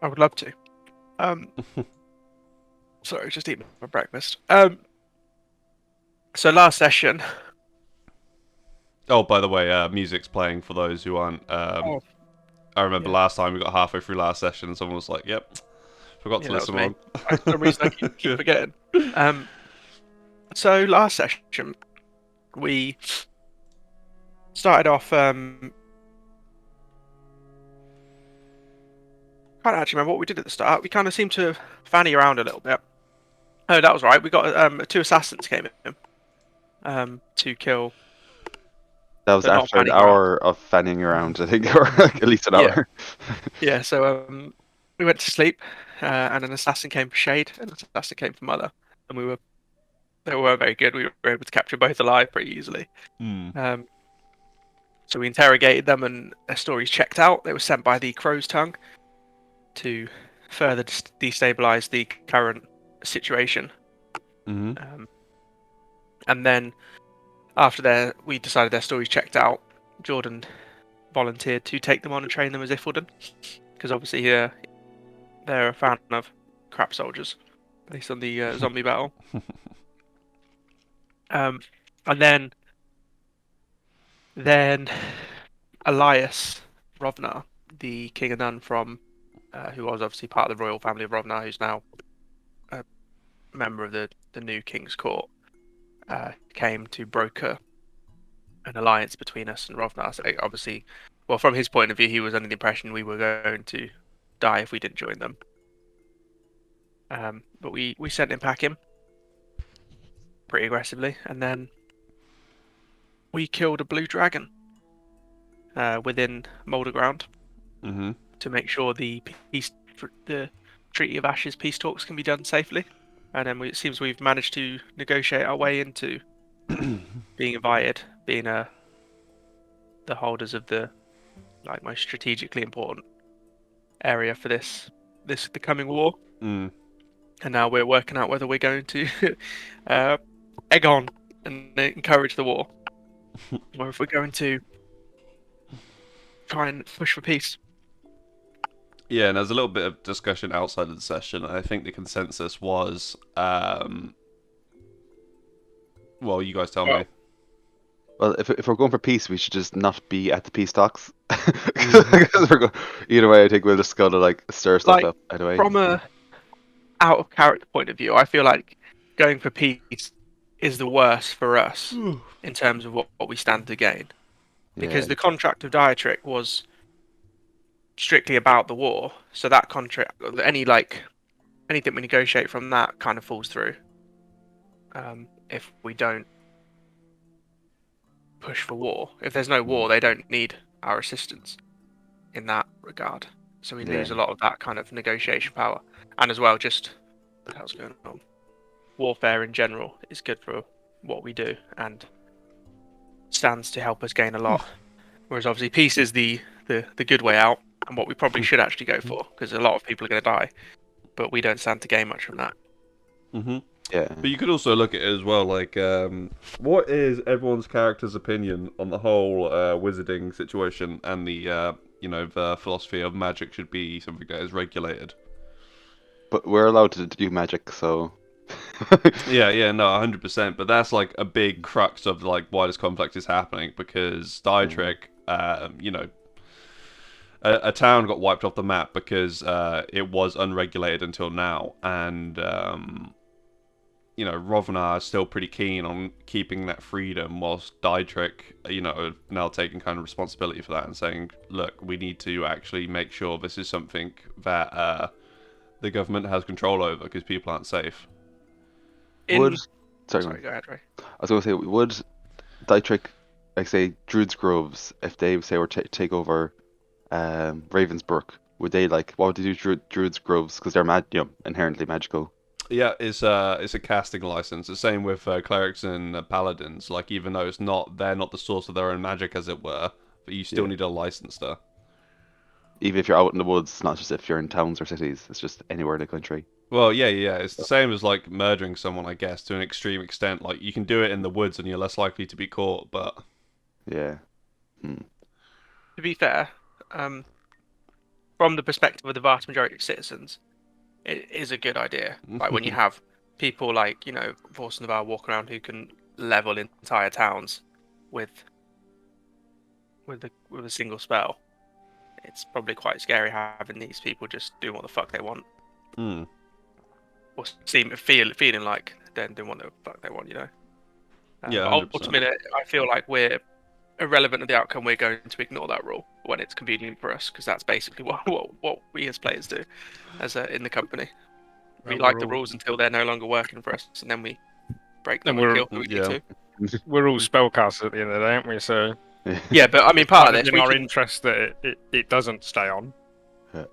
I would love to. Um, sorry, just eating my breakfast. So last session. Oh, by the way, music's playing for those who aren't. Oh, I remember yeah, last time we got halfway through last session and someone was like, "Yep, forgot yeah, to that was listen me. on." For some reason, I keep forgetting. Um, so last session we started off. Can't actually remember what we did at the start. We kind of seemed to fanny around a little bit. Oh, that was right. We got two assassins came in to kill, That was but not after an fanning around. hour of fanning around, I think, or like at least an Yeah, hour. yeah. So we went to sleep, and an assassin came for Shade, and an assassin came for Mother, and they were very good. We were able to capture both alive pretty easily. Hmm. Um, so we interrogated them, and their stories checked out. They were sent by the Crow's Tongue to further destabilize the current situation. Hmm. Um, and then we decided their stories checked out. Jordan volunteered to take them on and train them as Ifilden, because obviously they're a fan of crap soldiers based on the zombie battle. Um, and then Elias Rovnar, the King of Nun from who was obviously part of the royal family of Rovnar, who's now a member of the new King's Court, came to broker an alliance between us and Rovnar. So obviously, well, from his point of view, he was under the impression we were going to die if we didn't join them. But we sent him packing pretty aggressively, and then we killed a blue dragon within Moulder Ground Hmm. to make sure the Treaty of Ashes peace talks can be done safely. And then it seems we've managed to negotiate our way into being invited, being the holders of the most strategically important area for this the coming war. Mm. And now we're working out whether we're going to uh, egg on and encourage the war, or if we're going to try and push for peace. Yeah, and there's a little bit of discussion outside of the session. I think the consensus was, well, you guys tell me. Well, Well, if we're going for peace, we should just not be at the peace talks. Mm. 'Cause either way, I think we'll just gotta like stir stuff like up anyway. from a out of character point of view, I feel like going for peace is the worst for us in terms of what we stand to gain. Yeah, Because the contract of Dietrich was strictly about the war, so that contract, anything we negotiate from that, kind of falls through. If we don't push for war, if there's no war, they don't need our assistance in that regard. So we yeah. lose a lot of that kind of negotiation power, and as well, just what the hell's going on? Warfare in general is good for what we do and stands to help us gain a lot. Whereas obviously peace is the good way out and what we probably should actually go for because a lot of people are going to die, but we don't stand to gain much from that. Hmm. Yeah. But you could also look at it as well, like, what is everyone's character's opinion on the whole wizarding situation and the philosophy of magic should be something that is regulated. But we're allowed to do magic, so Yeah, yeah, no, 100%. But that's like a big crux of like why this conflict is happening because yeah. Diedrich, a town got wiped off the map because it was unregulated until now, and Rovnar is still pretty keen on keeping that freedom, whilst Diedrich, now taking kind of responsibility for that and saying, look, we need to actually make sure this is something that the government has control over because people aren't safe. Would In sorry, go on. Sorry, go ahead, Ray. I was gonna say, would Dietrich, like say Druid's Groves, if they say were take over Ravensbrook, would they like what would they do to Druid's Groves because they're inherently magical. Yeah, it's a casting license. The same with clerics and paladins. Like even though they're not the source of their own magic, as it were, but you still Yeah. need a license there. Even if you're out in the woods, not just if you're in towns or cities, it's just anywhere in the country. Well, yeah, yeah. It's the same as like murdering someone, I guess, to an extreme extent. Like you can do it in the woods and you're less likely to be caught. But Yeah. Hmm. To be fair, um, from the perspective of the vast majority of citizens, it is a good idea. Like when you have people like, you know, Vorst Navarre walk around who can level entire towns with a single spell. It's probably quite scary having these people just doing what the fuck they want, Mm. or feeling like they're doing what the fuck they want, you know. Yeah, But 100%. ultimately, I feel like we're irrelevant of the outcome. We're going to ignore that rule when it's convenient for us, because that's basically what we as players do, in the company. We And like the rules until they're no longer working for us, and then we break them And and we're- kill who we need yeah. to. we're all spellcasters at the end of the day, aren't we? So Yeah, but I mean, it's part kind of of this, in our interest that it doesn't stay on.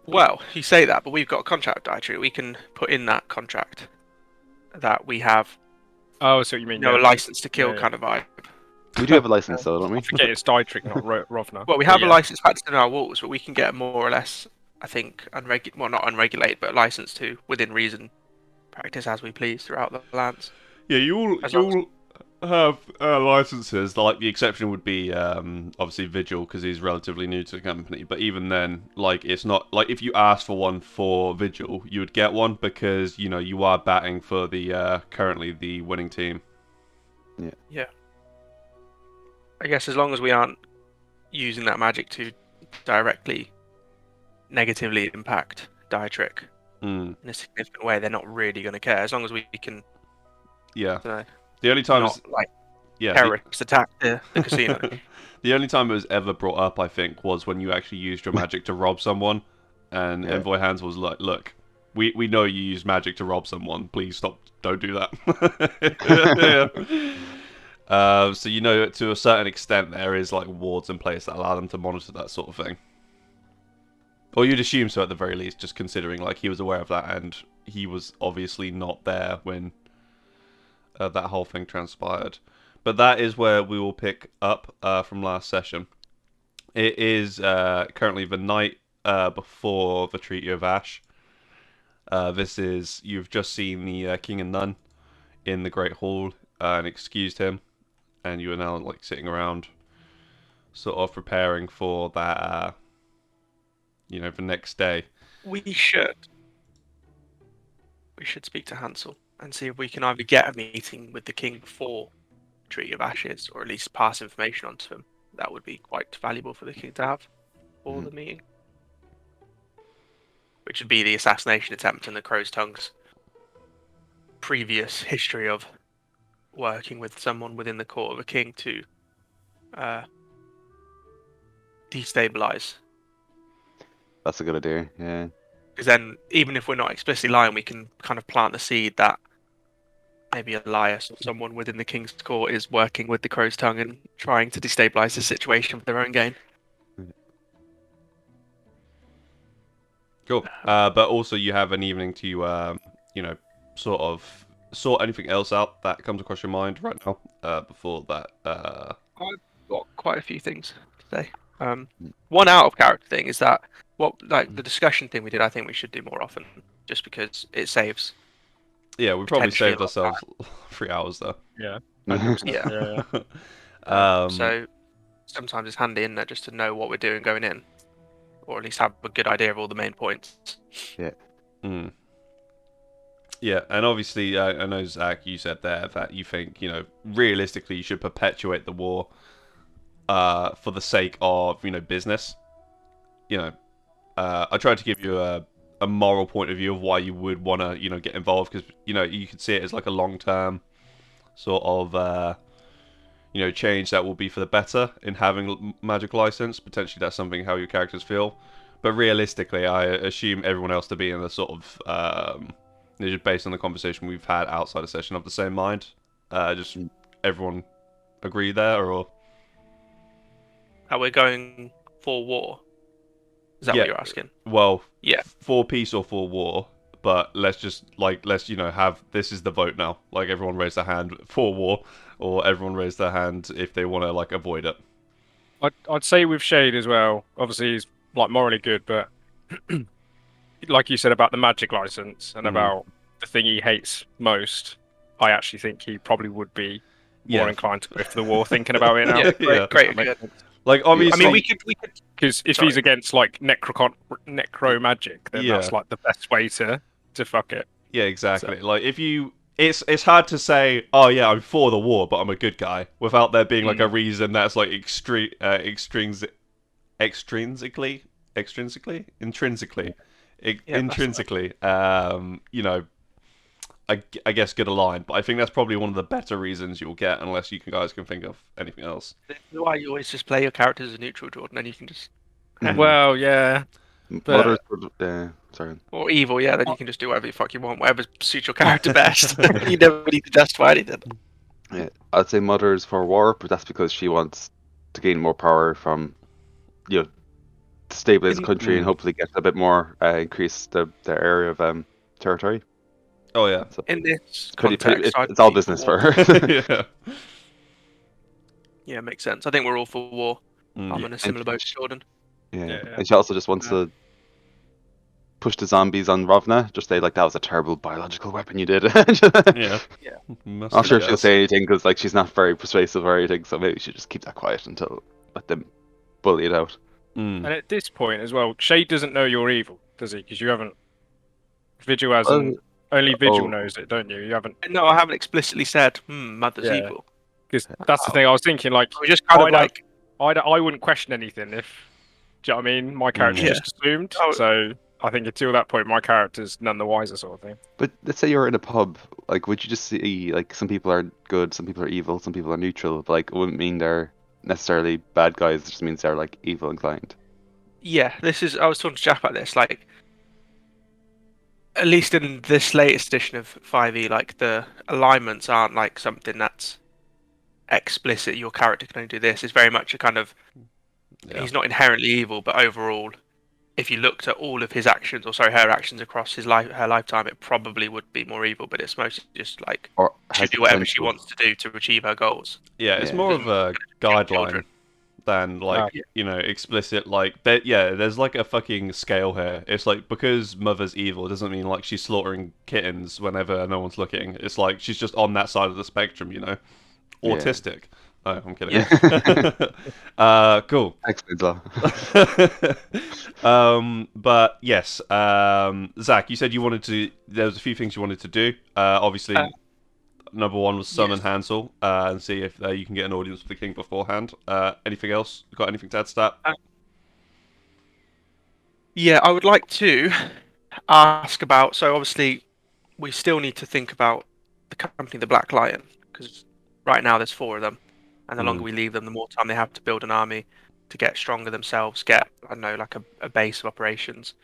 well, you say that, but we've got a contract dietary. We can put in that contract that we have, Oh, so you mean a license to kill Yeah. kind of vibe. We do have a license though, don't I we? forget it's Dietrich, not Rovna. Well, we But have a yeah. license practiced in our walls, but we can get more or less, I think, not unregulated, but licensed to, within reason, practice as we please throughout the lands. Yeah, you As long all have licenses. Like the exception would be obviously Vigil because he's relatively new to the company. But even then, like it's not like if you asked for one for Vigil, you would get one because you know you are batting for the currently the winning team. Yeah. I guess as long as we aren't using that magic to directly negatively impact Dietrich Mm, in a significant way, they're not really going to care. As long as we can, yeah. I don't know, The only time not like yeah. terrorists attack the casino. The only time it was ever brought up, I think, was when you actually used your magic to rob someone, and Yeah. Envoy Hands was like, "Look, we know you use magic to rob someone. Please stop. Don't do that." Yeah. So you know, to a certain extent, there is like wards in place that allow them to monitor that sort of thing. Or you'd assume so at the very least, just considering like he was aware of that, and he was obviously not there when that whole thing transpired. But that is where we will pick up from last session. It is currently the night before the Treaty of Ash. You've just seen the King and Nun in the Great Hall and excused him, and you are now like sitting around, sort of preparing for that, the next day. We should speak to Hansel and see if we can either get a meeting with the king before Treaty of Ashes, or at least pass information on to him. That would be quite valuable for the king to have for the meeting. Which would be the assassination attempt and the Crow's Tongue's previous history of working with someone within the court of a king to destabilize. That's a good idea. Yeah. Because then, even if we're not explicitly lying, we can kind of plant the seed that maybe Elias or someone within the king's court is working with the Crow's Tongue and trying to destabilize the situation for their own gain. Cool. But also you have an evening to, sort of sort anything else out that comes across your mind right now before that. I've got quite a few things to say. One out of character thing is that the discussion thing we did, I think we should do more often, just because it saves. Yeah, we probably Potentially saved a lot of ourselves 3 hours there. Yeah. Yeah. Yeah. So sometimes it's handy in there just to know what we're doing going in, or at least have a good idea of all the main points. Mm. Yeah, and obviously, I know, Zach, you said there that you think, realistically, you should perpetuate the war for the sake of, business. I tried to give you a moral point of view of why you would want to, get involved, because, you could see it as like a long-term sort of, change that will be for the better in having magic license. Potentially that's something how your characters feel. But realistically, I assume everyone else to be in the sort of, just based on the conversation we've had outside of session, of the same mind. Just everyone agree there, or? How we're going for war? Is that what you're asking? Well, yeah, for peace or for war. But let's have this is the vote now. Like everyone raise their hand for war, or everyone raise their hand if they want to avoid it. I'd say with Shade as well. Obviously, he's morally good, but like you said about the magic license and about the thing he hates most, I actually think he probably would be more inclined to go for the war. Thinking about it now, great. Like obviously, I mean, Because if Sorry. he's against like necro magic, then Yeah. that's like the best way to fuck it. Yeah, exactly. Like if you, it's hard to say, oh yeah, I'm for the war, but I'm a good guy, without there being like a reason that's like extrinsically, intrinsically, Yeah, that's right. intrinsically, you know, I guess good aligned. But I think that's probably one of the better reasons you'll get, unless you guys can think of anything else. This is why you always just play your characters as neutral, Jordan, and you can just Mhm. Well, yeah, but Mothers would, sorry. or evil, yeah. Then you can just do whatever the fuck you want, whatever suits your character best. You never need to justify anything. Yeah, I'd say Mothers for war, but that's because she wants to gain more power from, to stabilize the In, country and hopefully get a bit more, increase the area of territory. Oh yeah. So in this it's context, I'd it's all be business war. for her. Yeah. Yeah, makes sense. I think we're all for war. I'm in a similar boat to Jordan. Yeah, Yeah. and she also just wants to push the zombies on Rovna. Just say like that was a terrible biological weapon you did. Yeah. Yeah. Must I'm be, sure she'll yes. say anything because like she's not very persuasive or anything. So maybe she just keep that quiet until let them bully it out. Mm. and at this point as well, Shade doesn't know you're evil, does he? Because you haven't. Vigil Well, hasn't. Only Vigil oh, knows it, don't you? You haven't. No, I haven't explicitly said, mother's Yeah. evil. Because that's the thing. I was thinking, like, We just kind of I don't- like, I wouldn't question anything if. Do you know what I mean? My character Yeah. just assumed. Oh. So I think until that point, my character's none the wiser, sort of thing. but let's say you're in a pub. Like, would you just see like some people are good, some people are evil, some people are neutral? But, like, it wouldn't mean they're necessarily bad guys. It just means they're like evil inclined. yeah, I was talking to Jack about this, like, at least in this latest edition of 5e, like, the alignments aren't like something that's explicit. Your character can only do this. It's very much a kind of, Yeah. he's not inherently evil, but overall, if you looked at all of his actions, or sorry, her actions across her lifetime, it probably would be more evil. But it's mostly just like Or she has do whatever she potential. wants to do to achieve her goals. Yeah, it's Yeah. more of a guideline Children. than like Yeah. explicit like that. Yeah, there's like a fucking scale here. It's like because mother's evil doesn't mean like she's slaughtering kittens whenever no one's looking. It's like she's just on that side of the spectrum, Yeah. autistic. Oh, I'm kidding. Yeah. Cool. Explains a lot. But yes, Zach, you said you wanted to. There was a few things you wanted to do. Obviously, number one was summon Yes. Hansel and see if you can get an audience with the king beforehand. Anything else? Got anything to add to that? Yeah, I would like to ask about. So obviously, we still need to think about the company, the Black Lion, because right now there's 4 of them, and the longer we leave them, the more time they have to build an army to get stronger themselves, get I don't know like a base of operations,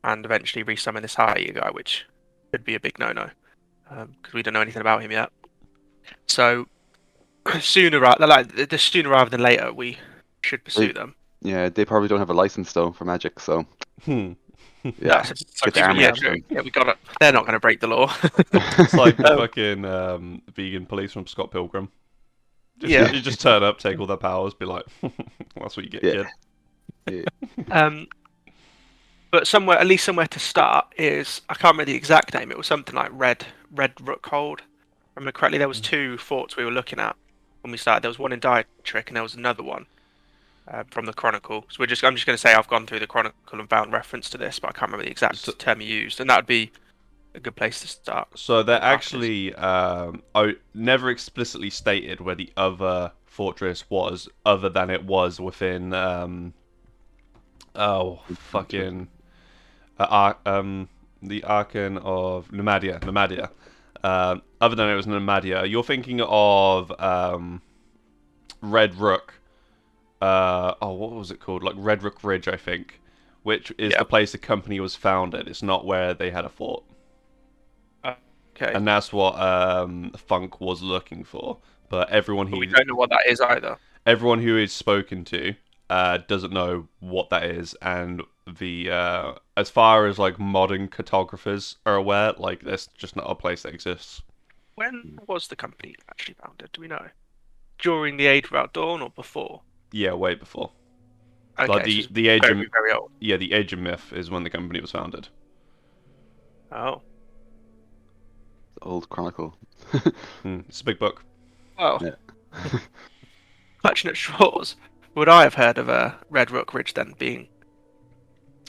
and eventually resummon this higher guy, which could be a big no-no because we don't know anything about him yet. So the sooner rather than later, we should pursue them. Yeah, they probably don't have a license though for magic, so Hmm. yeah, So get the even- army Yeah, after true. them. Yeah, we got it. They're not going to break the law. It's like the fucking vegan police from Scott Pilgrim. Yeah. You just turn up, take all their powers, be like, "That's what you get, Yeah. kid." But somewhere, at least somewhere to start is I can't remember the exact name. It was something like Red Rookhold. If I remember correctly, there was 2 forts we were looking at when we started. There was one in Dietrich, and there was another one from the Chronicle. So I'm just going to say I've gone through the Chronicle and found reference to this, but I can't remember the exact term you used, and that would be a good place to start. So they're Marcus. actually never explicitly stated where the other fortress was, other than it was within the Archon of Numadia. Other than it was Numadia, you're thinking of Red Rook. What was it called? Like Red Rook Ridge, I think, which is the place the company was founded. It's not where they had a fort. Okay. And that's what Funk was looking for. But But we don't know what that is either. everyone who is spoken to doesn't know what that is, and the as far as like modern cartographers are aware, like there's just not a place that exists. When was the company actually founded? Do we know? During the Age Without Dawn or before? Yeah, way before. Okay, Like so it's the age of very, very old. the age of myth is when the company was founded. Oh. Old Chronicle. It's a big book. Well, Yeah. clutching at straws. Would I have heard of a Red Rook Ridge then being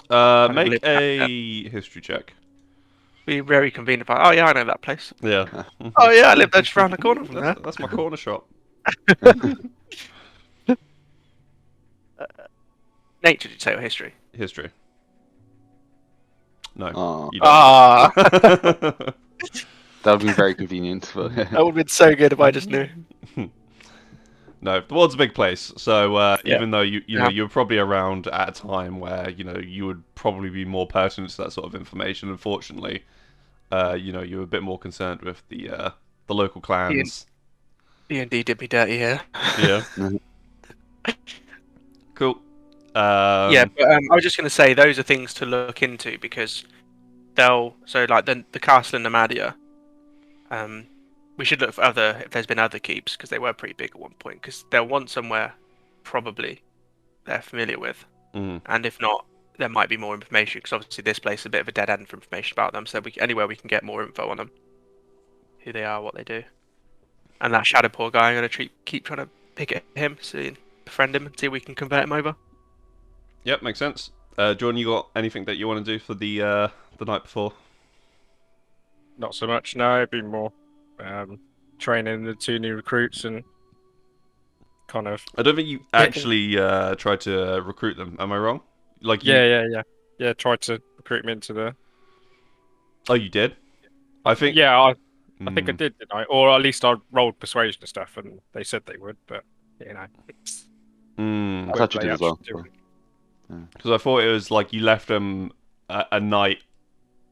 having Make lived back there? a history check. Be very convenient. Oh yeah, I know that place. Yeah. Oh yeah, I live there just around the corner from there. That's my corner shop. Nature, did you say, or history? History. No, Oh, you don't. Ah, that would be very convenient. But that would have been so good if I just knew. No, the world's a big place, so Yeah. even though you know Yeah. you were probably around at a time where you would probably be more pertinent to that sort of information. Unfortunately, you were a bit more concerned with the local clans. D&D did me dirty here. Yeah, cool. Yeah, but I was just going to say those are things to look into because so like the castle in Nomadia, we should look for if there's been other keeps because they were pretty big at one point because they'll want somewhere probably they're familiar with, mm, and if not, there might be more information because obviously this place is a bit of a dead end for information about them. So anywhere we can get more info on them, who they are, what they do, and that Shadowpaw guy, I'm gonna keep trying to pick at him, see befriend him, and see if we can convert him over. yep, makes sense. Jordan, you got anything that you want to do for the night before? Not so much. No, it'd be more training the 2 new recruits and kind of. I don't think you actually tried to recruit them. Am I wrong? Like you? Yeah. Tried to recruit me into the. Oh, you did. I think. Yeah, I think I Mm, did, didn't I? Or at least I rolled persuasion and stuff, and they said they would, but it's mm. I thought you they did as well. actually do. Because I thought it was like you left them a night,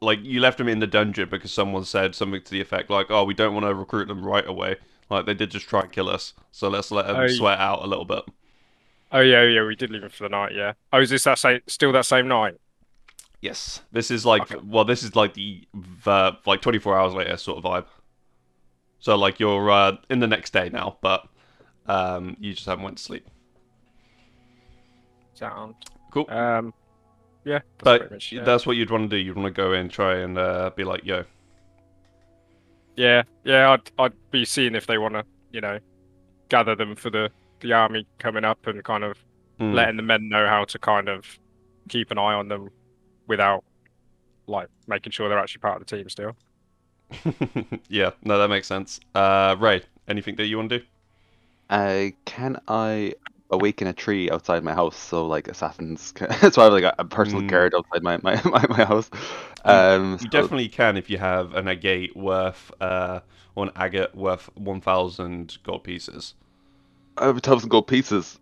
like you left them in the dungeon because someone said something to the effect like, "Oh, we don't want to recruit them right away. Like they did just try and kill us, so let's let them Oh, sweat out a little bit." yeah, we did leave it for the night. Yeah. Oh, is this still that same night? Yes, this is like Okay. this is like the like 24 hours later sort of vibe. So like you're in the next day now, but you just haven't went to sleep. Sound. Cool. Yeah. That's But pretty much, yeah. that's what you'd want to do. You'd want to go in, try and be like, "Yo, Yeah. I'd be seeing if they want to, gather them for the army coming up and kind of hmm, letting the men know how to kind of keep an eye on them without like making sure they're actually part of the team still. yeah, no, that makes sense." Ray, anything that you want to do? Can I awaken a tree outside my house so like assassins can... so I have like a personal Mm. guard outside my house. You So definitely can if you have an agate worth or an agate worth 1,000 gold pieces. I have 1,000 gold pieces.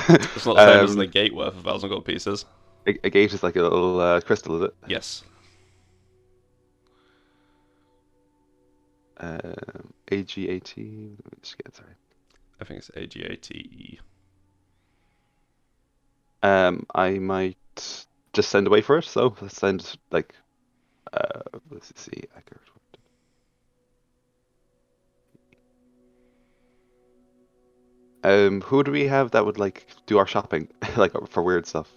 It's not the same as an agate worth 1,000 gold pieces. A gate is like a little crystal, is it? Yes. AGAT. Let me just get sorry. I think it's AGATE. I might just send away for it. So let's send like let's see. Who do we have that would like do our shopping like for weird stuff?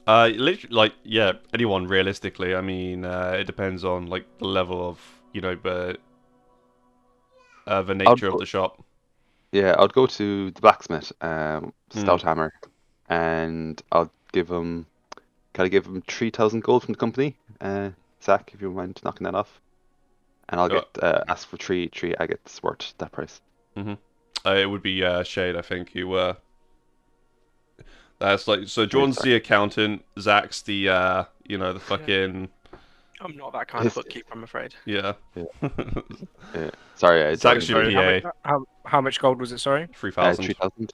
Literally, like, yeah, anyone realistically. I mean, it depends on like the level of, the nature of the shop. Yeah, I'll go to the blacksmith, Hmm. Stout Hammer, and I'll give him. Can I give him 3,000 gold from the company? Zach, if you don't mind knocking that off, and I'll Yeah. get ask for three agates worth that price. It would be Shade, I think, who that's like so. Shade, Jordan's sorry. the accountant. Zach's the the fucking I'm not that kind of bookkeeper, I'm afraid. yeah. Yeah. Sorry, I Zach's your Sorry, PA. how much gold was it? Sorry. 3,000. 3,000.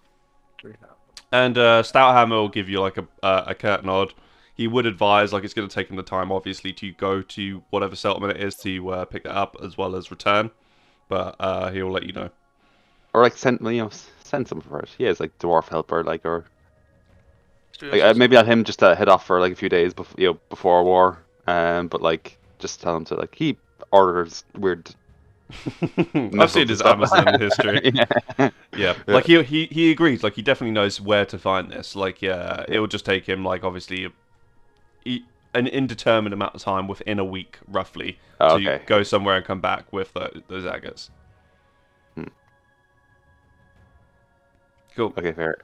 3,000. And Stouthammer will give you like a curt nod. He would advise like it's going to take him the time, obviously, to go to whatever settlement it is to pick it up as well as return. But he'll let you know. Or like send send some for it. He is like dwarf helper, like or Let's do like this. maybe not him just to head off for like a few days before war. But like just tell him to like he orders weird. I've seen his Amazon history. Yeah. Yeah, like he agrees. Like he definitely knows where to find this. Like it will just take him like obviously an indeterminate amount of time within a week, roughly, Oh, to okay. go somewhere and come back with those agates. Hmm. Cool. Okay, fair.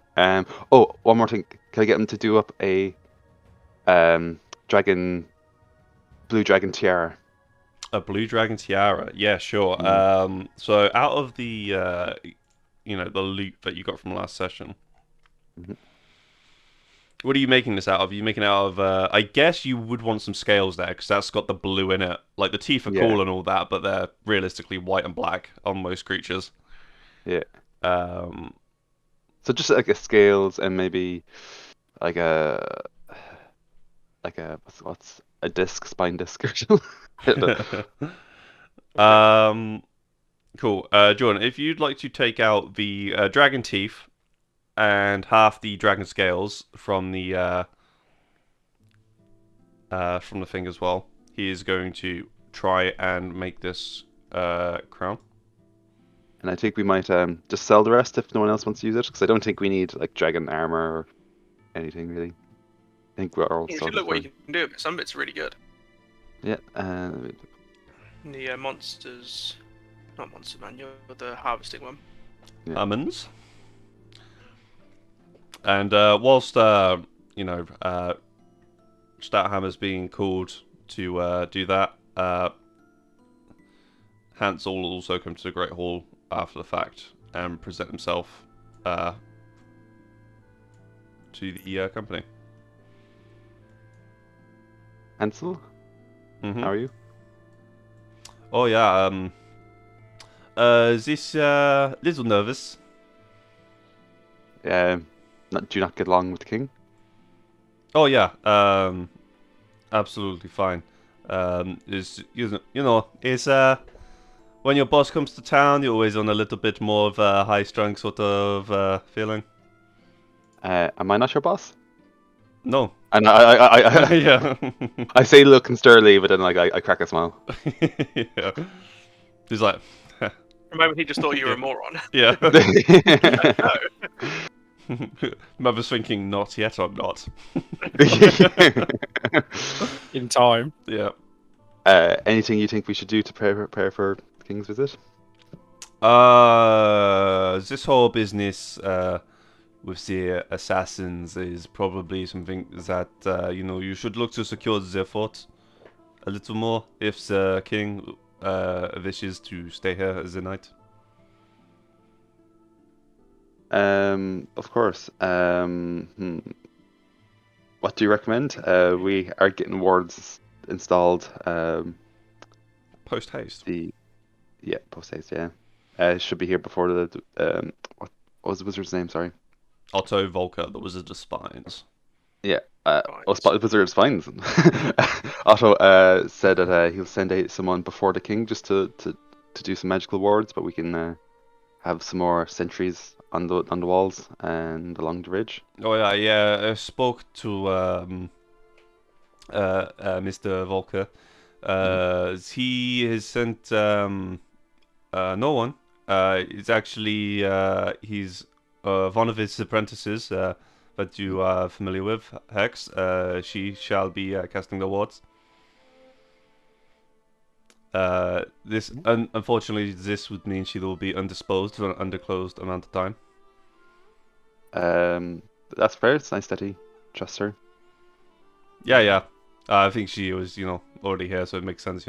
Oh, one more thing. Can I get him to do up a dragon, blue dragon tiara? A blue dragon tiara. Yeah, sure. So out of the the loot that you got from last session, Mhm. what are you making this out of? Are you making it out of? I guess you would want some scales there because that's got the blue in it. Like the teeth are Yeah, cool and all that, but they're realistically white and black on most creatures. yeah. Um, So just like a scales and maybe like a what's a disc, spine disc or something. I don't know. um, cool. Jordan, if you'd like to take out the dragon teeth and half the dragon scales from the thing as well, he is going to try and make this crown. And I think we might just sell the rest if no one else wants to use it, because I don't think we need like dragon armor or anything really. I think we're all You should sorted look what for. you can do. But some bits are really good. Yeah, The monsters, not monster manual, the harvesting one. Yeah. Almonds. And whilst Stouthammer's being called to do that, Hansel will also come to the Great Hall after the fact and present himself to the company. Hansel, Mm-hmm. how are you? Oh yeah. This little nervous. Do you not get along with the king? Oh yeah. Absolutely fine. Is is when your boss comes to town, you're always on a little bit more of a high-strung sort of feeling. Am I not your boss? No. And I Yeah. I say looking sternly, but then like I crack a smile. Yeah. He's like, For a moment, he just thought you were Yeah. a moron. yeah. No. Mother's thinking, not yet, I'm not. In time. Yeah. Anything you think we should do to prepare for the king's visit? This whole business with the assassins is probably something that you should look to secure the fort a little more if the king wishes to stay here the night. Of course. What do you recommend? We are getting wards installed. Post haste. Post haste. Yeah. Should be here before the what was the wizard's name? Sorry. Otto Volker, the Wizard of Spines. Yeah. Fine. Wizard's fine. Otto said that he'll send out someone before the king just to do some magical wards, but we can have some more sentries on the walls and along the ridge. Oh yeah. I spoke to Mr. Volker. He has sent no one. It's actually he's one of his apprentices that you are familiar with, Hex. She shall be casting the wards. Unfortunately, this would mean she will be undisposed for an undisclosed amount of time. That's fair. It's nice that he trusts her. Yeah. I think she was, already here, so it makes sense,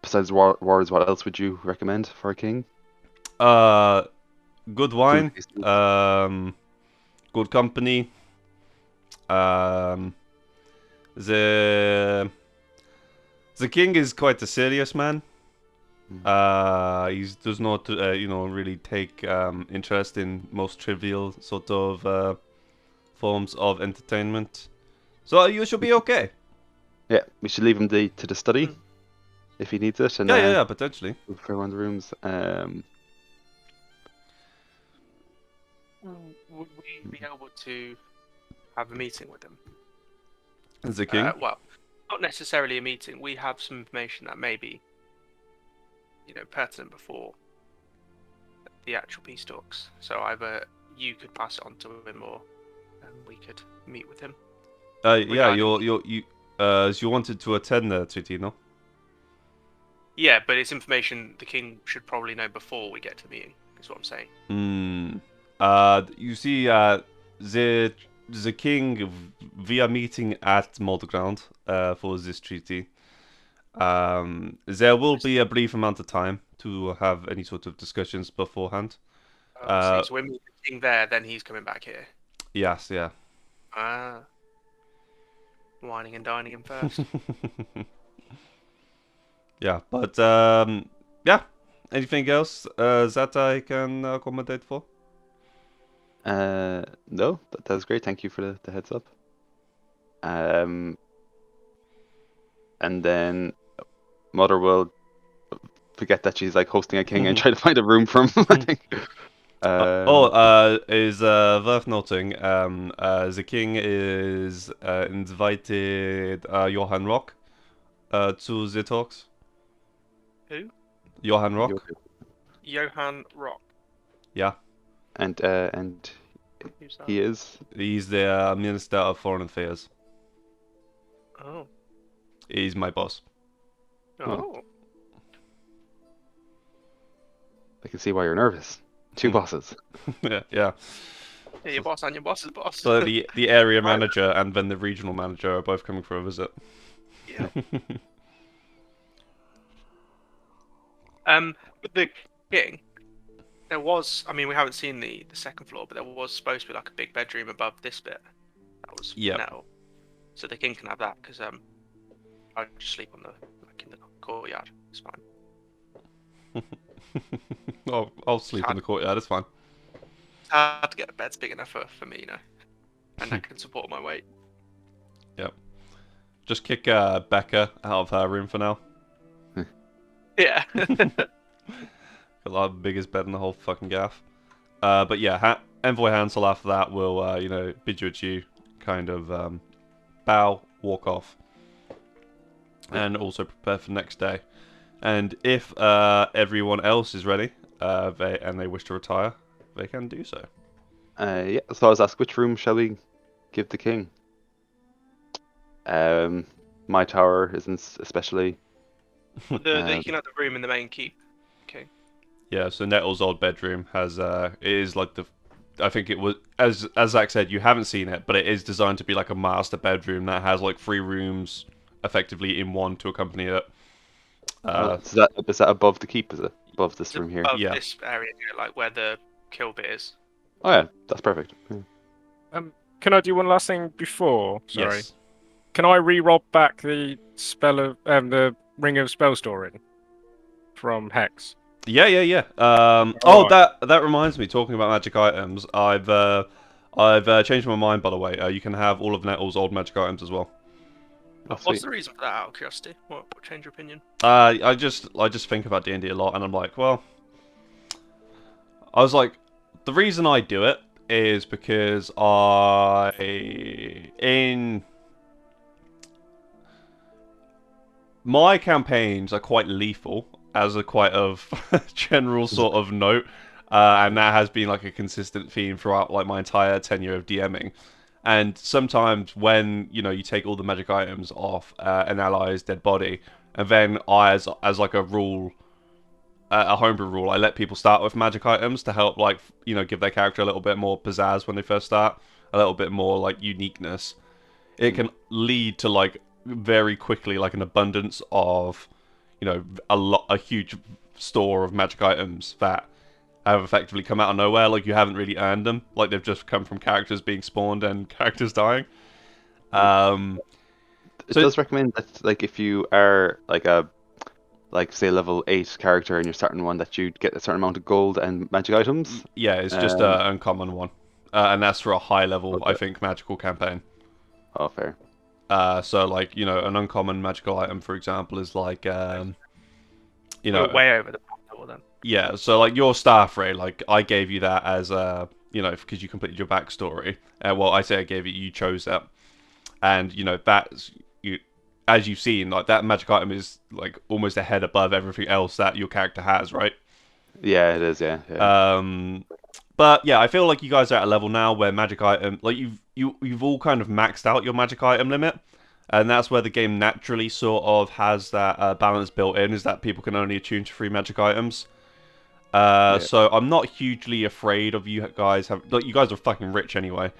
Besides wards, what else would you recommend for a king? Good wine, Food tasting. good company. The king is quite a serious man. He does not, really take interest in most trivial sort of forms of entertainment. So you should be okay. Yeah, we should leave him to the study if he needs it, and Yeah, potentially. for one of the rooms. Would we be able to have a meeting with him? The king. Well, not necessarily a meeting. We have some information that may be, pertinent before the actual peace talks. So either you could pass it on to him, or we could meet with him. Yeah, you wanted to attend the Tutino. Yeah, but it's information the king should probably know before we get to the meeting. Is what I'm saying. You see, the king, we are meeting at Moldground for this treaty. There will be a brief amount of time to have any sort of discussions beforehand. I see. So when we meet the king there, then he's coming back here. Yes, yeah. Ah, whining and dining him first. Yeah, but yeah. Anything else that I can accommodate for? No, that was great. Thank you for the heads up. And then Mother will forget that she's like hosting a king and try to find a room for him. I think. Is worth noting. The king is invited Johann Rock to the talks. Who? Johann Rock. Johann Rock. Yeah, And Who's that? he is. he's the Minister of Foreign Affairs. Oh. He's my boss. Oh. I can see why you're nervous. Two bosses. Yeah, yeah. Yeah, your boss and your boss's boss. So the area Right. manager and then the regional manager are both coming for a visit. Yeah. With the king, there was. I mean, we haven't seen the second floor, but there was supposed to be like a big bedroom above this bit. That was Yep. metal. So the king can have that because I just sleep on in the courtyard. It's fine. I'll sleep in the courtyard. It's fine. It's hard to get a bed's big enough for me, and that can support my weight. Yep. Just kick Becca out of her room for now. Yeah. Got the biggest bed in the whole fucking gaff. But yeah, Envoy Hansel after that will, bid you adieu, kind of bow, walk off, and also prepare for the next day. And if everyone else is ready, they wish to retire, they can do so. Yeah. So I was asked, which room shall we give the king? My tower isn't especially. You can have the room in the main keep. Okay. Yeah, so Nettle's old bedroom has it is like I think it was as Zach said, you haven't seen it, but it is designed to be like a master bedroom that has like 3 rooms effectively in one to accompany it. Is that above the keep? Is it above this room here? Above Yeah. this area here, like where the kill bit is. Oh yeah, that's perfect. Yeah. Can I do one last thing before? Sorry. Yes. Can I re-rob back the the Ring of Spell Storing from Hex? Yeah. Alright. That reminds me. Talking about magic items, I've changed my mind. By the way, you can have all of Nettle's old magic items as well. Oh, What's sweet. the reason for that? Out of curiosity, what changed your opinion? I just think about D&D a lot, and I'm like, well, I was like, the reason I do it is because in my campaigns are quite lethal as a quite of general sort of note, and that has been like a consistent theme throughout like my entire tenure of DMing. And sometimes when you take all the magic items off an ally's dead body, and then I, as like a rule, a homebrew rule, I let people start with magic items to help like give their character a little bit more pizzazz when they first start, a little bit more like uniqueness. It can lead to like very quickly like an abundance of a huge store of magic items that have effectively come out of nowhere. Like you haven't really earned them. Like they've just come from characters being spawned and characters dying. It So- does recommend that, like, if you are like say level 8 character and you're starting one, that you get a certain amount of gold and magic items. Yeah, it's just an uncommon one, and that's for a high level, I think, magical campaign. Oh, fair. So like an uncommon magical item, for example, is like We're way over the level then. yeah. So like your staff ray, like I gave you that as because you completed your backstory. Well, I say I gave it, you chose that, and that's as you've seen, like that magic item is like almost a head above everything else that your character has, right? Yeah, it is. Yeah. But yeah, I feel like you guys are at a level now where magic item, like you've all kind of maxed out your magic item limit. and that's where the game naturally sort of has that balance built in, is that people can only attune to free magic items. Yeah. So I'm not hugely afraid of you guys. Like, you guys are fucking rich anyway.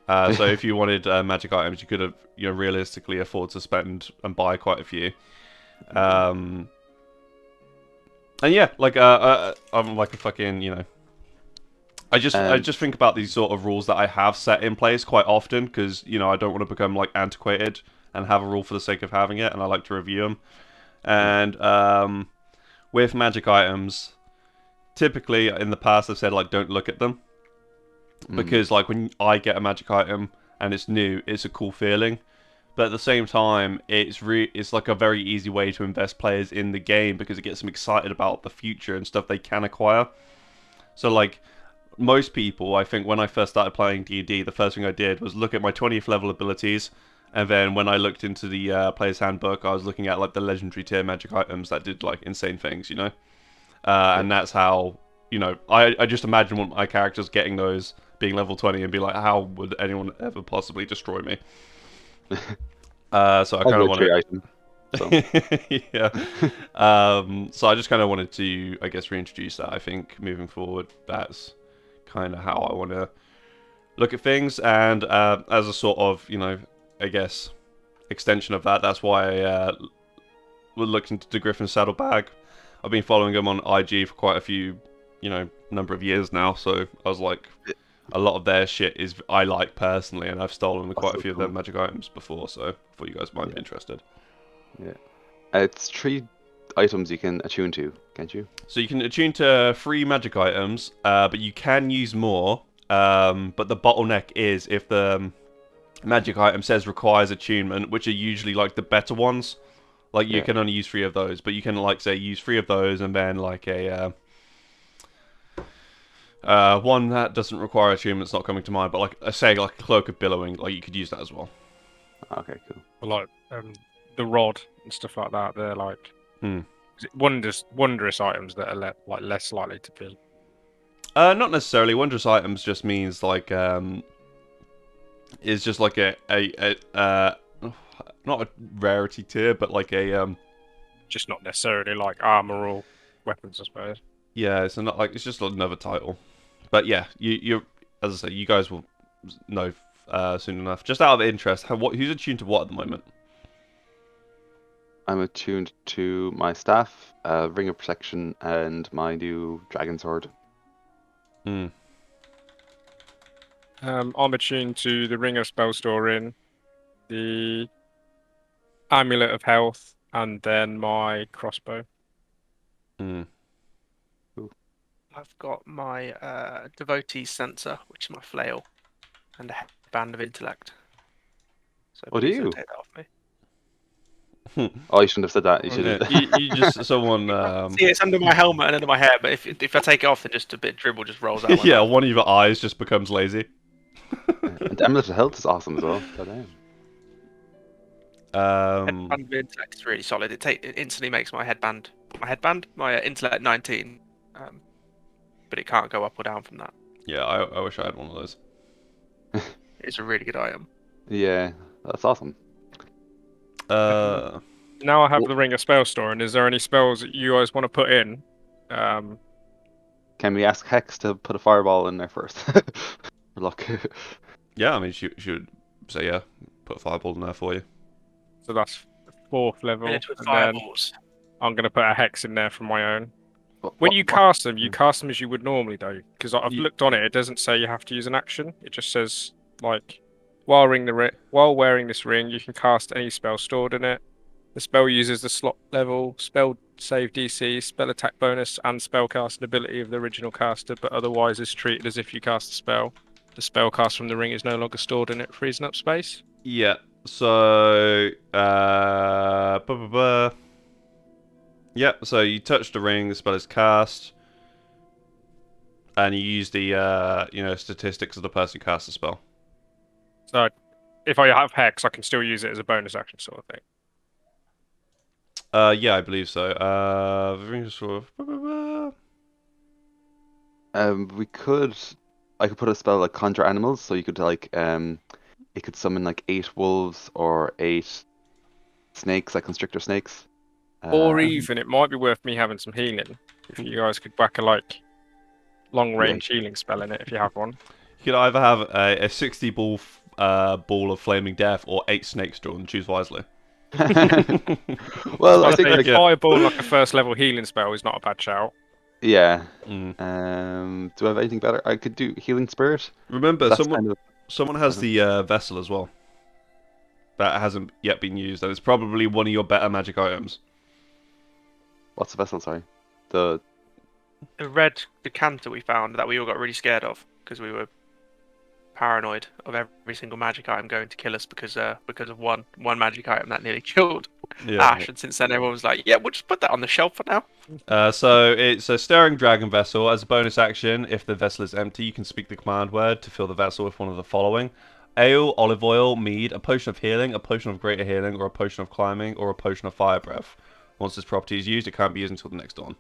So if you wanted magic items, you could have, realistically afford to spend and buy quite a few. And yeah, like I'm like a fucking, I Um, just think about these sort of rules that I have set in place quite often because I don't want to become like antiquated and have a rule for the sake of having it, and I like to review them. yeah. And with magic items, typically in the past I've said like don't look at them because like when I get a magic item and it's new, it's a cool feeling. But at the same time, it's like a very easy way to invest players in the game because it gets them excited about the future and stuff they can acquire. So like most people, I think when I first started playing D&D, the first thing I did was look at my 20th level abilities, and then when I looked into the player's handbook, I was looking at like the legendary tier magic items that did like insane things, and that's how I just imagine one of my characters getting those, being level 20, and be like, how would anyone ever possibly destroy me? So I kind of Level want 3 item. So to, yeah. So I just kind of wanted to, I guess, reintroduce that. I think moving forward, that's kind of how I want to look at things, and as a sort of, I guess, extension of that, that's why we're looking to the Griffin Saddlebag. I've been following him on IG for quite a few, number of years now, so I was like, a lot of their shit is I like personally, and I've stolen quite a so few of their cool. magic items before, so I thought you guys might be Yeah. interested. Yeah. It's 3 items you can attune to, can't you? So you can attune to 3 magic items, but you can use more. But the bottleneck is if the magic item says requires attunement, which are usually like the better ones. Like you Yeah. can only use 3 of those, but you can like say use 3 of those and then like a one that doesn't require attunement's not coming to mind, but like say like a cloak of billowing, like you could use that as well. Okay, cool. Like the rod and stuff like that. They're like Hmm. is it wondrous items that are like less likely to be. Not necessarily. Wondrous items just means like is just like a not a rarity tier, but like a Just not necessarily like armor or weapons, I suppose. yeah, it's just another title. But yeah, you as I say, you guys will know soon enough. Just out of interest, who's attuned to what at the moment? I'm attuned to my staff, Ring of Protection, and my new Dragon Sword. Hmm. I'm attuned to the Ring of Spell Storing, the Amulet of Health, and then my crossbow. Hmm. I've got my devotee sensor, which is my flail, and a band of intellect. So Oh, do please don't you? take that off me. Oh, you shouldn't have said that. You Yeah, should have. you just someone See, it's under my helmet and under my hair, but if I take it off, then just a bit of dribble just rolls out my yeah, mouth. one of your eyes just becomes lazy. And the Amulet of Health is awesome as well. Goddamn. Headband of intellect is really solid. It instantly makes my intellect 19, but it can't go up or down from that. Yeah, I wish I had one of those. It's a really good item. Yeah, that's awesome. Now I have the Ring of Spell Storing. Is there any spells that you guys want to put in? Can we ask Hex to put a fireball in there first? For luck. Yeah, I mean, she would say yeah, put a fireball in there for you. So that's 4th level, Minutes with and then fireballs. I'm going to put a hex in there for my own. What- When what- you what- cast them, you cast them as you would normally, though, because I've Ye- looked on it. It doesn't say you have to use an action. It just says like while wearing this ring, you can cast any spell stored in it. The spell uses the slot level, spell save DC, spell attack bonus, and spell casting ability of the original caster, but otherwise is treated as if you cast a spell. The spell cast from the ring is no longer stored in it, freezing up space. Yeah. So yeah. So you touch the ring, the spell is cast, and you use the statistics of the person who cast the spell. So if I have hex, I can still use it as a bonus action sort of thing. Yeah, I believe so. The ring is sort of. we could. I could put a spell like Conjure Animals, so you could like it could summon like 8 wolves or 8 snakes, like constrictor snakes. Or Uh, even it might be worth me having some healing. If you guys could whack a like long range healing spell in it, if you have one. You could either have a 60 ball of flaming death or 8 snakes drawn. Choose wisely. well, I I'd think say like fireball like a first level healing spell is not a bad shout. yeah. Mm. Do I have anything better? I could do healing spirit. Remember, That's someone kind of someone has the vessel as well. That hasn't yet been used, and it's probably one of your better magic items. what's the vessel? Sorry, the The red decanter we found that we all got really scared of because we were paranoid of every single magic item going to kill us because of one magic item that nearly killed Yeah. Ash. And since then, everyone was like, "Yeah, we'll just put that on the shelf for now." So it's a stirring dragon vessel. As a bonus action, if the vessel is empty, you can speak the command word to fill the vessel with one of the following: ale, olive oil, mead, a potion of healing, a potion of greater healing, or a potion of climbing, or a potion of fire breath. Once this property is used, it can't be used until the next dawn.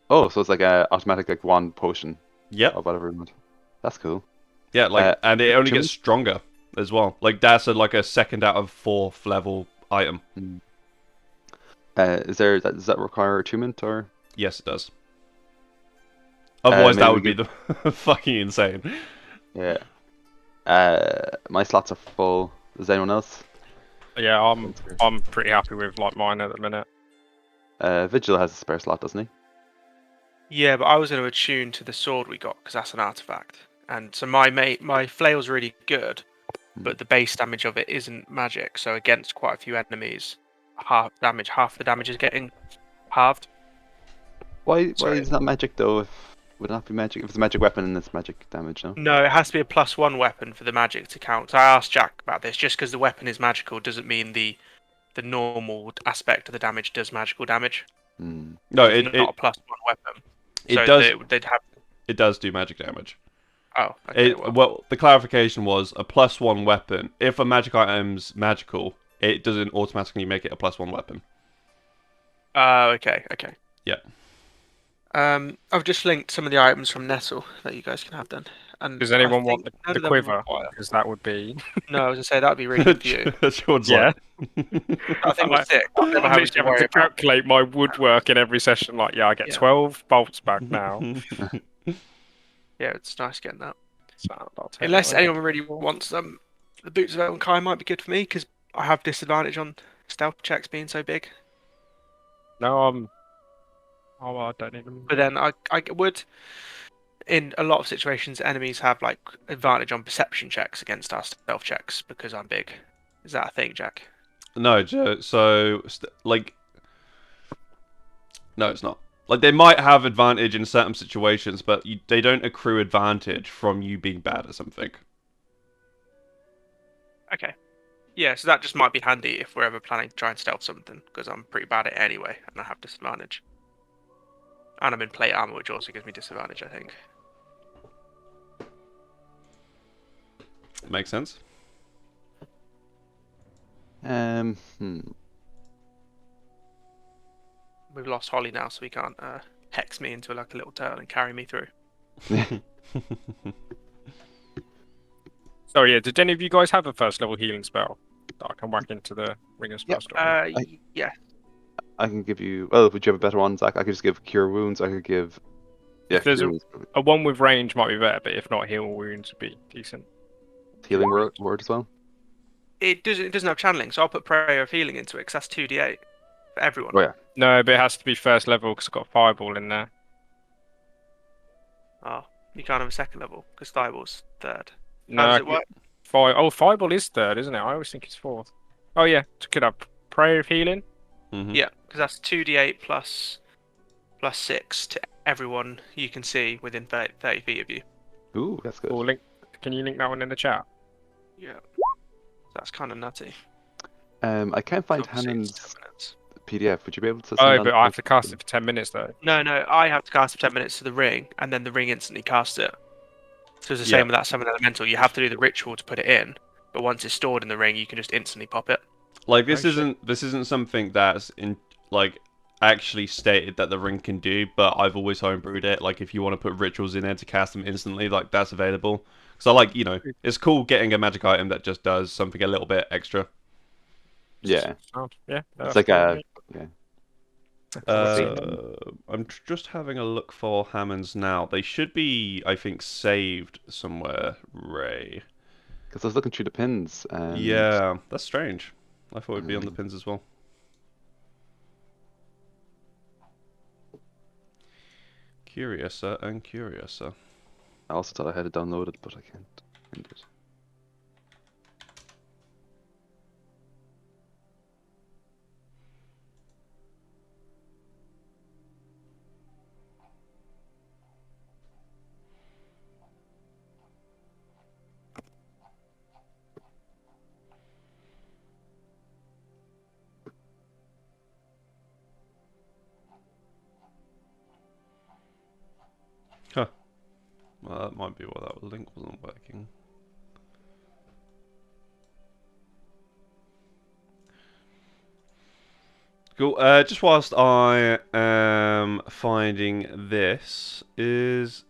oh, so it's like a automatic like one potion Yep. or whatever you want. That's cool. Yeah, like, and it only attunement? gets stronger as well. Like that's like a second out of 4th level item. Does that require attunement or? Yes, it does. Otherwise, maybe that we would be the fucking insane. Yeah. My slots are full. Does anyone else? Yeah, I'm pretty happy with like mine at the minute. Vigil has a spare slot, doesn't he? Yeah, but I was going to attune to the sword we got because that's an artifact, and so my flail's really good, but the base damage of it isn't magic. So against quite a few enemies, half the damage is getting halved. Why Sorry. is that magic though? Would it not be magic? If it's a magic weapon and it's magic damage, no? No, it has to be a +1 weapon for the magic to count. So I asked Jack about this. Just because the weapon is magical doesn't mean the normal aspect of the damage does magical damage. Hmm. No, It's it not a +1 weapon. it So does they'd have. it does do magic damage. Oh, okay. Well, the clarification was a +1 weapon. If a magic item's magical, it doesn't automatically make it a +1 weapon. Oh, okay. Yeah. I've just linked some of the items from Nettle that you guys can have then. And Does I anyone want think the none of them quiver? require- Because that would be. No, I was gonna say that'd be really good for you. Sean's Yeah. I think we're sick. I'm Never literally having to having worry to about. calculate my woodwork in every session. Like, yeah, I get Yeah. 12 bolts back now. Yeah, it's nice getting that. So I'll take Unless that. anyone really wants them, the boots of Elven Kai might be good for me because I have disadvantage on stealth checks being so big. No, oh, I don't need them. But then I would, in a lot of situations, enemies have like advantage on perception checks against our stealth checks because I'm big. Is that a thing, Jack? No, so like, no, it's not. Like they might have advantage in certain situations, but they don't accrue advantage from you being bad at something. Okay. Yeah, so that just might be handy if we're ever planning to try and stealth something, because I'm pretty bad at it anyway, and I have disadvantage. And I'm in plate armor, which also gives me disadvantage, I think. Makes sense. Hmm. We've lost Holly now, so we can't hex me into like a little turtle and carry me through. So yeah, did any of you guys have a first level healing spell that I can whack into the ring of spell Yep. store? Yeah. I can give you. Well, would you have a better one, Zach? I could just give cure wounds. I could give. Yeah, If there's cure a- wounds. A one with range might be better, but if not, heal wounds would be decent. Healing word as well. It doesn't have channeling, so I'll put Prayer of Healing into it, because that's 2d8 for everyone. Oh yeah. No, but it has to be first level because it's got fireball in there. Oh, you can't have a second level, because Thibault's third. No, How does it work? Fireball is third, isn't it? I always think it's fourth. Oh yeah, could have prayer of healing. Mhm. Yeah, because that's 2d8 plus 6 to everyone you can see within 30 feet of you. Ooh, that's good. Or link. Can you link that one in the chat? Yeah. That's kind of nutty. I can't find Obviously, it's Hannon's 10 minutes. PDF. Would you be able to? Oh, send but on I have to cast it for 10 minutes though. No, I have to cast for 10 minutes to the ring, and then the ring instantly casts it. So it's the Yeah. same with that summon elemental. You have to do the ritual to put it in, but once it's stored in the ring, you can just instantly pop it. Like this Oh, shit. isn't something that's in like actually stated that the ring can do, but I've always homebrewed it. Like if you want to put rituals in there to cast them instantly, like that's available. So like it's cool getting a magic item that just does something a little bit extra. Yeah, Yeah, it's that's like cool with a me. yeah. I'm just having a look for Hammonds now. They should be, I think, saved somewhere, Ray. Because I was looking through the pins and Yeah, that's strange. I thought it'd be on the um, pins as well. Curiouser and curiouser. I also thought I had it downloaded, but I can't find it. Huh. Well, that might be why that link wasn't working. Cool. Just whilst I am finding this, is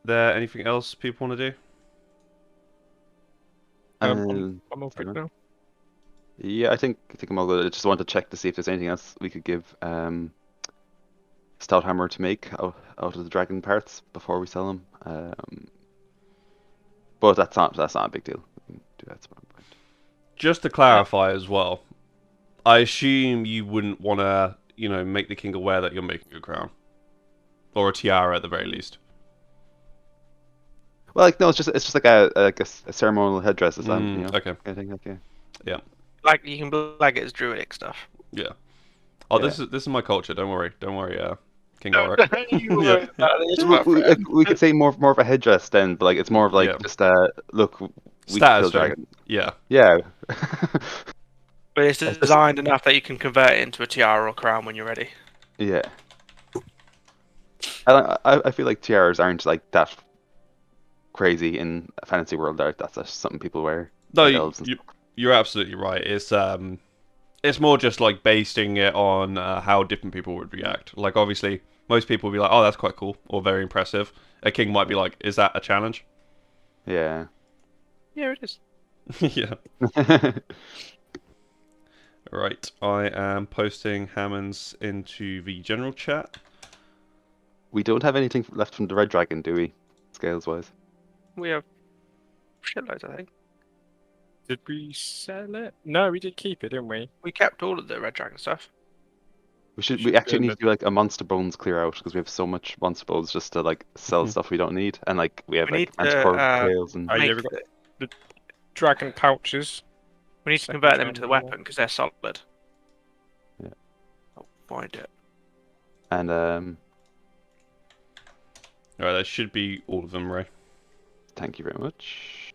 there anything else people want to do? I'm all Sorry, good man. now. Yeah, I think I'm all good. I just wanted to check to see if there's anything else we could give Stout Hammer to make out of the dragon parts before we sell them. But that's not a big deal. We can do that at some point. Just to clarify as well, I assume you wouldn't want to, make the king aware that you're making a crown. Or a tiara at the very least. Well, like no, it's just like a ceremonial headdress, is that Okay. kind of thing. Like, yeah, Yeah. Like you can flag it as druidic stuff. Yeah. Oh, yeah. this is my culture. Don't worry. Don't worry, King Don't, Ulrich. don't you Yeah. worry about it. It's We, worth we, like, it. we could say more of a headdress then, but like it's more of Yeah. like just look, we can Status kill thing. dragon. Yeah. Yeah. But it's It's just- designed enough that you can convert it into a tiara or crown when you're ready. yeah. I feel like tiaras aren't like that crazy in a fantasy world. That's just something people wear, No, like elves and you're absolutely right. It's more just like basing it on how different people would react. Like obviously, most people would be like, "Oh, that's quite cool" or "very impressive." A king might be like, "Is that a challenge?" Yeah. Yeah, it is. Yeah. Right. I am posting Hammonds into the general chat. We don't have anything left from the red dragon, do we? Scales wise. We have shitloads, I think. Did we sell it? No, we did keep it, didn't we? We kept all of the red dragon stuff. We actually need to do like a monster bones clear out because we have so much monster bones just to like sell stuff we don't need, and like we have We need like to manticore tails and Oh yeah, make we've got the dragon pouches. we need to Second convert them into the dragon weapon because they're solid. Yeah. I'll find it. and All right, that should be all of them, Ray. thank you very much.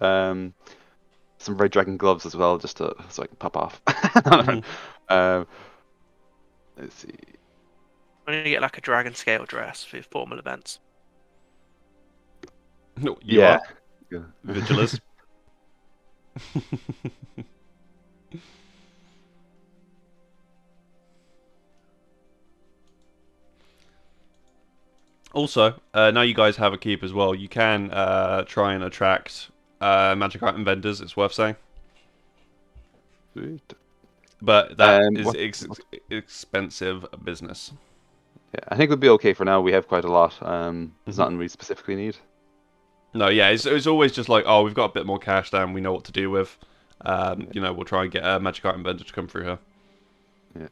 Some red dragon gloves as well, just so I can pop off. um, let's see. We need to get like a dragon scale dress for formal events. No, you Yeah. are Vigilus. Also, now you guys have a keep as well. You can try and attract magic item vendors. It's worth saying, Sweet. but that is What- expensive business. Yeah, I think we'll be okay for now. We have quite a lot. There's Mhm. nothing we specifically need. No, yeah, it's always just like, oh, we've got a bit more cash than we know what to do with. We'll try and get a magic item vendor to come through here. Yeah.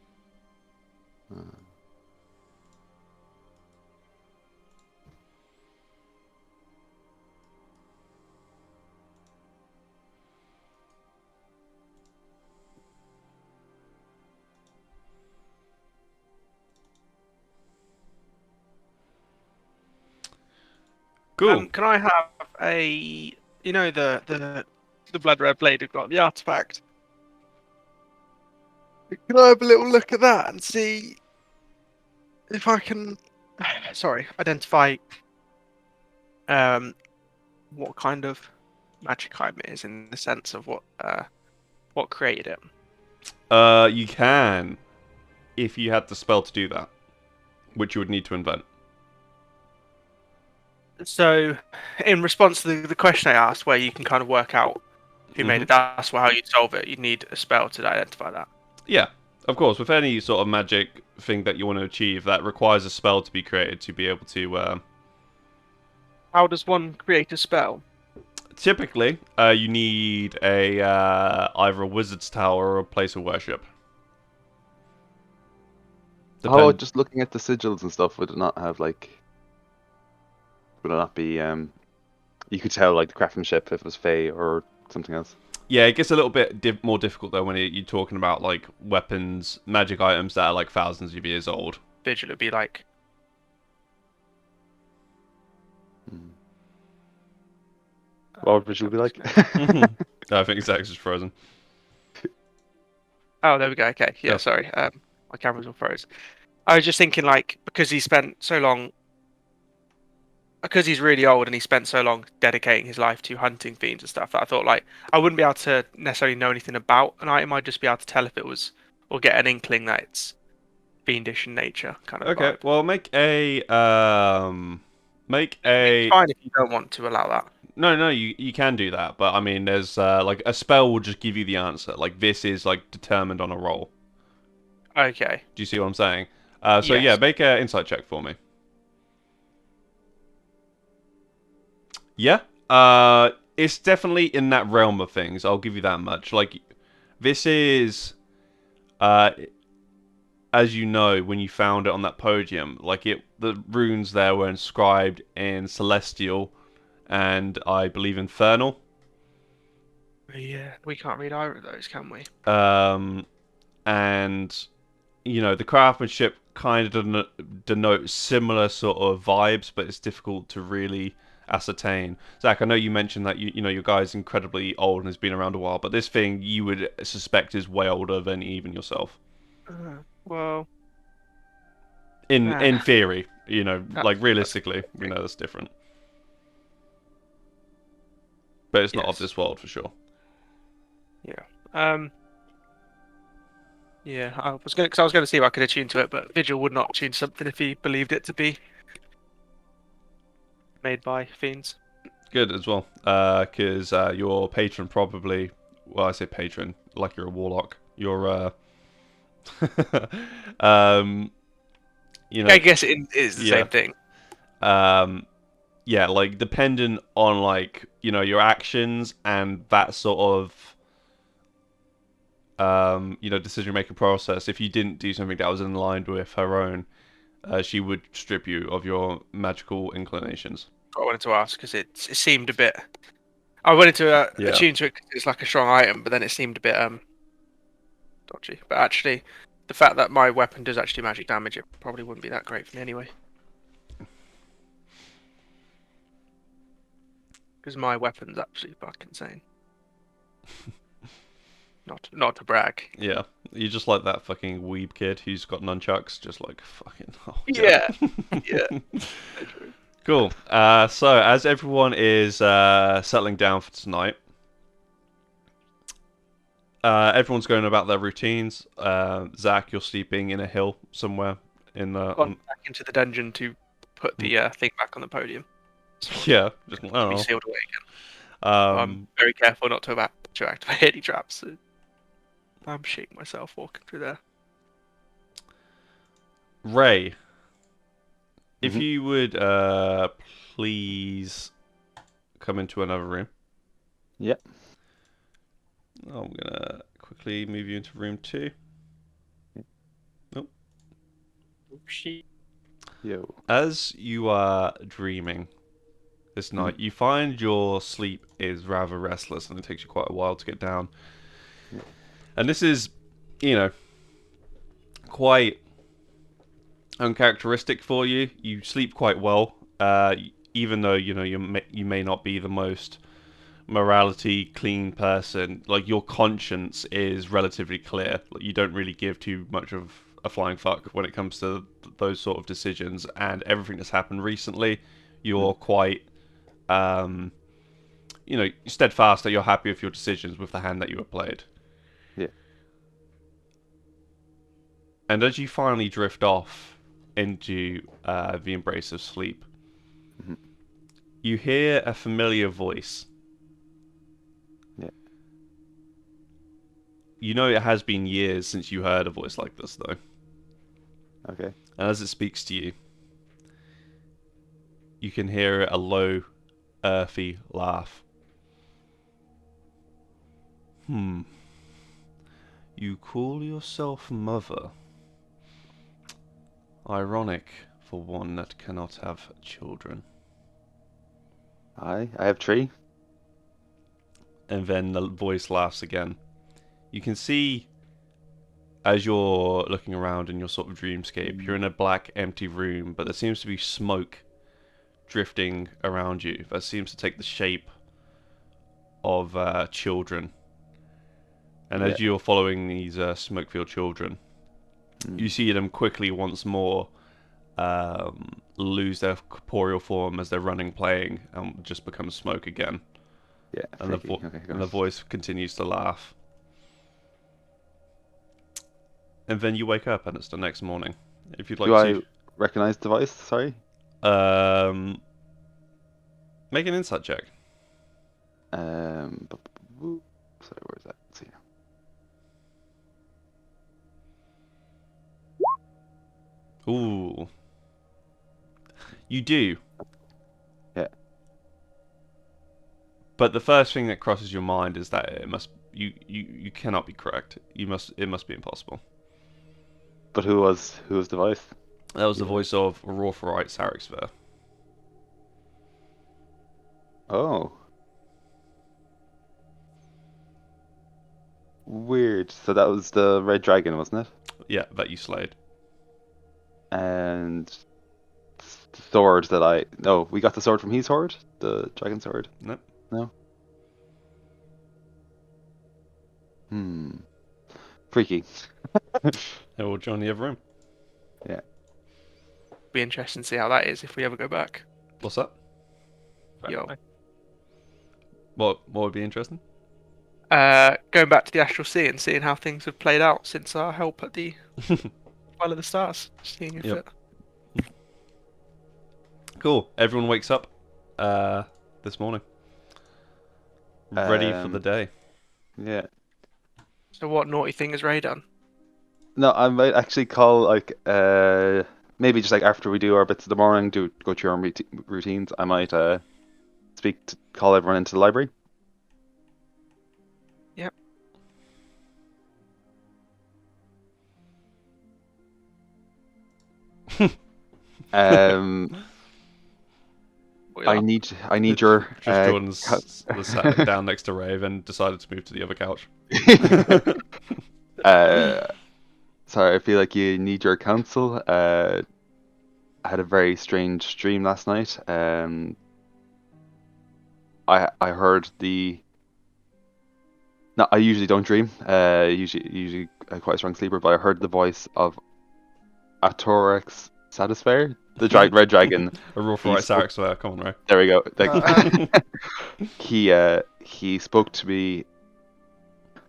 Cool. Can I have the blood red blade we've got the artifact? Can I have a little look at that and see if I can, identify what kind of magic item it is in the sense of what created it. You can, if you had the spell to do that, which you would need to invent. So, in response to the question I asked, where you can kind of work out who made it. That's how you'd solve it. You'd need a spell to identify that. Yeah, of course. With any sort of magic thing that you want to achieve, that requires a spell to be created to be able to. How does one create a spell? Typically, you need a either a wizard's tower or a place of worship. How about Depend. just looking at the sigils and stuff? Would it not have like? Would it not be you could tell like the craftsmanship if it was Fey or something else. Yeah, it gets a little bit more difficult though when you're talking about like weapons, magic items that are like thousands of years old. Vigil would be like. Hmm. What would visual be like? I think Zax is frozen. Oh, there we go. Okay, yeah, Oh. sorry. My camera's all froze. I was just thinking, like, because he spent so long, because he's really old and he spent so long dedicating his life to hunting fiends and stuff. That I thought, like, I wouldn't be able to necessarily know anything about an item. I'd just be able to tell if it was, or get an inkling that it's fiendish in nature, kind of Okay, vibe. well make a It's fine if you don't want to allow that. no, you can do that, but I mean there's like a spell will just give you the answer. Like this is like determined on a roll. Okay. Do you see what I'm saying? So yeah, Yes. make an insight check for me. Yeah. It's definitely in that realm of things. I'll give you that much. Like this is uh as you know, when you found it on that podium, like the runes there were inscribed in Celestial and I believe Infernal. Yeah, we can't read either of those, can we? And you know the craftsmanship kind of denotes similar sort of vibes, but it's difficult to really ascertain. Zach, I know you mentioned that you know your guy's incredibly old and has been around a while, but this thing you would suspect is way older than even yourself. Well, In theory, you know, like that's realistically, we know that's different, but it's not of yes. this world for sure. Yeah. Yeah, because I was gonna see if I could attune to it, but Vigil would not attune something if he believed it to be made by fiends. Good as well, because your patron probably, well, I say patron like you're a warlock. You're um, you know, I guess it is the yeah, same thing. um, yeah, like dependent on like you know your actions and that sort of you know decision making process. If you didn't do something that was in line with her own, she would strip you of your magical inclinations. I wanted to ask because it seemed a bit. I wanted to Yeah. attune to it 'cause it's like a strong item, but then it seemed a bit dodgy. But actually, the fact that my weapon does actually magic damage, it probably wouldn't be that great for me anyway. Because my weapon's absolutely fucking insane. Not to brag. Yeah, you just like that fucking weeb kid who's got nunchucks, just like fucking. Oh, Yeah, yeah. Cool. So as everyone is settling down for tonight, everyone's going about their routines. Zach, you're sleeping in a hill somewhere in the. Gone back into the dungeon to put the thing back on the podium. So Yeah, just to oh. be sealed away again. I'm Um, very careful not to activate any traps. I'm shitting myself walking through there. Ray, if Mhm. you would please come into another room. Yep. I'm gonna quickly move you into room 2. Oh, shit. Yo. As you are dreaming this night, you find your sleep is rather restless and it takes you quite a while to get down. Yeah. And this is, you know, quite uncharacteristic for you. You sleep quite well, even though, you know, you may not be the most morality clean person. Like, your conscience is relatively clear. Like, you don't really give too much of a flying fuck when it comes to those sort of decisions, and everything that's happened recently, you're quite you know, steadfast that you're happy with your decisions with the hand that you were played. Yeah. And as you finally drift off into the embrace of sleep, Mhm. you hear a familiar voice. Yeah. You know it has been years since you heard a voice like this, though. Okay. And as it speaks to you, you can hear a low, earthy laugh. Hmm. You call yourself mother? Ironic for one that cannot have children. I have 3. And then the voice laughs again. You can see, as you're looking around in your sort of dreamscape, you're in a black, empty room, but there seems to be smoke drifting around you that seems to take the shape of children. And Yeah. as you're following these smoke-filled children, you see them quickly once more lose their corporeal form as they're running, playing, and just become smoke again. Yeah. And Freaky. Okay. and the voice continues to laugh. And then you wake up, and it's the next morning. If you'd Do like I to, recognize the voice? Sorry. make an insight check. Sorry, where is that? Let's see. Ooh, you do. Yeah. But the first thing that crosses your mind is that you cannot be correct. It must be impossible. But who was the voice? That was the Yeah. voice of Rorforite Sarixver. Oh. Weird. So that was the red dragon, wasn't it? Yeah, that you slayed. And the sword no, we got the sword from his sword, the dragon sword. Nope. No. Freaky. It will join the other room. Yeah. Be interesting to see how that is if we ever go back. What's that? Yo. What would be interesting? Going back to the Astral Sea and seeing how things have played out since our help at the Well of the Stars. Seeing if Yep. Cool. Everyone wakes up this morning. Ready for the day. Yeah. So what naughty thing has Ray done? No, I might actually call maybe just like after we do our bits of the morning, go through our routines. I might call everyone into the library. Yep. I Well, need your Just Jordan sat down next to Ray and decided to move to the other couch. Sorry, I feel like you need your counsel. I had a very strange dream last night. I heard the. No, I usually don't dream. Usually quite a strong sleeper, but I heard the voice of Atorex Satisfier, the giant red dragon. A raw for He right spoke- Sarix, come on, Ray. There we go. Like, Uh, he spoke to me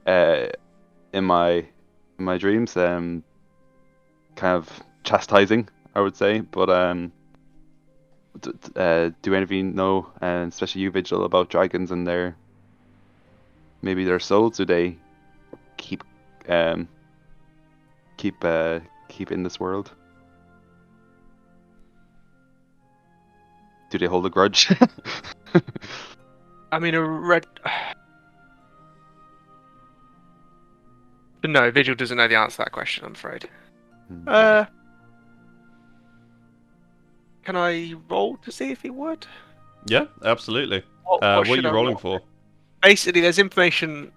in my dreams, kind of chastising, I would say. But do any of you know, and especially you, Vigil, about dragons and maybe their souls? Do they keep um keep in this world? Do they hold a grudge? I mean, a red. But no, Vigil doesn't know the answer to that question, I'm afraid. Can I roll to see if he would? Yeah, absolutely. What What are should you I rolling roll? for? Basically, there's information.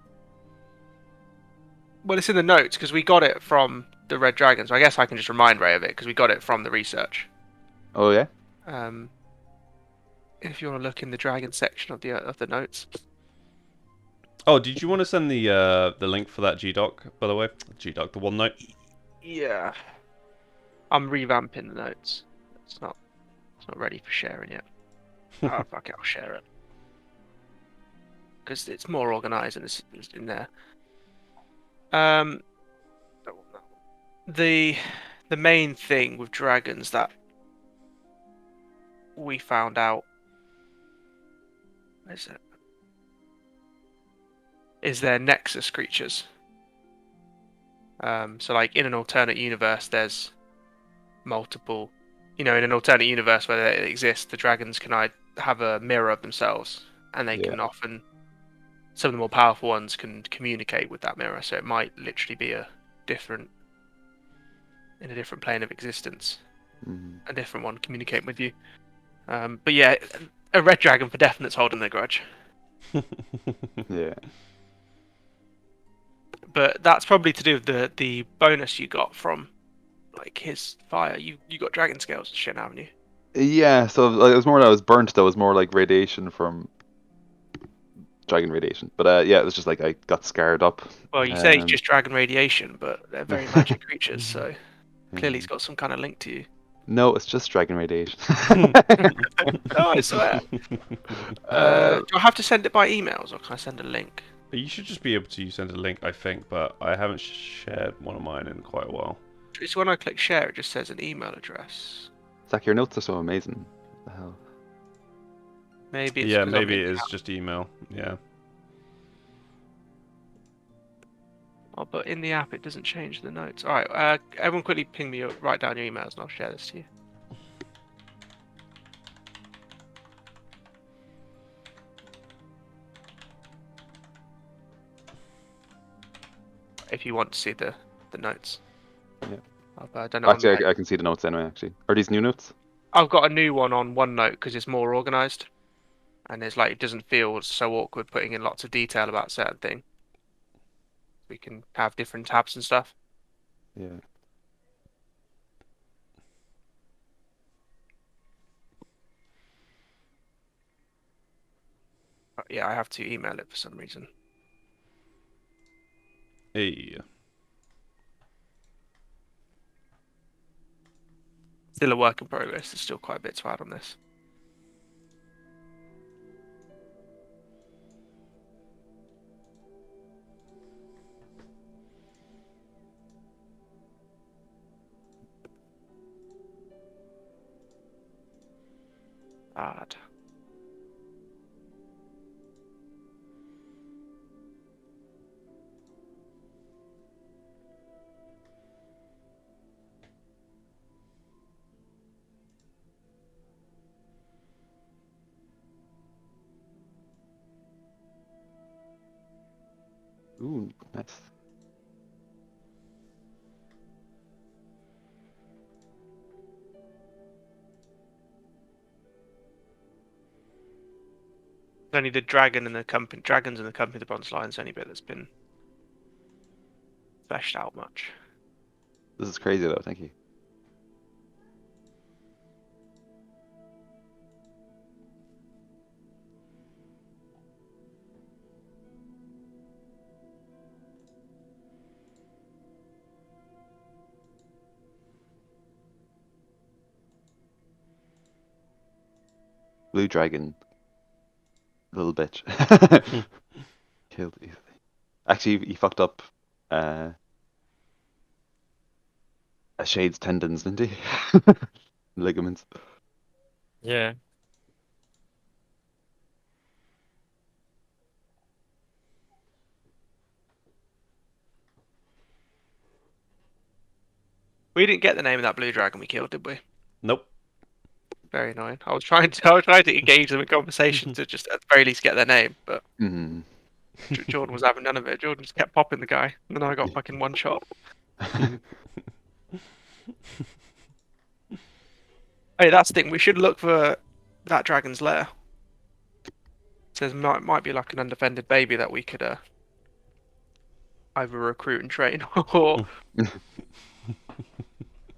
Well, it's in the notes because we got it from the Red Dragon. So I guess I can just remind Ray of it because we got it from the research. Oh yeah. If you want to look in the dragon section of the notes. Oh, did you want to send the link for that GDoc, by the way? GDoc, the OneNote? Yeah. I'm revamping the notes. It's not ready for sharing yet. Oh, fuck it, I'll share it. Because it's more organised and it's in there. The main thing with dragons that we found out is their nexus creatures. So like in an alternate universe, there's multiple. In an alternate universe where it exists, the dragons can have a mirror of themselves, and they Yeah. can often some of the more powerful ones can communicate with that mirror. So it might literally be in a different plane of existence, Mhm. a different one communicating with you. But yeah, a red dragon for definite's holding their grudge. Yeah. But that's probably to do with the bonus you got from like his fire. You got dragon scales and shit, haven't you? Yeah, so like, it was more that I was burnt though. It was more like radiation from dragon radiation. But yeah, it was just like I got scarred up. Well, you say it's just dragon radiation, but they're very magic creatures, so clearly it's got some kind of link to you. No, it's just dragon radiation. Oh, I swear. Do I have to send it by emails, or can I send a link? You should just be able to send a link, I think, but I haven't shared one of mine in quite a while. It's when I click share, it just says an email address. Zach, your notes are so amazing. What the hell? Maybe it's Yeah, 'cause I'm maybe in it the is app. just email. Yeah. Oh, but in the app it doesn't change the notes. All right, everyone, quickly ping me, write down your emails, and I'll share this to you. If you want to see the notes. Yeah. I don't know. Actually, I can see the notes anyway. Actually, are these new notes? I've got a new one on OneNote because it's more organized, and it's like it doesn't feel so awkward putting in lots of detail about certain thing. We can have different tabs and stuff. Yeah. But yeah, I have to email it for some reason. Hey. Still a work in progress. There's still quite a bit to add on this. Add. Ooh, nice. Only the dragon and the company, dragons and the company, the bronze lion's the only bit that's been fleshed out much. This is crazy though. Thank you. Blue dragon, little bitch. Killed easily. Actually, he fucked up a Shade's tendons, didn't he? Ligaments. Yeah. We didn't get the name of that blue dragon we killed, did we? Nope. Very annoying. I was trying to engage them in conversation to just at the very least get their name, but Mm. Jordan was having none of it. Jordan just kept popping the guy, and then I got fucking one shot. Hey, that's the thing. We should look for that dragon's lair. It says might be like an undefended baby that we could either recruit and train, or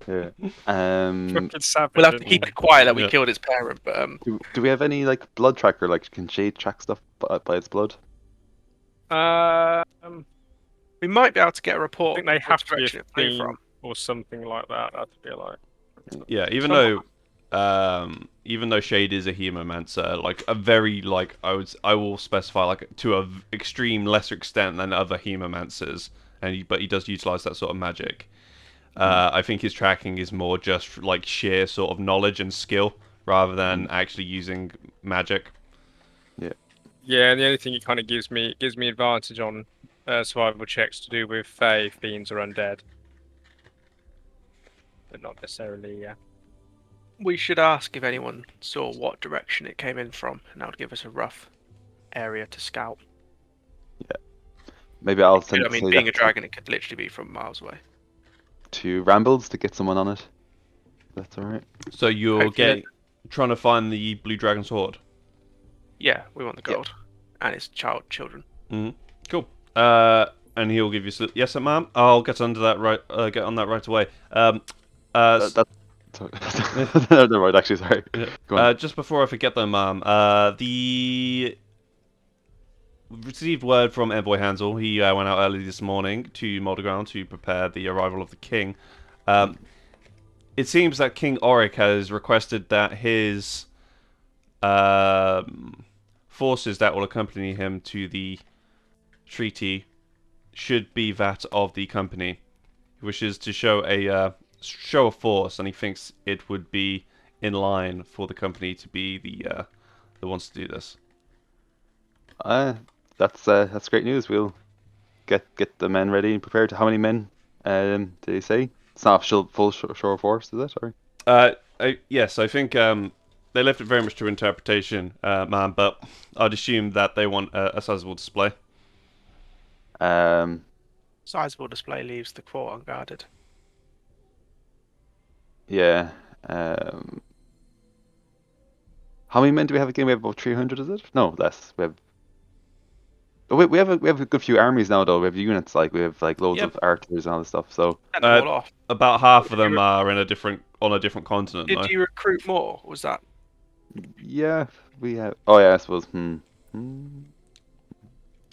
Yeah. Fucking savage. we'll have to keep it quiet that we Yeah. killed its parent. But Do we have any like blood tracker? Like, can Shade track stuff by its blood? we might be able to get a I report. think they which have to be a direction it flew theme from. or something like that. That'd be like. Yeah, Some- even though Shade is a hemomancer, like a very like I will specify like to a extreme lesser extent than other hemomancers, but he does utilize that sort of magic. I think his tracking is more just like sheer sort of knowledge and skill rather than actually using magic. Yeah. Yeah, and the only thing it kind of gives me advantage on survival checks to do with Fae, fiends, or undead, but not necessarily. Yeah. We should ask if anyone saw what direction it came in from, and that would give us a rough area to scout. Maybe I'll I mean, say being that a dragon, it could literally be from miles away. to Rambles to get someone on it. That's all right. So you're Hopefully, trying to find the blue dragon sword. yeah, we want the Yeah. gold and its children. Cool. And he'll give you yes, sir, ma'am. I'll get under that right. Get on that right away. That's sorry. Never mind. Actually, sorry. Go on. Just before I forget though, ma'am, the received word from Envoy Hansel. He went out early this morning to Moldeground to prepare the arrival of the king. It seems that King Auric has requested that his forces that will accompany him to the treaty should be that of the company. He wishes to show a show of force, and he thinks it would be in line for the company to be the ones to do this. That's great news. We'll get the men ready and prepared. How many men? Did he say? It's not full show of force, is it? Or Yes, I think they left it very much to interpretation, ma'am. But I'd assume that they want a sizable display. Sizable display leaves the fort unguarded. yeah. How many men do we have again? We have about 300, is it? No, less. We have a good few armies now, though. We have units, like we have like loads Yep. of archers and all this stuff. So Send them all off. About half of them are on a different continent. Did though. you recruit more? Was that? yeah, we have. Oh yeah, I suppose.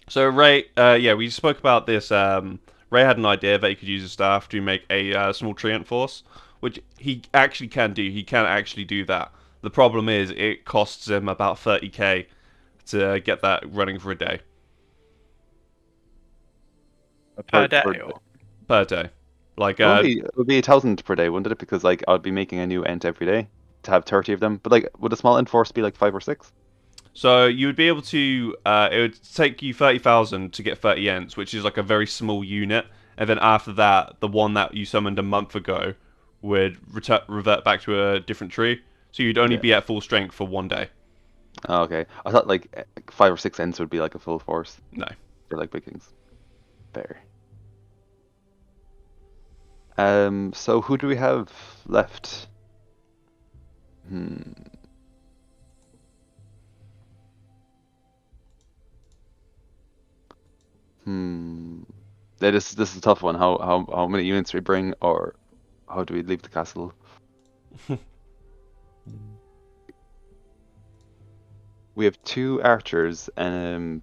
So Ray, we spoke about this. Ray had an idea that he could use his staff to make a small treant force, which he actually can do. He can actually do that. The problem is it costs him about 30k to get that running for a day. Per day or? Per day. Like it would be 1,000 per day, wouldn't it? Because like I'd be making a new ent every day to have 30 of them. But like, would a small ent force be like 5 or 6? So you would be able to. It would take you 30,000 to get 30 ents, which is like a very small unit. And then after that, the one that you summoned a month ago would revert back to a different tree. So you'd only be at full strength for one day. Oh, okay. I thought like 5 or 6 ents would be like a full force. No. For like big things. Fair. So who do we have left? Yeah, this is a tough one. How many units do we bring, or how do we leave the castle? We have 2 archers, I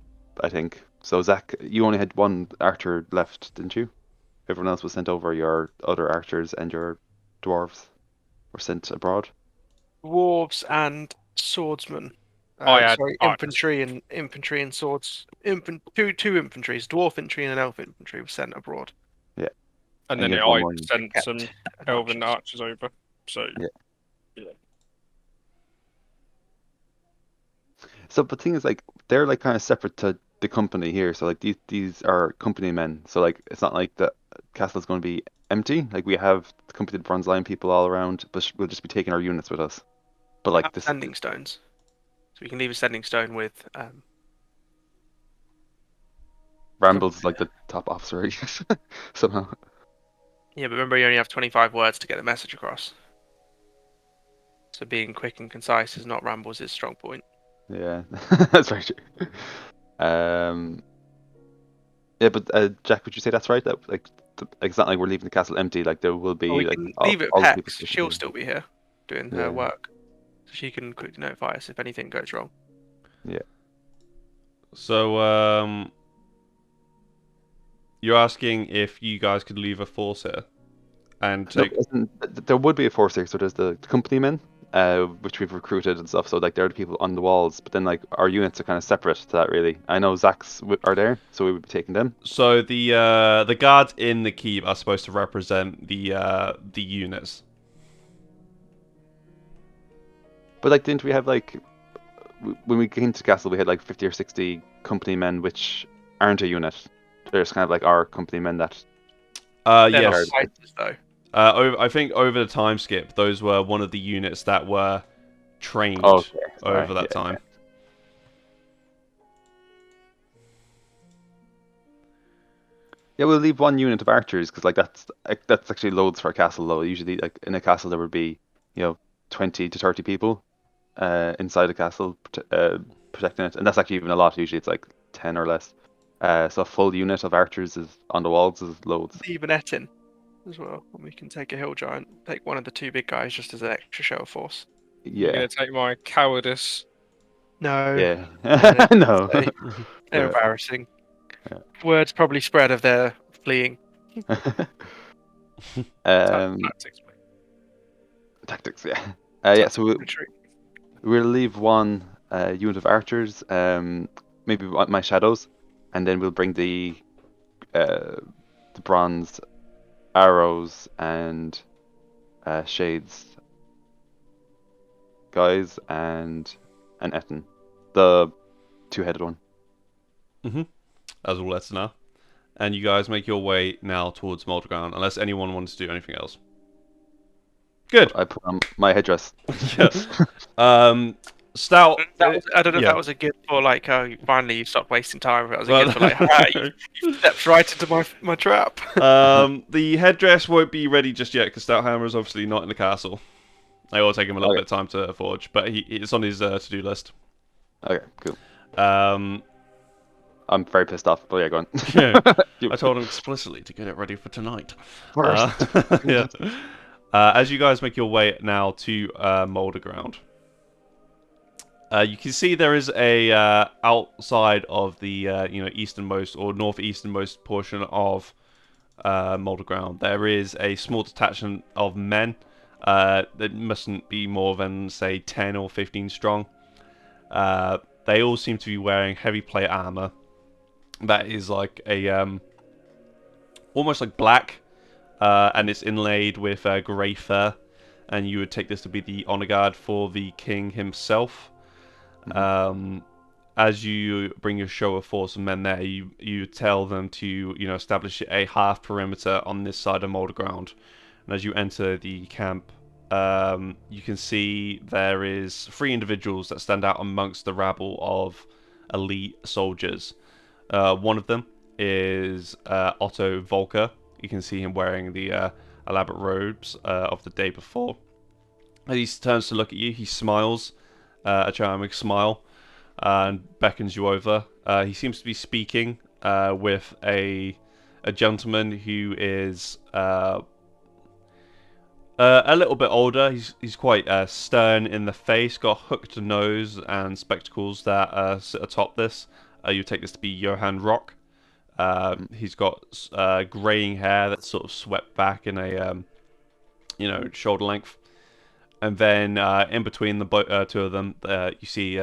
think. So Zach, you only had 1 archer left, didn't you? Everyone else was sent over. Your other archers and your dwarves were sent abroad. Dwarves and swordsmen. had Sorry, infantry and swords. Two infantries, dwarf infantry and an elf infantry, were sent abroad. Yeah. And And then you have one I more sent kept some and elven archers. archers over. So Yeah. So, but the thing is, like, they're like kind of separate to the company here. So, like, these are company men. So, like, it's not like the castle's going to be empty. Like, we have the company bronze line people all around, but we'll just be taking our units with us. But like this, Sending stones. So we can leave a sending stone with Rambles is like the top officer, I guess, somehow. Yeah, but remember you only have 25 words to get the message across. So being quick and concise is not Rambles' strong point. Yeah, that's very true. Yeah, but Jack, would you say that's right? That like, it's not like we're leaving the castle empty. Like there will be Or we like can leave it all at the people. Pex. She'll still be here doing her Yeah. work. So she can quickly notify us if anything goes wrong. Yeah. So you're asking if you guys could leave a force here and No, take. there would be a force here. So there's the company men, which we've recruited and stuff. So like they're the people on the walls. But then like our units are kind of separate to that. Really, I know Zach's are there, so we would be taking them. So the guards in the keep are supposed to represent the units. But like, didn't we have like when we came to the castle, we had like 50 or 60 company men, which aren't a unit. There's kind of like our company men that. They're not Yes. fighters though. I think over the time skip, those were one of the units that were Oh, trained okay. Sorry. over that Yeah. time. Yeah, we'll leave one unit of archers because like that's actually loads for a castle though. Usually, like in a castle, there would be 20 to 30 people inside a castle protecting it, and that's actually even a lot. Usually, it's like 10 or less. So a full unit of archers is on the walls is loads. Even Etin as well. And we can take a hill giant, take one of the two big guys just as an extra show of force. You're Yeah, gonna take my cowardice. No, yeah. uh, No. they're Yeah. embarrassing. Yeah. Words probably spread of their fleeing. um, Tactics, mate. tactics. Yeah. Yeah. So Retreat. we'll leave one unit of archers. Maybe my shadows, and then we'll bring the bronze arrows and shades guys and Etten, the two-headed one. As all let's know. And you guys make your way now towards Molder Ground, unless anyone wants to do anything else. Good. I put on my headdress. Stout. I don't know if yeah. that was a gift for like, oh, finally you stopped wasting time. If that was a Well, gift for like, you stepped right into my trap. The headdress won't be ready just yet because Stouthammer is obviously not in the castle. It will take him a little bit of time to forge, but it's on his to-do list. Okay, cool. Um, I'm very pissed off, but yeah, go on. yeah, I told him explicitly to get it ready for tonight. First. Yeah. As you guys make your way now to Molder Ground, you can see there is a outside of the easternmost or northeasternmost portion of Molder Ground. There is a small detachment of men that mustn't be more than say 10 or 15 strong. They all seem to be wearing heavy plate armor. That is like a almost like black, and it's inlaid with grey fur. And you would take this to be the honor guard for the king himself. As you bring your show of force of men there, you tell them to establish a half perimeter on this side of Molder Ground. And as you enter the camp, you can see there is 3 individuals that stand out amongst the rabble of elite soldiers. One of them is Otto Volker. You can see him wearing the elaborate robes of the day before. As he turns to look at you, he smiles, a charming smile, and beckons you over. He seems to be speaking with a gentleman who is a little bit older. He's quite stern in the face, got a hooked nose and spectacles that sit atop this. You take this to be Johann Rock. He's got greying hair that's sort of swept back in a shoulder length. And then in between the two of them, you see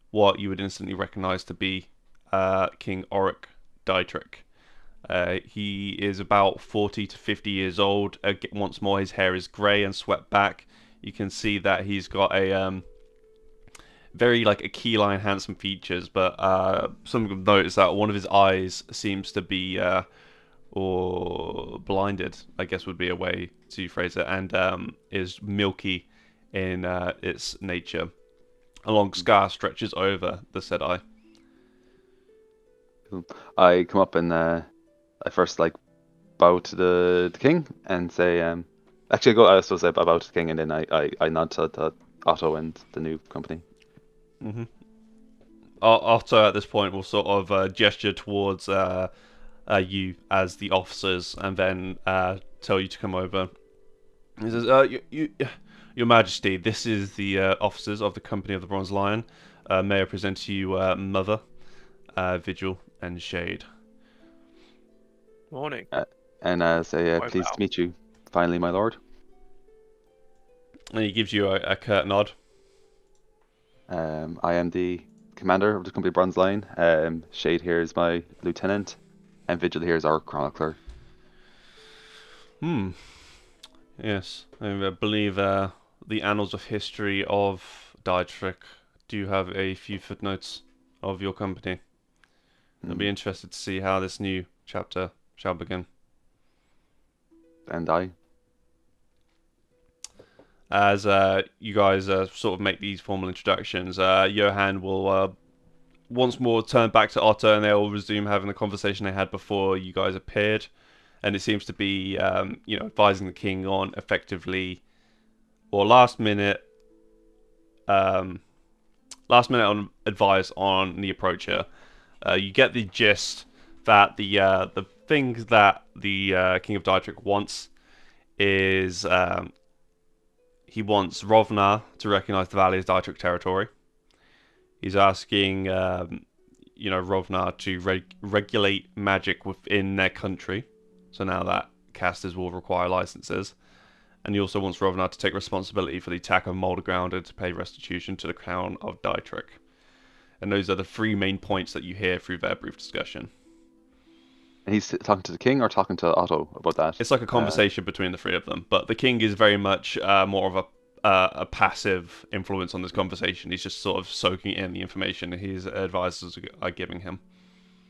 what you would instantly recognize to be King Oric Dietrich. He is about 40 to 50 years old. Once more, his hair is grey and swept back. You can see that he's got a very like a key line, handsome features, but some have noticed that one of his eyes seems to be or blinded, I guess would be a way to phrase it, and is milky in its nature. A long scar stretches over the said eye. Cool. I come up and I first like bow to the king and say, actually I suppose I bow to the king and then I nod to Otto and the new company. Mm-hmm. Otto at this point will sort of gesture towards you as the officers, and then tell you to come over. He says, Your Majesty, this is the officers of the Company of the Bronze Lion. May I present to you Mother, Vigil, and Shade. Morning. And say, pleased to meet you, finally, my lord. And he gives you a curt nod. I am the commander of the Company Bronze Line. Shade here is my lieutenant, and Vigil here is our chronicler. Yes, I believe the annals of history of Dietrich do have a few footnotes of your company. I'll be interested to see how this new chapter shall begin. And I. As you guys sort of make these formal introductions, Johan will once more turn back to Otto, and they'll resume having the conversation they had before you guys appeared. And it seems to be, advising the king on effectively, or last minute on advice on the approach here. You get the gist that the thing that the King of Dietrich wants is he wants Rovnar to recognize the valley as Dietrich territory. He's asking Rovnar to regulate magic within their country. So now that casters will require licenses. And he also wants Rovnar to take responsibility for the attack of Molderground and to pay restitution to the crown of Dietrich. And those are the three main points that you hear through their brief discussion. And he's talking to the king or talking to Otto about that? It's like a conversation between the three of them, but the king is very much more of a passive influence on this conversation. He's just sort of soaking in the information his advisors are giving him.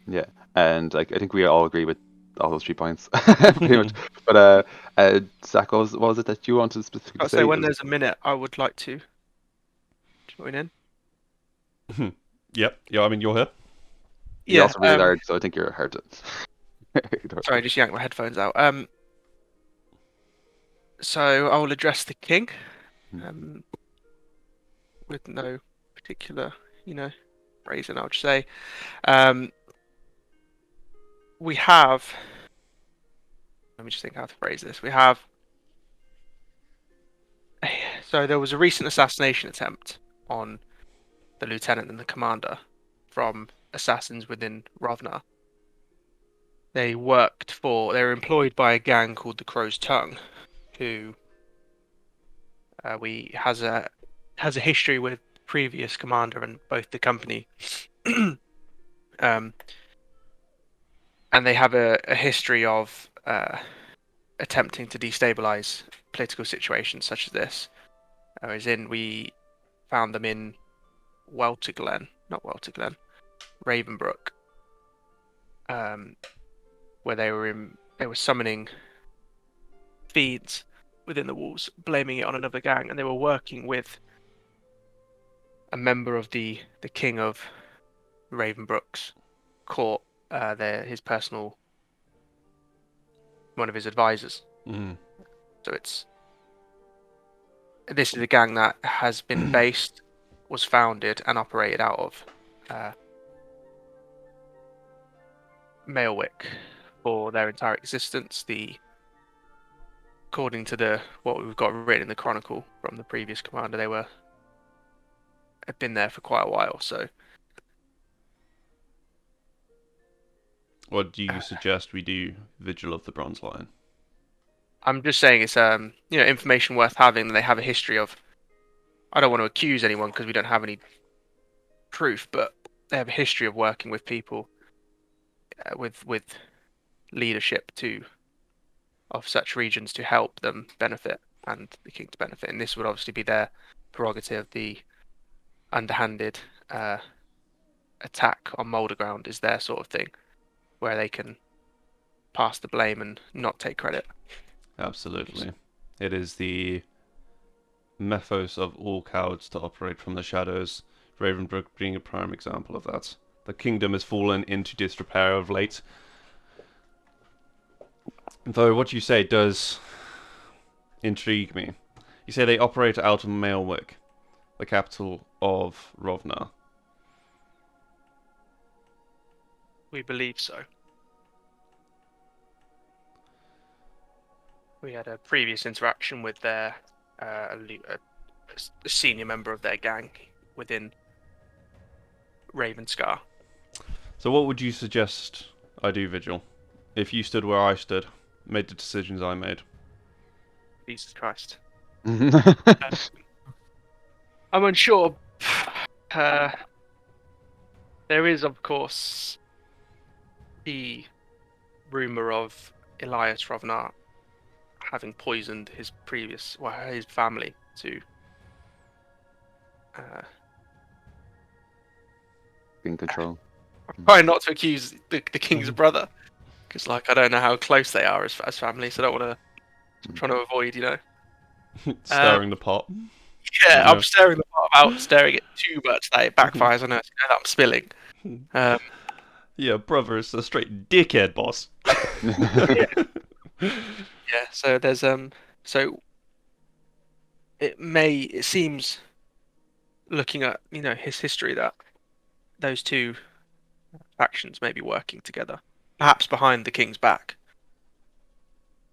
Yeah, and like I think we all agree with all those 3 points, pretty much. But Zach, what was it that you wanted specifically I'll to say say? when there's a minute, I would like to join in. Yep. Yeah, I mean, you're here. You're Yeah. also really large, so I think you're hard to. Sorry, I just yanked my headphones out. So I will address the king, with no particular, phrasing. I'll just say, we have. Let me just think how to phrase this. We have. So there was a recent assassination attempt on the lieutenant and the commander from assassins within Rovna. They were employed by a gang called the Crow's Tongue, who has a history with previous commander and both the company, and they have a history of attempting to destabilize political situations such as this. We found them in Ravenbrook, where they were summoning fiends within the walls, blaming it on another gang, and they were working with a member of the king of Ravenbrook's court, his personal one of his advisors. So this is a gang that has been was founded and operated out of Maelwick for their entire existence. According to what we've got written in the chronicle from the previous commander, they had been there for quite a while. So, what do you suggest we do, Vigil of the Bronze Lion? I'm just saying it's information worth having. They have a history of. I don't want to accuse anyone because we don't have any proof, but they have a history of working with people with leadership of such regions to help them benefit and the king to benefit. And this would obviously be their prerogative. The underhanded attack on Molderground is their sort of thing, where they can pass the blame and not take credit. Absolutely. It is the mythos of all cowards to operate from the shadows, Ravenbrook being a prime example of that. The kingdom has fallen into disrepair of late. Though what you say does intrigue me. You say they operate out of Maelwick, the capital of Rovnar. We believe so. We had a previous interaction with a senior member of their gang within Ravenscar. So what would you suggest I do, Vigil? If you stood where I stood, made the decisions I made. Jesus Christ. I'm unsure. There is, of course, the rumor of Elias Rovnar having poisoned his family to in control. trying not to accuse the king's brother, because like I don't know how close they are as family, so I don't want to. I'm trying to avoid, Stirring the pot. Yeah, Yeah. I'm staring the pot out, staring it too much that it backfires on us. That I'm spilling. Um, Yeah, brother is a straight dickhead, boss. yeah. So there's so it seems looking at his history that those two factions may be working together, perhaps behind the king's back.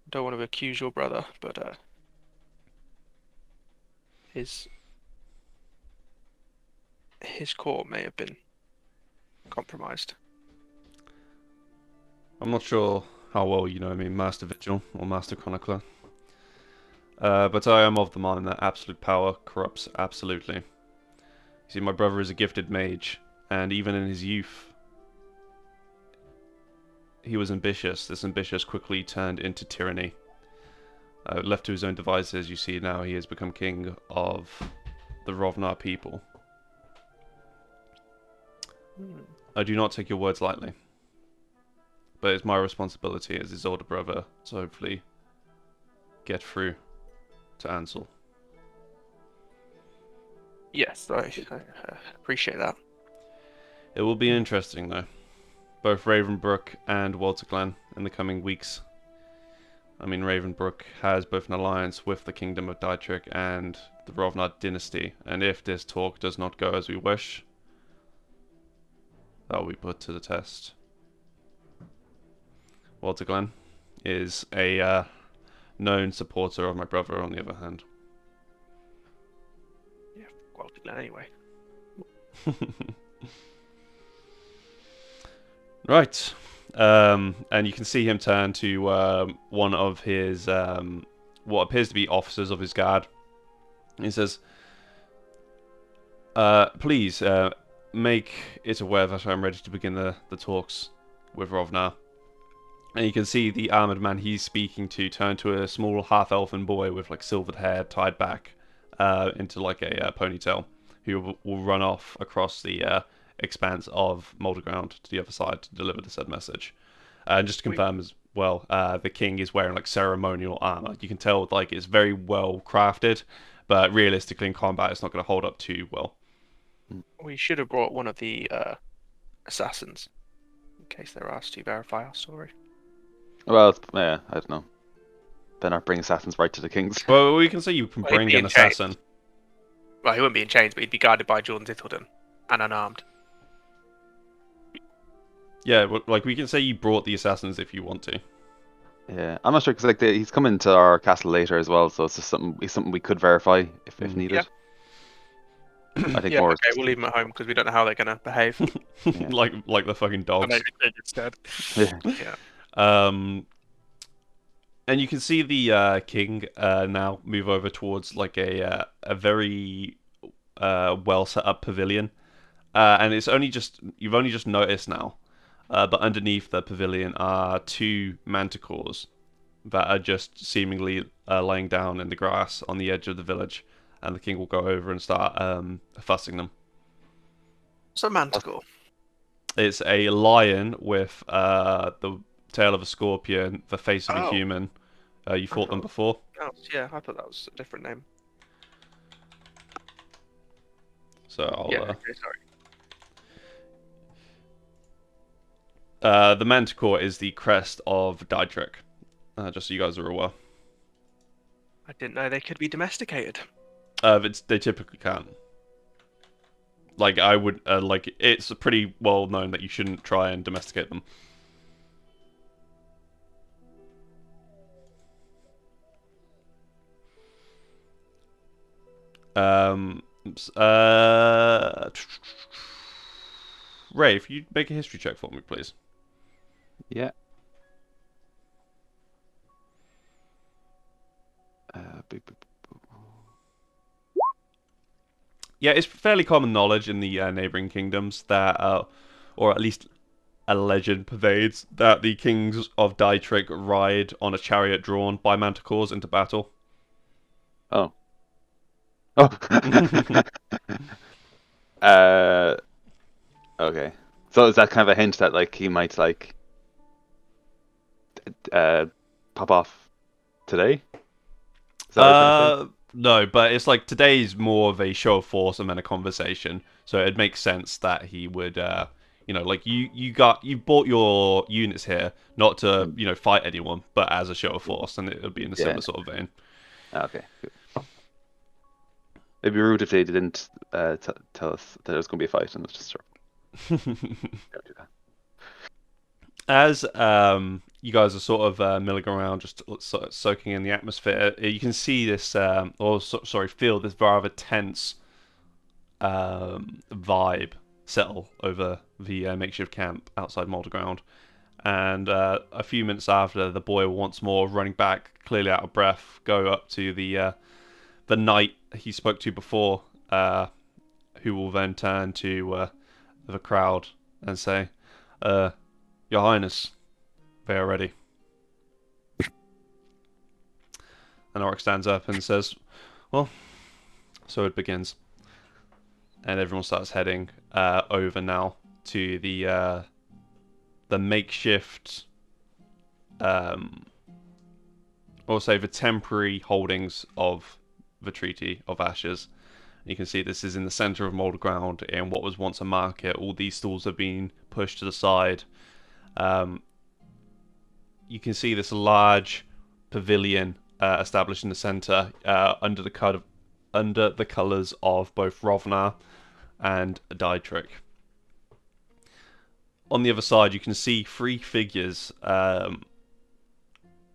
Don't want to accuse your brother, but his his court may have been compromised. I'm not sure how well you know me, Master Vigil or Master Chronicler. But I am of the mind that absolute power corrupts absolutely. You see, my brother is a gifted mage, and even in his youth, he was ambitious. This ambition quickly turned into tyranny. Left to his own devices, you see now he has become king of the Rovnar people. I do not take your words lightly, but it's my responsibility as his older brother to hopefully get through to Ansel. Yes, I appreciate that. It will be interesting though, both Ravenbrook and Walter Glen in the coming weeks. I mean, Ravenbrook has both an alliance with the Kingdom of Dietrich and the Rovnar dynasty, and if this talk does not go as we wish, that will be put to the test. Walter Glen is a known supporter of my brother, on the other hand. Yeah, well, anyway. Right. And you can see him turn to one of his what appears to be officers of his guard. He says, please make it aware that I'm ready to begin the talks with Rovnar. And you can see the armored man he's speaking to turn to a small half-elfin boy with like silvered hair tied back into like a ponytail, who will run off across the expanse of Moulder Ground to the other side to deliver the said message. And just to confirm as well, the king is wearing like ceremonial armor. You can tell like it's very well crafted, but realistically in combat it's not going to hold up too well. We should have brought one of the assassins in case they're asked to verify our story. Well, yeah, I don't know. Better not bring assassins right to the kings. Well, we can say you can Well, he'd bring be an in chains. assassin. Well, he wouldn't be in chains, but he'd be guarded by Jordan Zithildon and unarmed. Yeah, like we can say you brought the assassins if you want to. Yeah, I'm not sure because like he's coming to our castle later as well, so it's just something we could verify if needed. I think Yeah, more. okay, we'll leave them at home because we don't know how they're going to behave. Yeah. like the fucking And dogs. maybe king instead. Yeah. Yeah. And you can see the king now move over towards like a very well set up pavilion, and it's only just you've only just noticed now, but underneath the pavilion are two manticores that are just seemingly laying down in the grass on the edge of the village, and the king will go over and start fussing them. What's a manticore? It's a lion with the tail of a scorpion, the face of a Oh. human. You fought them thought- before? Oh, yeah, I thought that was a different name. So I'll, Yeah, okay, sorry. the manticore is the crest of Dietrich. Just so you guys are aware. I didn't know they could be domesticated. They typically can't. Like I would, like it's pretty well known that you shouldn't try and domesticate them. Ray, if you make a history check for me, please. Yeah. Yeah, it's fairly common knowledge in the neighboring kingdoms that, or at least a legend pervades, that the kings of Dietrich ride on a chariot drawn by manticores into battle. Oh. Oh. Okay. So is that kind of a hint that like he might like uh pop off today? Is that what you're trying to say? No, but it's like today's more of a show of force and then a conversation. So it makes sense that he would, like you bought your units here not to, Mm. fight anyone, but as a show of force, and it would be in a Yeah. similar sort of vein. Okay. Cool. It'd be rude if they didn't tell us that there was going to be a fight and it's just don't do that. As you guys are sort of milling around, just sort of soaking in the atmosphere, you can see this, feel this rather tense vibe settle over the makeshift camp outside Molder Ground. And a few minutes after, the boy once more running back, clearly out of breath, go up to the knight he spoke to before, who will then turn to the crowd and say, "Your Highness, they are ready." And Oryx stands up and says, "Well, so it begins." And everyone starts heading over now to the makeshift, or say the temporary holdings of the Treaty of Ashes. You can see this is in the center of Moulder Ground in what was once a market. All these stalls have been pushed to the side. You can see this large pavilion established in the center under the colors of both Rovnar and Dietrich. On the other side, you can see three figures now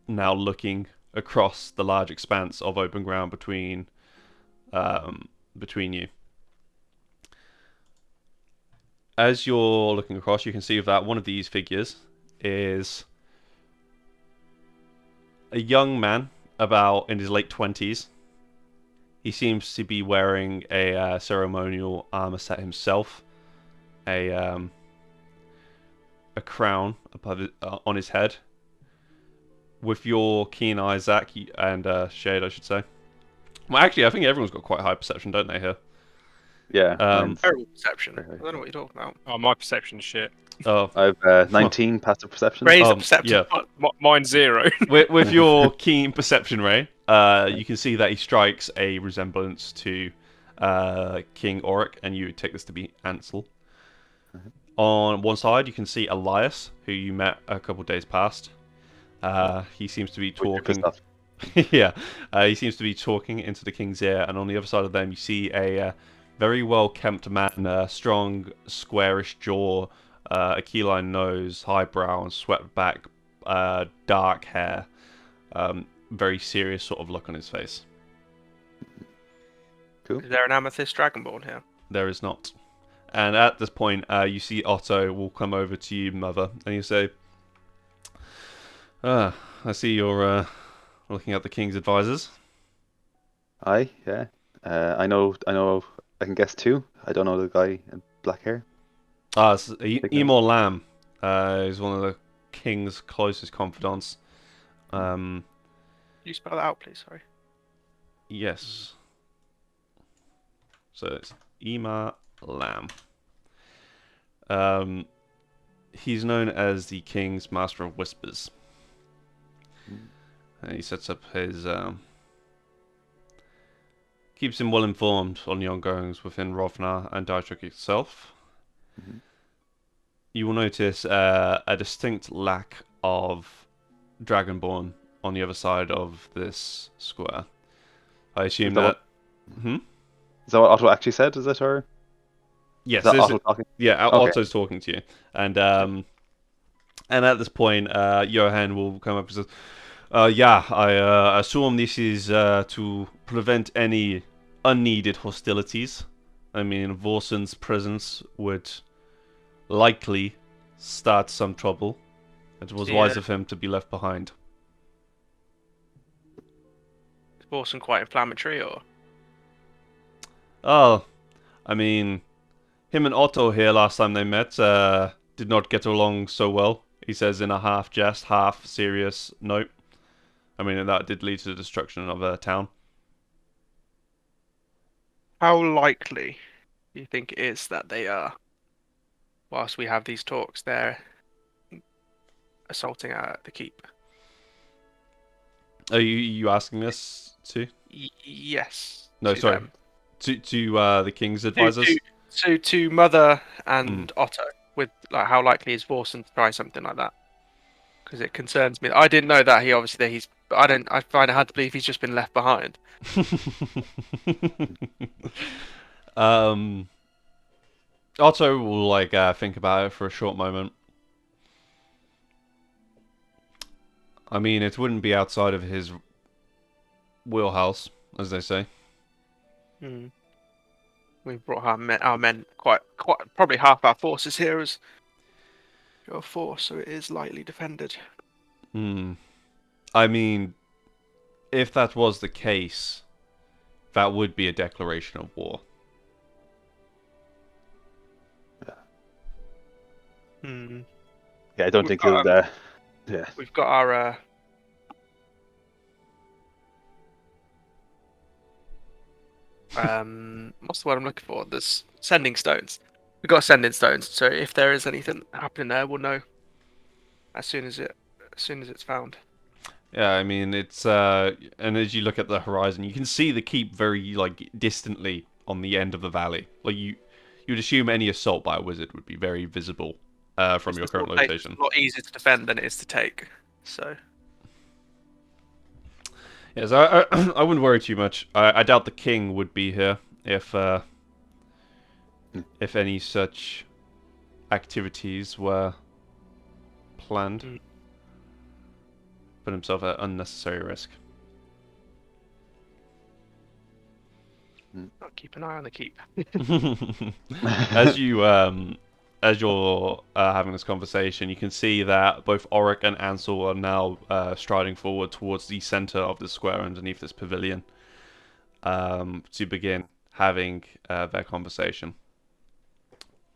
looking across the large expanse of open ground between you. As you're looking across, you can see that one of these figures is a young man, about in his late 20s. He seems to be wearing a ceremonial armor set himself, a crown on his head. With your keen eyes, Zach, and Shade, I should say. Well, actually, I think everyone's got quite high perception, don't they, here? Yeah. Terrible perception. Very I high. don't know what you're talking about. Oh, my perception's shit. Oh, I have 19 passive perception. Raise the Um, perception. yeah. Mine's 0. with your keen perception, Ray, you can see that he strikes a resemblance to King Auric, and you would take this to be Ansel. On one side, you can see Elias, who you met a couple of days past. He seems to be talking. Yeah, he seems to be talking into the king's ear, and on the other side of them, you see a very well-kempt man, strong, squarish jaw, a keyline nose, high brow, and swept back, dark hair. Very serious sort of look on his face. Cool. Is there an amethyst dragonborn here? There is not. And at this point, you see Otto will come over to you, Mother, and you say, I see you're looking at the king's advisors. Aye, yeah. I know, I can guess two. I don't know the guy in black hair. It's Big Emor Lamb. He's one of the king's closest confidants. Can you spell that out, please? Sorry. Yes. So it's Emor Lamb. He's known as the King's Master of Whispers. And he sets up his keeps him well informed on the ongoings within Rovnar and Dietrich itself. Mm-hmm. You will notice a distinct lack of Dragonborn on the other side of this square. I assume that. Is that what Otto actually said? Is it or? Yes, Is that Otto talking? yeah. Okay. Otto's talking to you, and at this point, Johan will come up and says, "Yeah, I assume this is to prevent any unneeded hostilities. I mean, Vorsen's presence would likely start some trouble. It was wise of him to be left behind." Is Borson quite inflammatory, or? Oh, I mean, him and Otto here last time they met did not get along so well. He says in a half jest, half serious note. I mean, that did lead to the destruction of a town. How likely do you think it is that they are whilst we have these talks, they're assaulting the keep. Are you asking us to? Yes, No, to sorry. them. To the king's To advisors. to Mother Mm. and Otto, with like how likely is Vorson to try something like that? Because it concerns me. I didn't know that he obviously he's. But I don't. I find it hard to believe he's just been left behind. um, Otto will like think about it for a short moment. I mean, it wouldn't be outside of his wheelhouse, as they say. Hmm. We've brought our men quite probably half our forces here as your force, so it is lightly defended. Hmm. I mean, if that was the case, that would be a declaration of war. Hmm. Yeah, I don't We've think got he'll. Yeah. we've got our what's the word I'm looking for? There's sending stones. We've got sending stones, so if there is anything happening there, we'll know as soon as it's found. Yeah, I mean it's and as you look at the horizon, you can see the keep very like distantly on the end of the valley. Like you'd assume any assault by a wizard would be very visible from It's your the current sort of place that's location. a lot easier to defend than it is to take. So Yes, I wouldn't worry too much. I doubt the king would be here if any such activities were planned. Mm. Put himself at unnecessary risk. I'll keep an eye on the keep. As you as you're having this conversation, you can see that both Auric and Ansel are now striding forward towards the center of the square underneath this pavilion to begin having their conversation,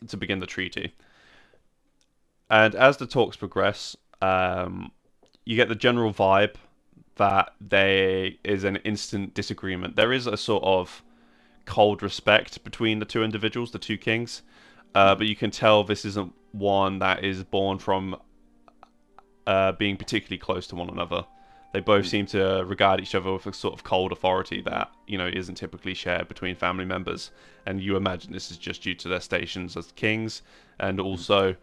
to begin the treaty. And as the talks progress, you get the general vibe that there is an instant disagreement. There is a sort of cold respect between the two individuals, the two kings. But you can tell this isn't one that is born from being particularly close to one another. They both seem to regard each other with a sort of cold authority that isn't typically shared between family members. And you imagine this is just due to their stations as kings, and also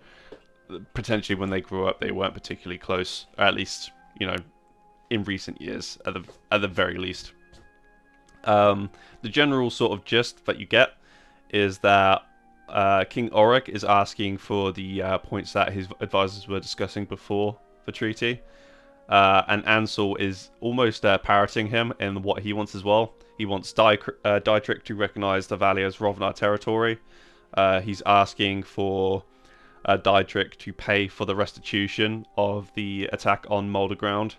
potentially when they grew up they weren't particularly close, or at least in recent years at the very least. The general sort of gist that you get is that King Auric is asking for the points that his advisors were discussing before the treaty, and Ansel is almost parroting him in what he wants as well. He wants Dietrich to recognize the valley as Rovnar territory. He's asking for Dietrich to pay for the restitution of the attack on Mulder Ground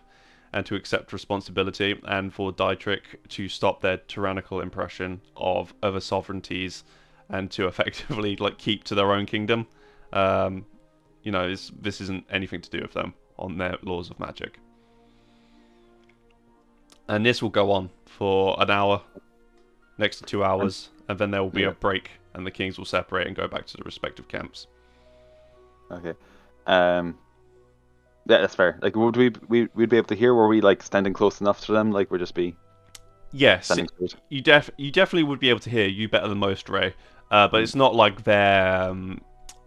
and to accept responsibility, and for Dietrich to stop their tyrannical impression of other sovereignties and to effectively keep to their own kingdom. This isn't anything to do with them on their laws of magic. And this will go on for an hour, next to 2 hours, and then there will be a break, and the kings will separate and go back to the respective camps. Okay. Yeah, that's fair. Like, would we'd be able to hear? Were we standing close enough to them? Like, we'd just be Yes, standing you definitely would be able to hear you better than most, Ray. But it's not like they're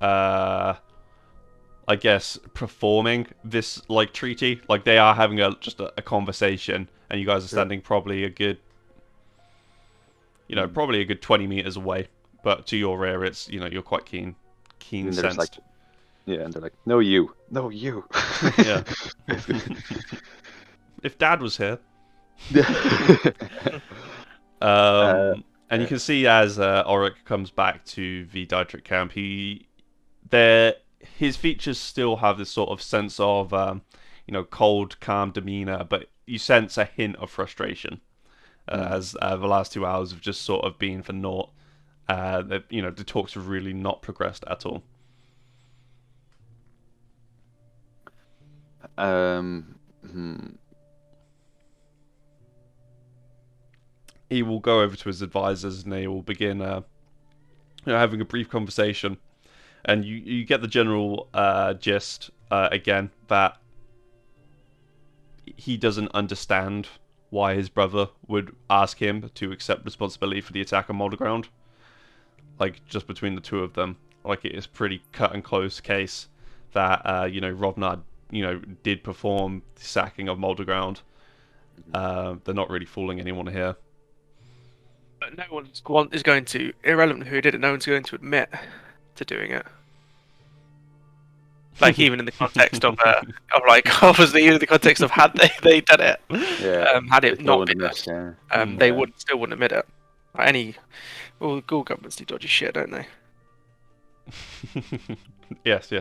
I guess performing this treaty. Like they are having just a conversation, and you guys are standing probably a good probably a good 20 meters away. But to your rear, it's you're quite keen And they're just sensed. and they're like, no, you. Yeah. If Dad was here. And you can see as Auric comes back to the Dietrich camp, his features still have this sort of sense of cold, calm demeanor, but you sense a hint of frustration as the last 2 hours have just sort of been for naught. The talks have really not progressed at all. He will go over to his advisors and they will begin having a brief conversation. And you get the general gist again that he doesn't understand why his brother would ask him to accept responsibility for the attack on Mulder Ground. Like, just between the two of them, like, it is pretty cut and close case that Rovnar did perform the sacking of Mulder Ground. They're not really fooling anyone here. But no is going to, irrelevant who did it, no one's going to admit to doing it. Like, even in the context of like, obviously, in the context of had they done it, Yeah. had it They not wouldn't been admit, us, yeah. they Yeah. still wouldn't admit it. Like all governments do dodgy shit, don't they? Yes.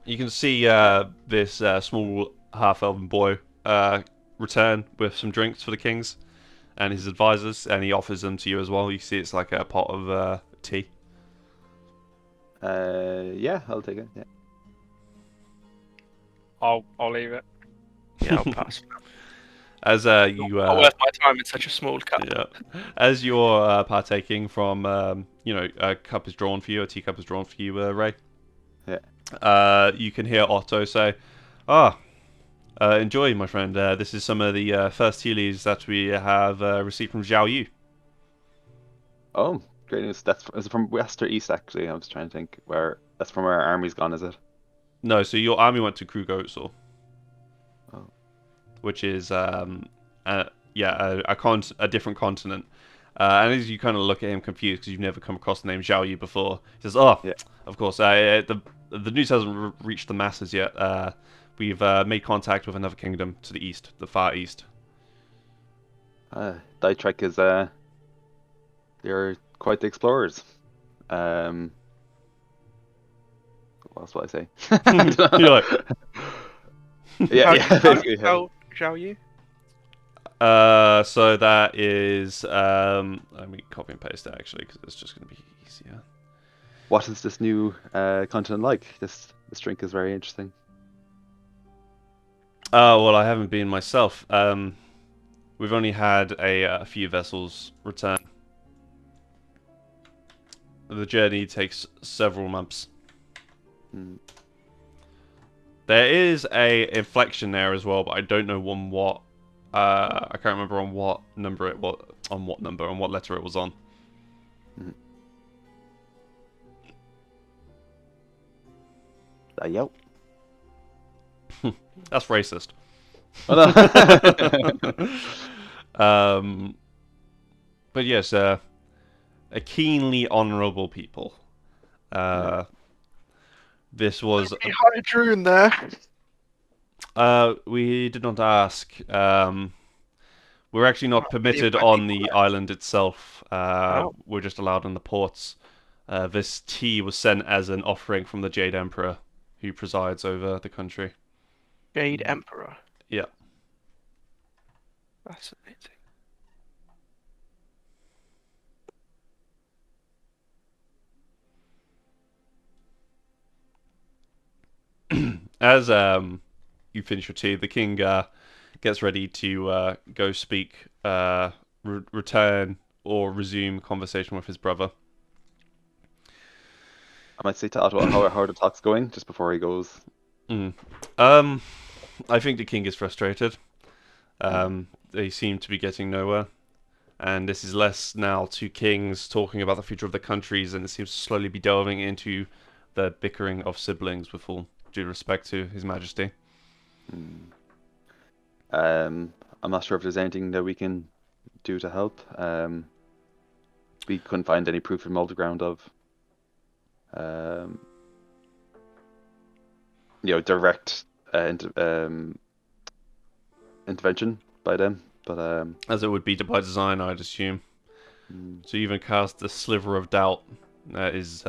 You can see this small half-elven boy return with some drinks for the kings and his advisors, and he offers them to you as well. You see it's like a pot of tea. Yeah, I'll take it. Yeah. I'll leave it. Yeah, I'll pass. As you Not worth my time in such a small cup. yeah, as you're partaking from a cup is drawn for you, a teacup is drawn for you, Ray. Yeah. You can hear Otto say, "Ah, enjoy, my friend. This is some of the first tea leaves that we have received from Zhao Yu." Oh, great news. Is it from west or east? Actually, I was trying to think where. That's from where our army's gone, is it? No, so your army went to Krugotso, Oh. which is a different continent. And as you kind of look at him confused because you've never come across the name Zhao Yu before, he says, "Oh, Yeah. of course. The news hasn't reached the masses yet. We've made contact with another kingdom to the east, the far east." Dietrich is they're quite the explorers. What else will I say? You're like, yeah, basically. Shall you? so that is let me copy and paste it actually because it's just going to be easier. What is this new continent like? This drink is very interesting. Well, I haven't been myself. We've only had a few vessels return. The journey takes several months. Hmm. There is a inflection there as well, but I don't know on what. I can't remember on what number it was, on what letter it was on. Hmm. Yep. That's racist. Oh, no. But yes, a keenly honourable people. This was. Hey, hi, Drew in there. We did not ask. We're actually not permitted my on people the island itself. Oh. We're just allowed in the ports. This tea was sent as an offering from the Jade Emperor, who presides over the country. Jade Emperor. Yeah. Fascinating. As you finish your tea, the king gets ready to go speak, return or resume conversation with his brother. I might say to Otto how the talk's going just before he goes. I think the king is frustrated. They seem to be getting nowhere. And this is less now two kings talking about the future of the countries, and it seems to slowly be delving into the bickering of siblings, with all due respect to His Majesty. I'm not sure if there's anything that we can do to help. We couldn't find any proof in Multiground of direct intervention by them. But as it would be by design, I'd assume. To even cast a sliver of doubt, that is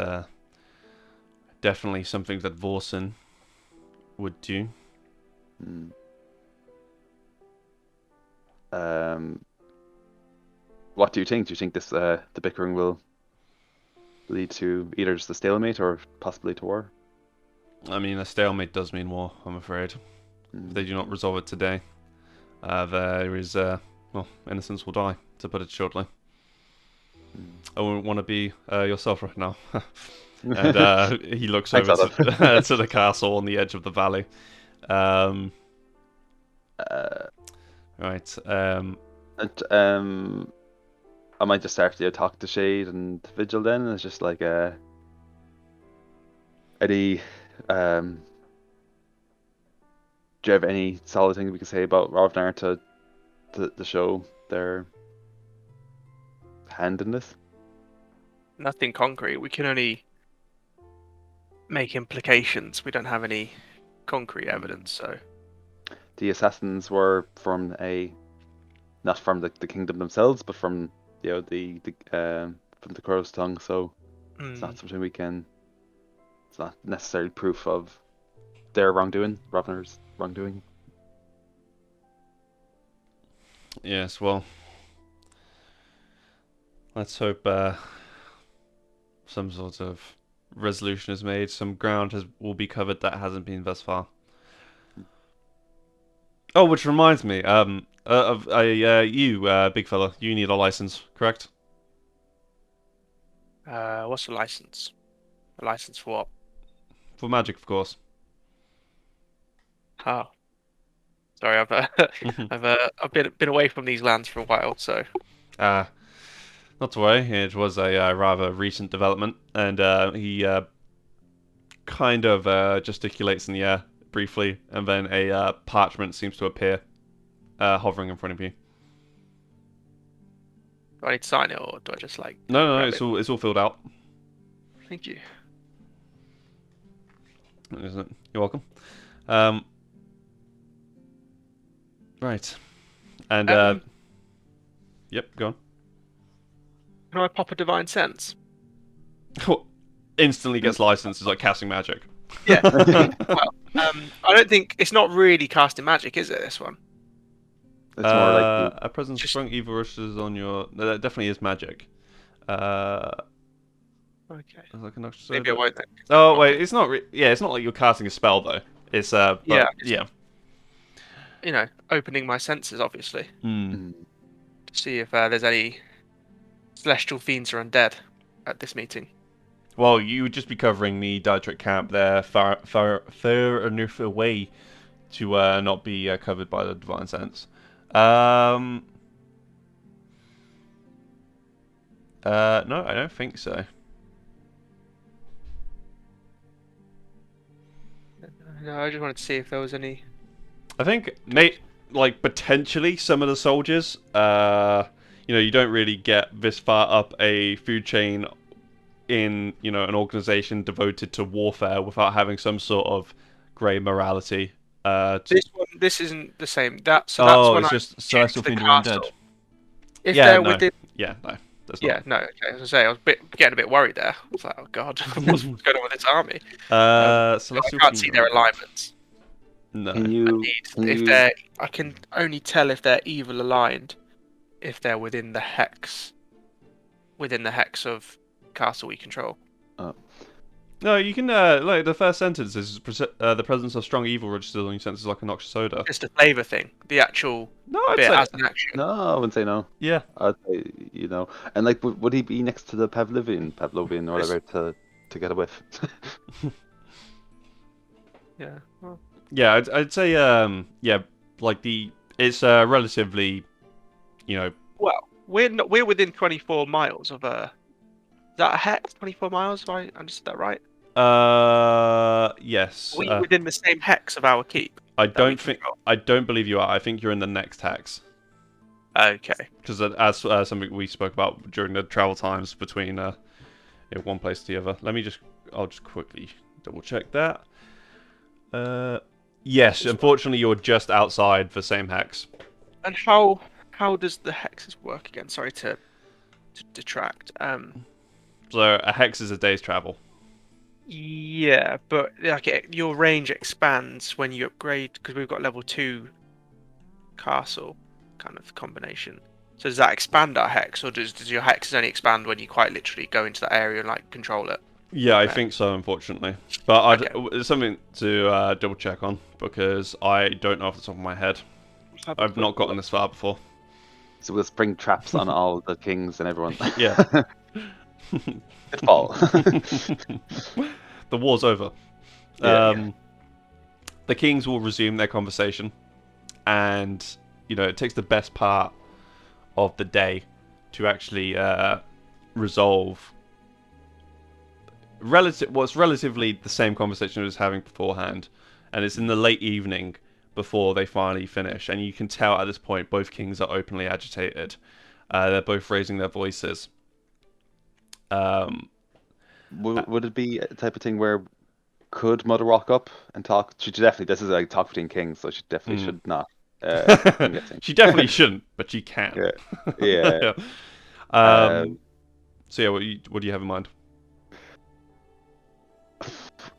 definitely something that Vorsen would do. What do you think? Do you think this the bickering will lead to either just a stalemate or possibly to war? I mean, a stalemate does mean war, I'm afraid. If they do not resolve it today, there is, innocence will die, to put it shortly. I wouldn't want to be yourself right now. And he looks Thanks, over Olive. to the castle on the edge of the valley. Um, uh, right. and, I might just start to talk to Shade and Vigil then, and it's just like any do you have any solid things we can say about Ravnar to show their hand in this? Nothing concrete. We can only make implications. We don't have any concrete evidence, so The assassins were from not from the kingdom themselves, but from the from the crow's tongue. So it's not something we can. It's not necessarily proof of their wrongdoing, Ravnar's wrongdoing. Yes. Well, let's hope some sort of resolution is made. Some ground will be covered that hasn't been thus far. Oh, which reminds me, you, big fella, you need a license, correct? what's the license? A license for what? For magic, of course. Oh, sorry, I've been away from these lands for a while, so Uh, Not to worry, it was a rather recent development, and he kind of gesticulates in the air briefly, and then a parchment seems to appear, hovering in front of you. do I need to sign it or do I just like No, grab it's it? all filled out. Thank you. Isn't it? You're welcome. Um, right, and yep, go on. Can I pop a divine sense? Instantly gets licensed is like casting magic. Yeah. Well, I don't think it's not really casting magic, is it? This one. It's more like the A presence of Just- strong evil rushes on your. No, that definitely is magic. Okay. Like an extra Maybe I soda. won't then. Oh Okay. wait, it's not. Yeah, it's not like you're casting a spell though. It's but Yeah. yeah. You know, opening my senses, obviously, Hmm. mm, to see if there's any celestial fiends or undead at this meeting. Well, you would just be covering the Diedrich camp there, far enough away to not be covered by the divine sense. No, I don't think so. No, I just wanted to see if there was any. I think, like potentially some of the soldiers, you don't really get this far up a food chain in, an organization devoted to warfare without having some sort of grey morality. This isn't the same. That's when It's I just checked celestial the fiend or undead. castle. If Yeah, they're no. within, Yeah, no, that's yeah, not. no. Okay, as I say, I was getting a bit worried there. I was like, oh god, what's going on with this army? I Celestial can't fiend see or their undead. alignments. No. can I you need can if you they're. I can only tell if they're evil aligned if they're within the hex of castle we control. No, you can, like, the first sentence is the presence of strong evil registered on your senses like a noxious odor. Just a flavor thing. The actual No, I'd bit say, as an action. no, I wouldn't say no. yeah. I'd say and like would he be next to the Pavlovian or whatever to get a whiff? Yeah. Well, Yeah, I'd say, like it's relatively, well, we're within 24 miles of a. Is that a hex? 24 miles? Have I understood that right? yes. Are we within the same hex of our keep? I that we don't think, control? I don't believe you are. I think you're in the next hex. Okay. Because as something we spoke about during the travel times between one place to the other. I'll just quickly double check that. Yes, unfortunately you're just outside the same hex. And how does the hexes work again? Sorry to detract. So a hex is a day's travel. Yeah, but like your range expands when you upgrade because we've got level 2 castle kind of combination. So does that expand our hex, or does your hexes only expand when you quite literally go into that area and like control it? Yeah, I Okay. think so, unfortunately. But Okay. it's something to double check on because I don't know off the top of my head. I've not gotten this far before. So we'll spring traps on all the kings and everyone. Yeah. Pitfall. The war's over. Yeah. The kings will resume their conversation, and it takes the best part of the day to actually resolve what's relatively the same conversation I was having beforehand, and it's in the late evening before they finally finish, and you can tell at this point both kings are openly agitated. They're both raising their voices. Um, Would it be a type of thing where could Mother walk up and talk? She definitely. This is like talk between kings, so she definitely should not. I'm guessing. She definitely shouldn't, but she can. Yeah. Yeah. Yeah. Um, So yeah, what do you have in mind?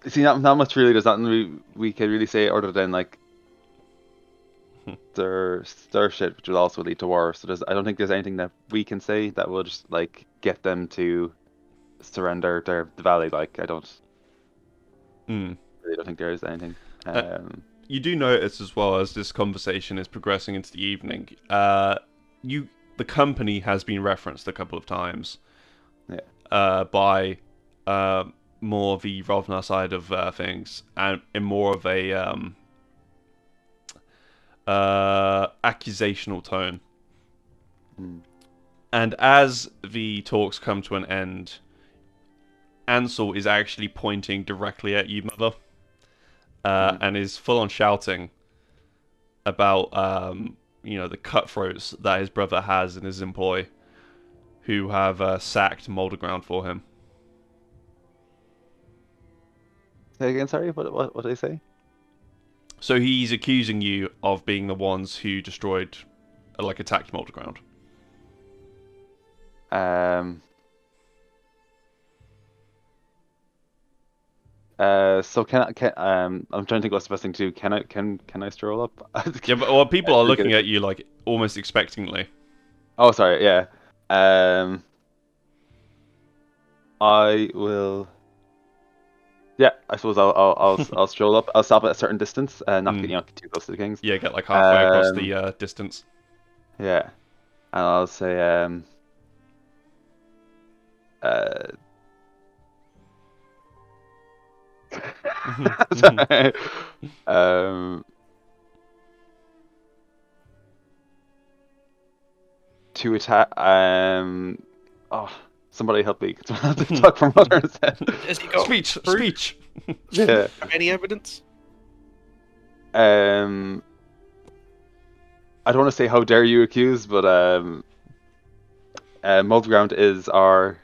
See, not much really. There's nothing we can really say other than like stir shit, which will also lead to war. So I don't think there's anything that we can say that would just like get them to surrender the valley. Like I don't really don't think there is anything. You do notice as well as this conversation is progressing into the evening. The company has been referenced a couple of times. Yeah. By more the Rovnar side of things, and in more of a accusational tone. And as the talks come to an end, Ansel is actually pointing directly at you, Mother, and is full on shouting about the cutthroats that his brother has in his employ, who have sacked Moulderground for him. Say again, sorry. What did I say? So he's accusing you of being the ones who destroyed, attacked Moulderground. So I'm trying to think what's the best thing to do. Can I stroll up? Yeah, but people are looking at you like almost expectantly. Oh, sorry. Yeah. I will. Yeah, I suppose I'll stroll up. I'll stop at a certain distance, not get too close to the kings. Yeah, get like halfway across the distance. Yeah, and I'll say sorry. To attack. Oh, somebody help me. I have to talk for Mother instead. Has he got Speech. Yeah. any evidence? I don't want to say how dare you accuse, but Moldground is our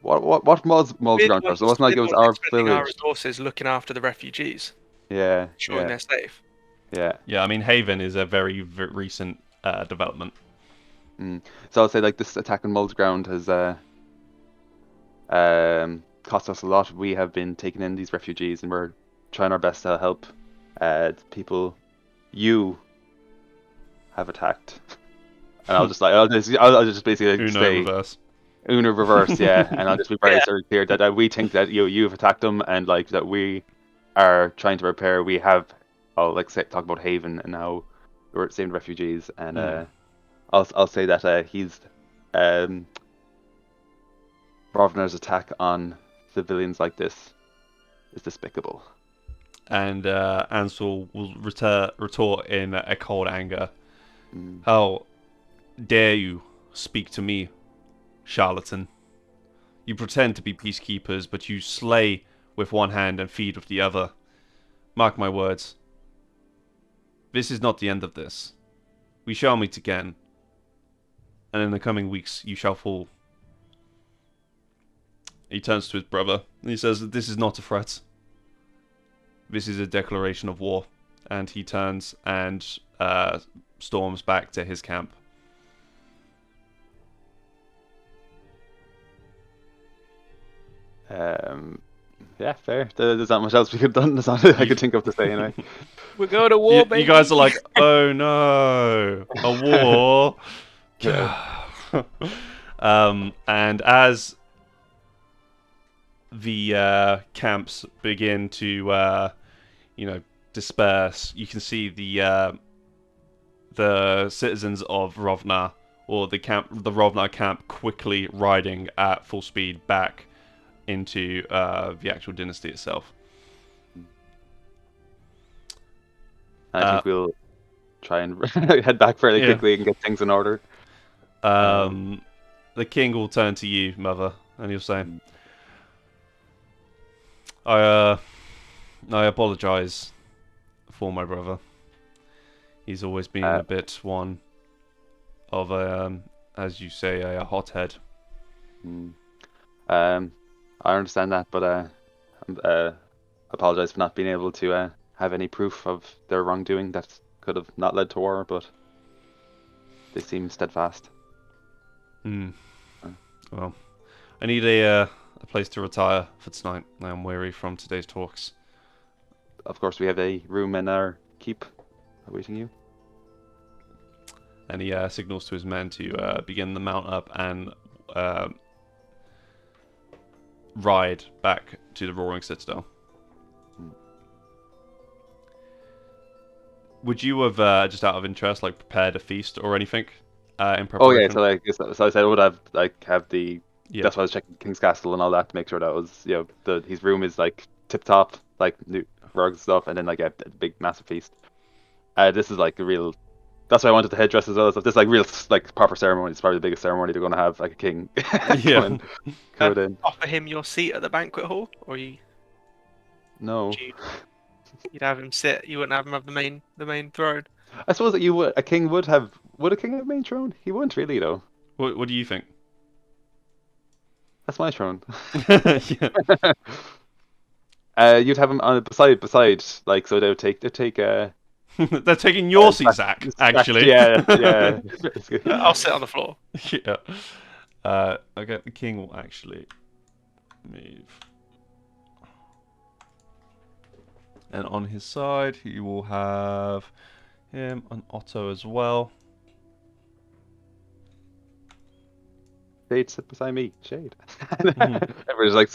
what Moldground was? It wasn't like it was our expending our village. resources looking after the refugees, Yeah. ensuring they're safe. Yeah. Yeah, I mean Haven is a very recent development. So I'll say like this attack on Moldground has cost us a lot. We have been taking in these refugees, and we're trying our best to help people you have attacked. And I'll just basically Uno say reverse. Uno reverse, yeah. And I'll just be very sort of clear that we think that you've attacked them, and like that we are trying to repair. We have, talk about Haven and how we're saving refugees, and I'll say that he's Rovner's attack on civilians like this is despicable. And Ansel will retort in a cold anger. How dare you speak to me, charlatan? You pretend to be peacekeepers, but you slay with one hand and feed with the other. Mark my words. This is not the end of this. We shall meet again, and in the coming weeks you shall fall. He turns to his brother, and he says, "This is not a threat. This is a declaration of war." And he turns and storms back to his camp. Yeah, fair. There's not much else we could have done. That's all I could think of to say anyway. We're going to war, baby. You guys are like, oh no, a war. Yeah. And as the camps begin to, disperse, you can see the the citizens of Rovna, or the Rovna camp, quickly riding at full speed back into the actual dynasty itself. I think we'll try and head back fairly quickly and get things in order. The king will turn to you, mother, and he'll say, I apologize for my brother. He's always been a bit one of a, as you say, a hothead. I understand that, but I apologize for not being able to have any proof of their wrongdoing that could have not led to war, but they seem steadfast. Well, I need a place to retire for tonight. I am weary from today's talks. Of course, we have a room in our keep awaiting you. And he signals to his men to begin the mount up and ride back to the Roaring Citadel. Would you have, just out of interest, like prepared a feast or anything in preparation? Oh yeah, so I said I would have the. Yeah. That's why I was checking King's Castle and all that to make sure that was his room is like tip top, like new rugs and stuff, and then like a big massive feast. This is like a real. That's why I wanted the headdress as well. So this is like real like proper ceremony. It's probably the biggest ceremony they're going to have, like a king. Yeah. Coming in. Offer him your seat at the banquet hall, or you? No. You'd have him sit. You wouldn't have him have the main throne. I suppose that a king would have. Would a king have main throne? He wouldn't really though. What do you think? That's my throne. Yeah. You'd have him on beside, like so they would take. They're taking your seat, Zach. Actually. Yeah. I'll sit on the floor. Yeah. Okay, the king will actually move. And on his side, he will have him and Otto as well. Shade, sit beside me. Shade. Everyone's like.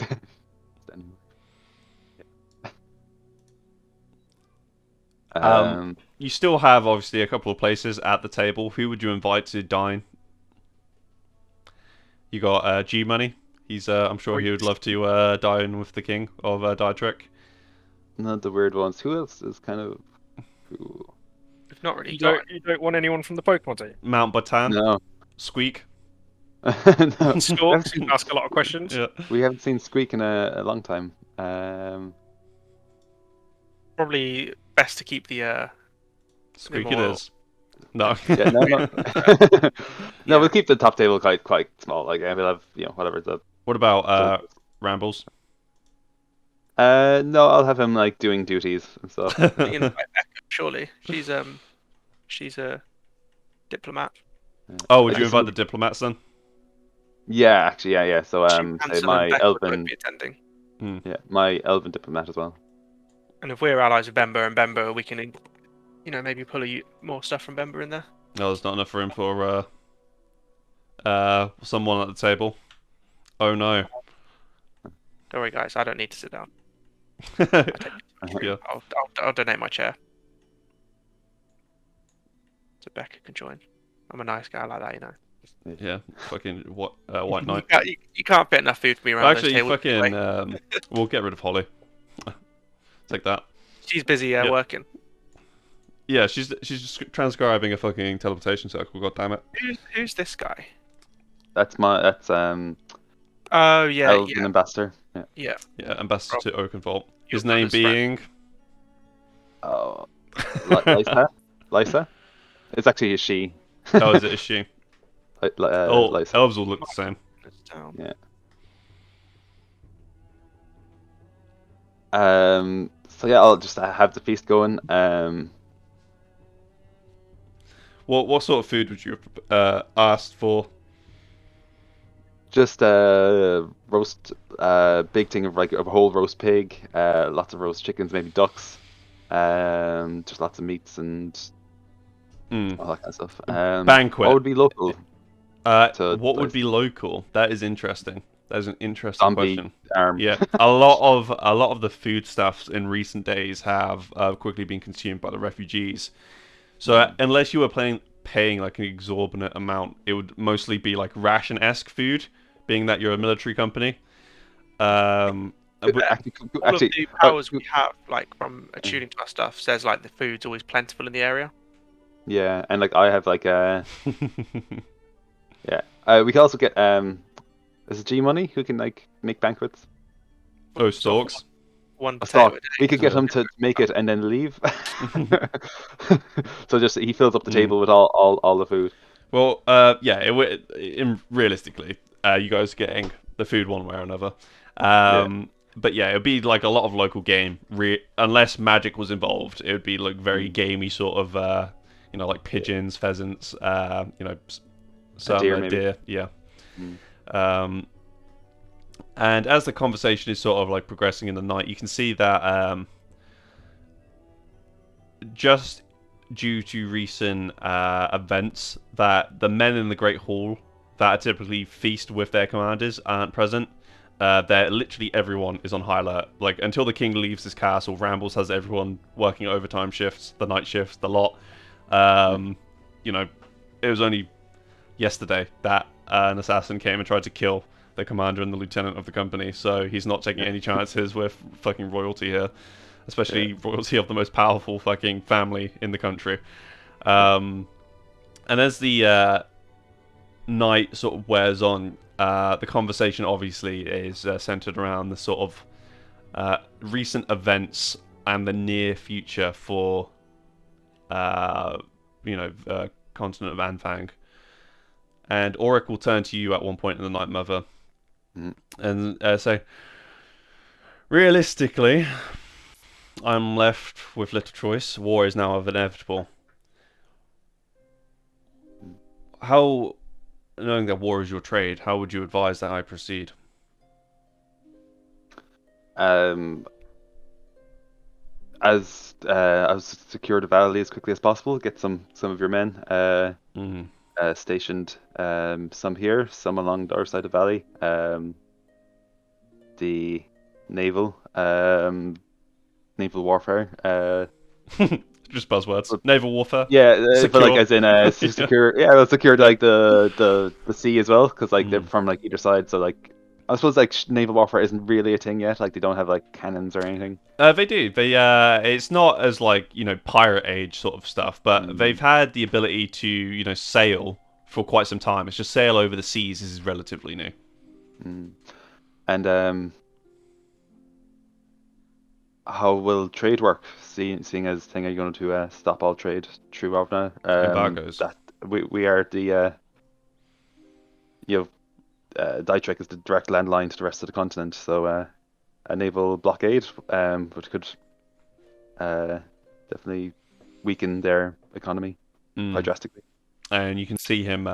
You still have obviously a couple of places at the table. Who would you invite to dine? You got G Money. He's I'm sure he would love to dine with the king of Dietrich. Not the weird ones. Who else is kind of cool? If not really, you don't want anyone from the Pokemon team. Mount Batan. No. Squeak. No. Scork. Ask a lot of questions. Yeah. We haven't seen Squeak in a long time. Probably best to keep the Squeak it is. No. Yeah, no. No, we'll keep the top table quite small. Like we'll have whatever the. What about Rambles? No, I'll have him like doing duties and stuff. Surely she's a diplomat. Oh, would you invite the diplomats then? Yeah, actually, yeah. So my elven. Be attending. Yeah, my elven diplomat as well. And if we're allies with Bemba and Bemba, we can, maybe pull more stuff from Bemba in there. No, there's not enough room for someone at the table. Oh no. Don't worry, guys. I don't need to sit down. Yeah. I'll donate my chair. So Becca can join. I'm a nice guy like that, Yeah, fucking white knight. You can't fit enough food for me around those Actually, tables. fucking we'll get rid of Holly. Take that. She's busy working. Yeah, she's just transcribing a fucking teleportation circle. God damn it. Who's this guy? That's Oh yeah, elven ambassador. Yeah, ambassador to Oakenfold. His Your name brother's friend. being. Oh, Lysa. It's actually a she. Oh, is it a she? Lysa. Elves all look the same. Yeah. So yeah, I'll just have the feast going. What sort of food would you have asked for? Just roast, big thing of like a whole roast pig, lots of roast chickens, maybe ducks, just lots of meats and all that kind of stuff. Banquet. What would be local? What would be local? That is interesting. That is an interesting Zombie question. arm. Yeah, a lot of the foodstuffs in recent days have quickly been consumed by the refugees. So unless you were paying like an exorbitant amount, it would mostly be like ration-esque food, being that you're a military company. But All of Actually, the powers we have, like from attuning to our stuff, says like the food's always plentiful in the area. yeah, and like I have like yeah. We can also get is it G Money who can like make banquets? oh, Sort of stalks. one A potato stock. a We day. could get him to make it and then leave. So just he fills up the Mm. table with all the food. Well, yeah, realistically, you guys are getting the food one way or another. Yeah. But yeah, it'd be like a lot of local game, unless magic was involved. It would be like very Mm. gamey sort of, like Yeah. pigeons, pheasants, A some deer maybe. deer, yeah. Mm. Um, and as the conversation is sort of like progressing in the night, you can see that just due to recent events, that the men in the Great Hall that typically feast with their commanders aren't present. They're literally everyone is on high alert. Like until the king leaves his castle, Rambles has everyone working overtime shifts, the night shifts, the lot. Um, you know, it was only yesterday that an assassin came and tried to kill the commander and the lieutenant of the company. So he's not taking Yeah. any chances with fucking royalty here, Yeah. especially royalty of the most powerful fucking family in the country. Yeah. And as the night sort of wears on, the conversation obviously is centered around the sort of recent events and the near future for, continent of Anfang. And Auric will turn to you at one point in the night, Mother, Mm. and say, realistically, I'm left with little choice. War is now inevitable. How, knowing that war is your trade, how would you advise that I proceed? Um, as secure the valley as quickly as possible. Get some of your men Mm. stationed. Some here, some along the other side of the valley. The naval naval warfare. Just buzzwords. But Naval warfare. yeah, but like Secure. as in Yeah. secure. Yeah, well, secure like the sea as well, because like they're Mm. from like either side. So like I suppose like naval warfare isn't really a thing yet. Like they don't have like cannons or anything. They do. It's not as like pirate age sort of stuff, but they've Mm, had the ability to sail for quite some time. It's just sail over the seas is relatively new. mm. And how will trade work? Seeing as thing are you going to stop all trade through Ravna? Embargoes. That we are the you know Dietrich is the direct landline to the rest of the continent, so a naval blockade which could uh definitely weaken their economy quite Mm. drastically. And you can see him,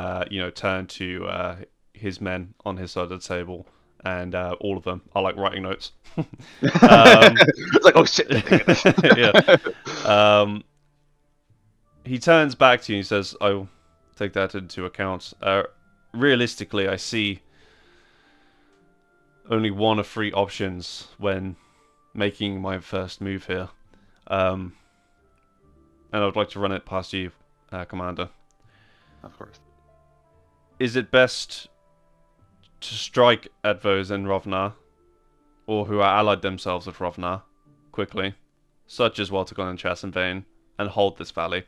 turn to his men on his side of the table, and all of them are like writing notes. um, It's like, oh shit, they're thinking yeah. this. He turns back to you and says, "I will take that into account. Realistically, I see only one of three options when making my first move here, um, and I would like to run it past you, Commander. Of course. Is it best to strike at those in Rovnar, or who are allied themselves with Rovnar, quickly, such as Waltagon and Chas and Vane, and hold this valley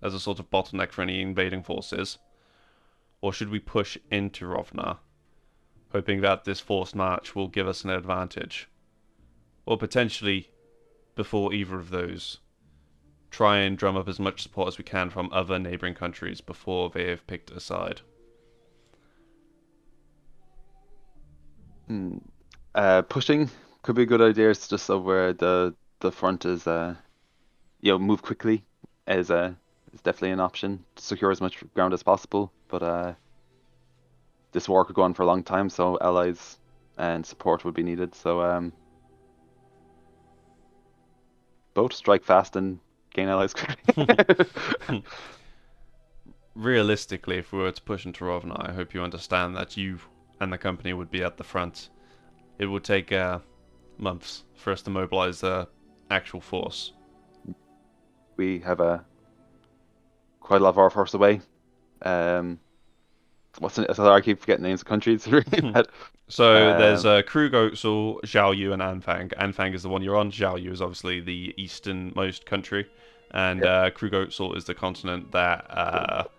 as a sort of bottleneck for any invading forces? Or should we push into Rovnar, hoping that this forced march will give us an advantage? Or potentially, before either of those, try and drum up as much support as we can from other neighbouring countries before they have picked a side? Hmm. Pushing could be a good idea. It's just so where the front is move quickly is definitely an option. Secure as much ground as possible, but this war could go on for a long time, so allies and support would be needed. So both strike fast and gain allies quickly. Realistically, if we were to push into Rovna, I hope you understand that you and the company would be at the front. It would take months for us to mobilize the actual force. We have quite a lot of our force away. I keep forgetting names of countries. Really bad. So there's Um, Krug, Otsal, Zhaoyu, and Anfang. Anfang is the one you're on. Zhaoyu is obviously the easternmost country, and Yeah. Krug Otsal is the continent that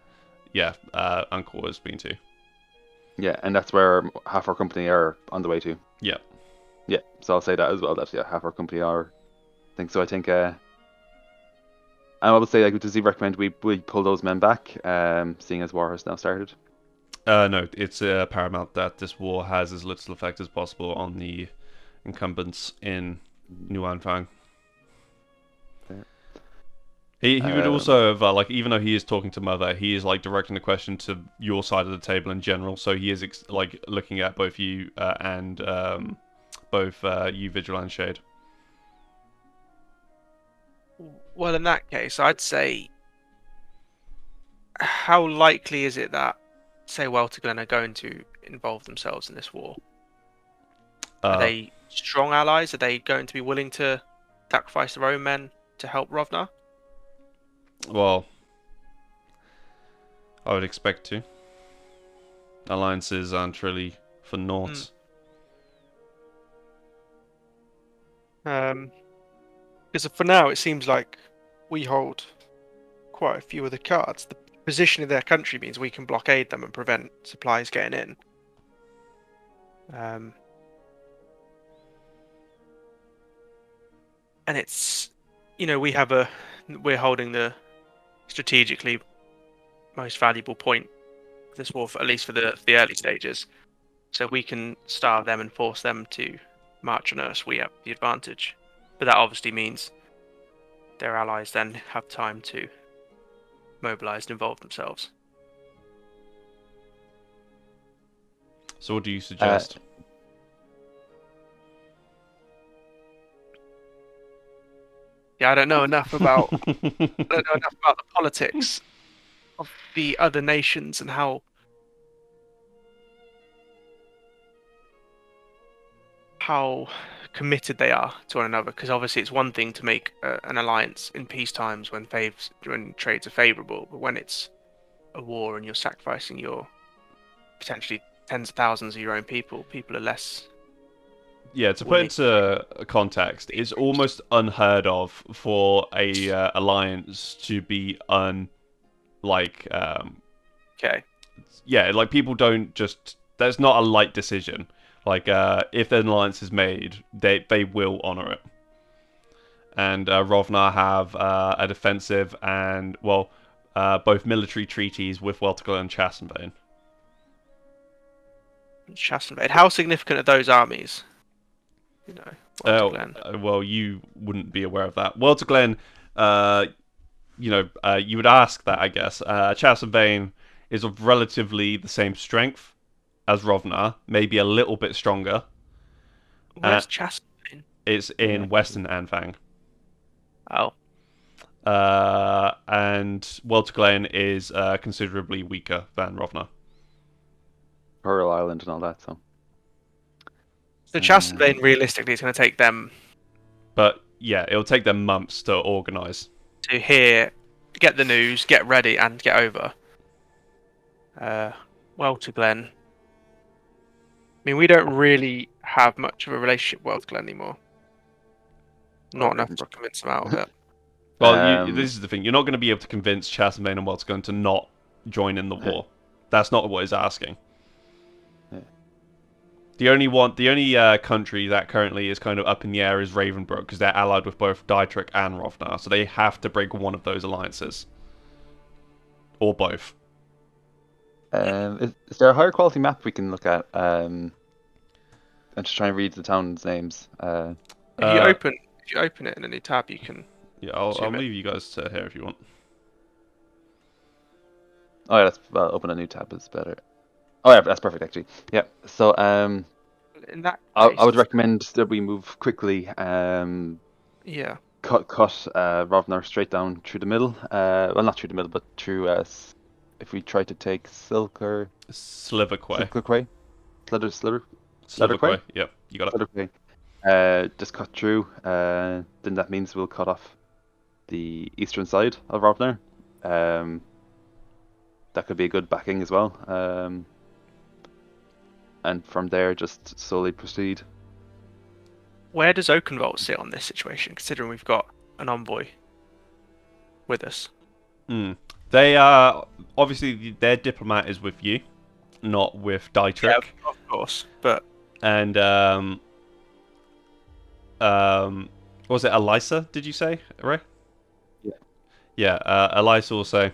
Uncle has been to. yeah, and that's where half our company are on the way to. Yeah. Yeah, so I'll say that as well. That half our company are. I think so. I think. I would say, like, does he recommend we pull those men back? Seeing as war has now started. No, it's paramount that this war has as little effect as possible on the incumbents in New Anfang. Fair. He would also have, like, even though he is talking to Mother, he is like directing the question to your side of the table in general. So he is like looking at both you and both you, Vigil and Shade. Well, in that case, I'd say, how likely is it that, say, Welterglen are going to involve themselves in this war? Are Uh, they strong allies? Are they going to be willing to sacrifice their own men to help Rovnar? well, I would expect to. Alliances aren't really for naught. Because for now, it seems like we hold quite a few of the cards. The position of their country means we can blockade them and prevent supplies getting in. And it's, we're holding the strategically most valuable point of this war, at least for the early stages. So we can starve them and force them to march on us. We have the advantage. But that obviously means their allies then have time to mobilize and involve themselves. So what do you suggest? Yeah, I don't know enough about the politics of the other nations and how committed they are to one another. Because obviously, it's one thing to make an alliance in peace times when trades are favourable, but when it's a war and you're sacrificing your potentially tens of thousands of your own people are less Yeah, to put willing. into context, it's almost unheard of for a alliance to be like Okay. yeah, like people don't just. There's not a light decision. Like if an alliance is made, they will honor it. And Rovnar have a defensive and both military treaties with Weltglen and Chassenbane. Chassenbade. How significant are those armies? Welterglen. Well, you wouldn't be aware of that. Weltglen, you would ask that, I guess. Chassenbane is of relatively the same strength as Rovnar, maybe a little bit stronger. Where's Chassenbade? It's in Western Anfang. Oh. And Weltglen is considerably weaker than Rovnar. Pearl Island and all that. So Chassenbade realistically is going to take them But yeah, it'll take them months to organise. to get the news, get ready, and get over. Welterglen. I mean, we don't really have much of a relationship with Welterglen anymore. Not enough to convince them out of it. Well, this is the thing. You're not going to be able to convince Chassenbane and Weltglen to not join in the war. That's not what he's asking. The only country that currently is kind of up in the air is Ravenbrook, because they're allied with both Dietrich and Rovnar, so they have to break one of those alliances. Or both. is there a higher quality map we can look at? I'm just trying to read the towns' names. If you open it in a new tab, you can. Yeah, I'll leave you guys to here if you want. Oh yeah, open a new tab is better. Oh yeah, that's perfect actually. Yeah. So In that I case, would recommend that we move quickly. Yeah. Cut Rovnar straight down through the middle. Well, not through the middle, but through. If we try to take Sliverquay. Sliverquay, Sliverquay. Yep, you got it. Sliverquay. Just cut through. Then that means we'll cut off the eastern side of Rovnar. that could be a good backing as well. And from there, just slowly proceed. Where does Oakenvolt sit on this situation, considering we've got an envoy with us? They are obviously their diplomat is with you, not with Yeah, Dietrich. of course. But And was it Elisa? Did you say, Ray? Yeah. Yeah, Elisa will say,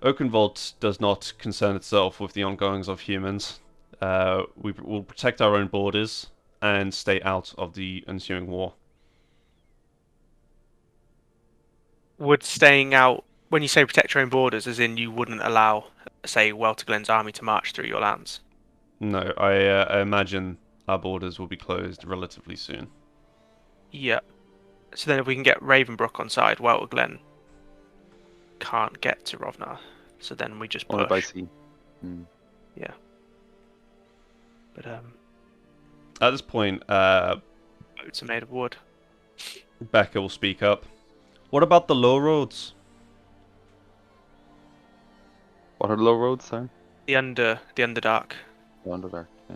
Oakenvolt does not concern itself with the ongoings of humans. We will protect our own borders and stay out of the ensuing war. would staying out, when you say protect your own borders, as in you wouldn't allow, say, Welterglen's army to march through your lands? No, I imagine our borders will be closed relatively soon. Yeah. So then if we can get Ravenbrook on side, Welterglen can't get to Rovnar. So then we just Only by push. sea. Mm. Yeah. But At this point, boats are made of wood. Becca will speak up. What about the low roads? What are the low roads, sorry? The Underdark. The Underdark. Yeah.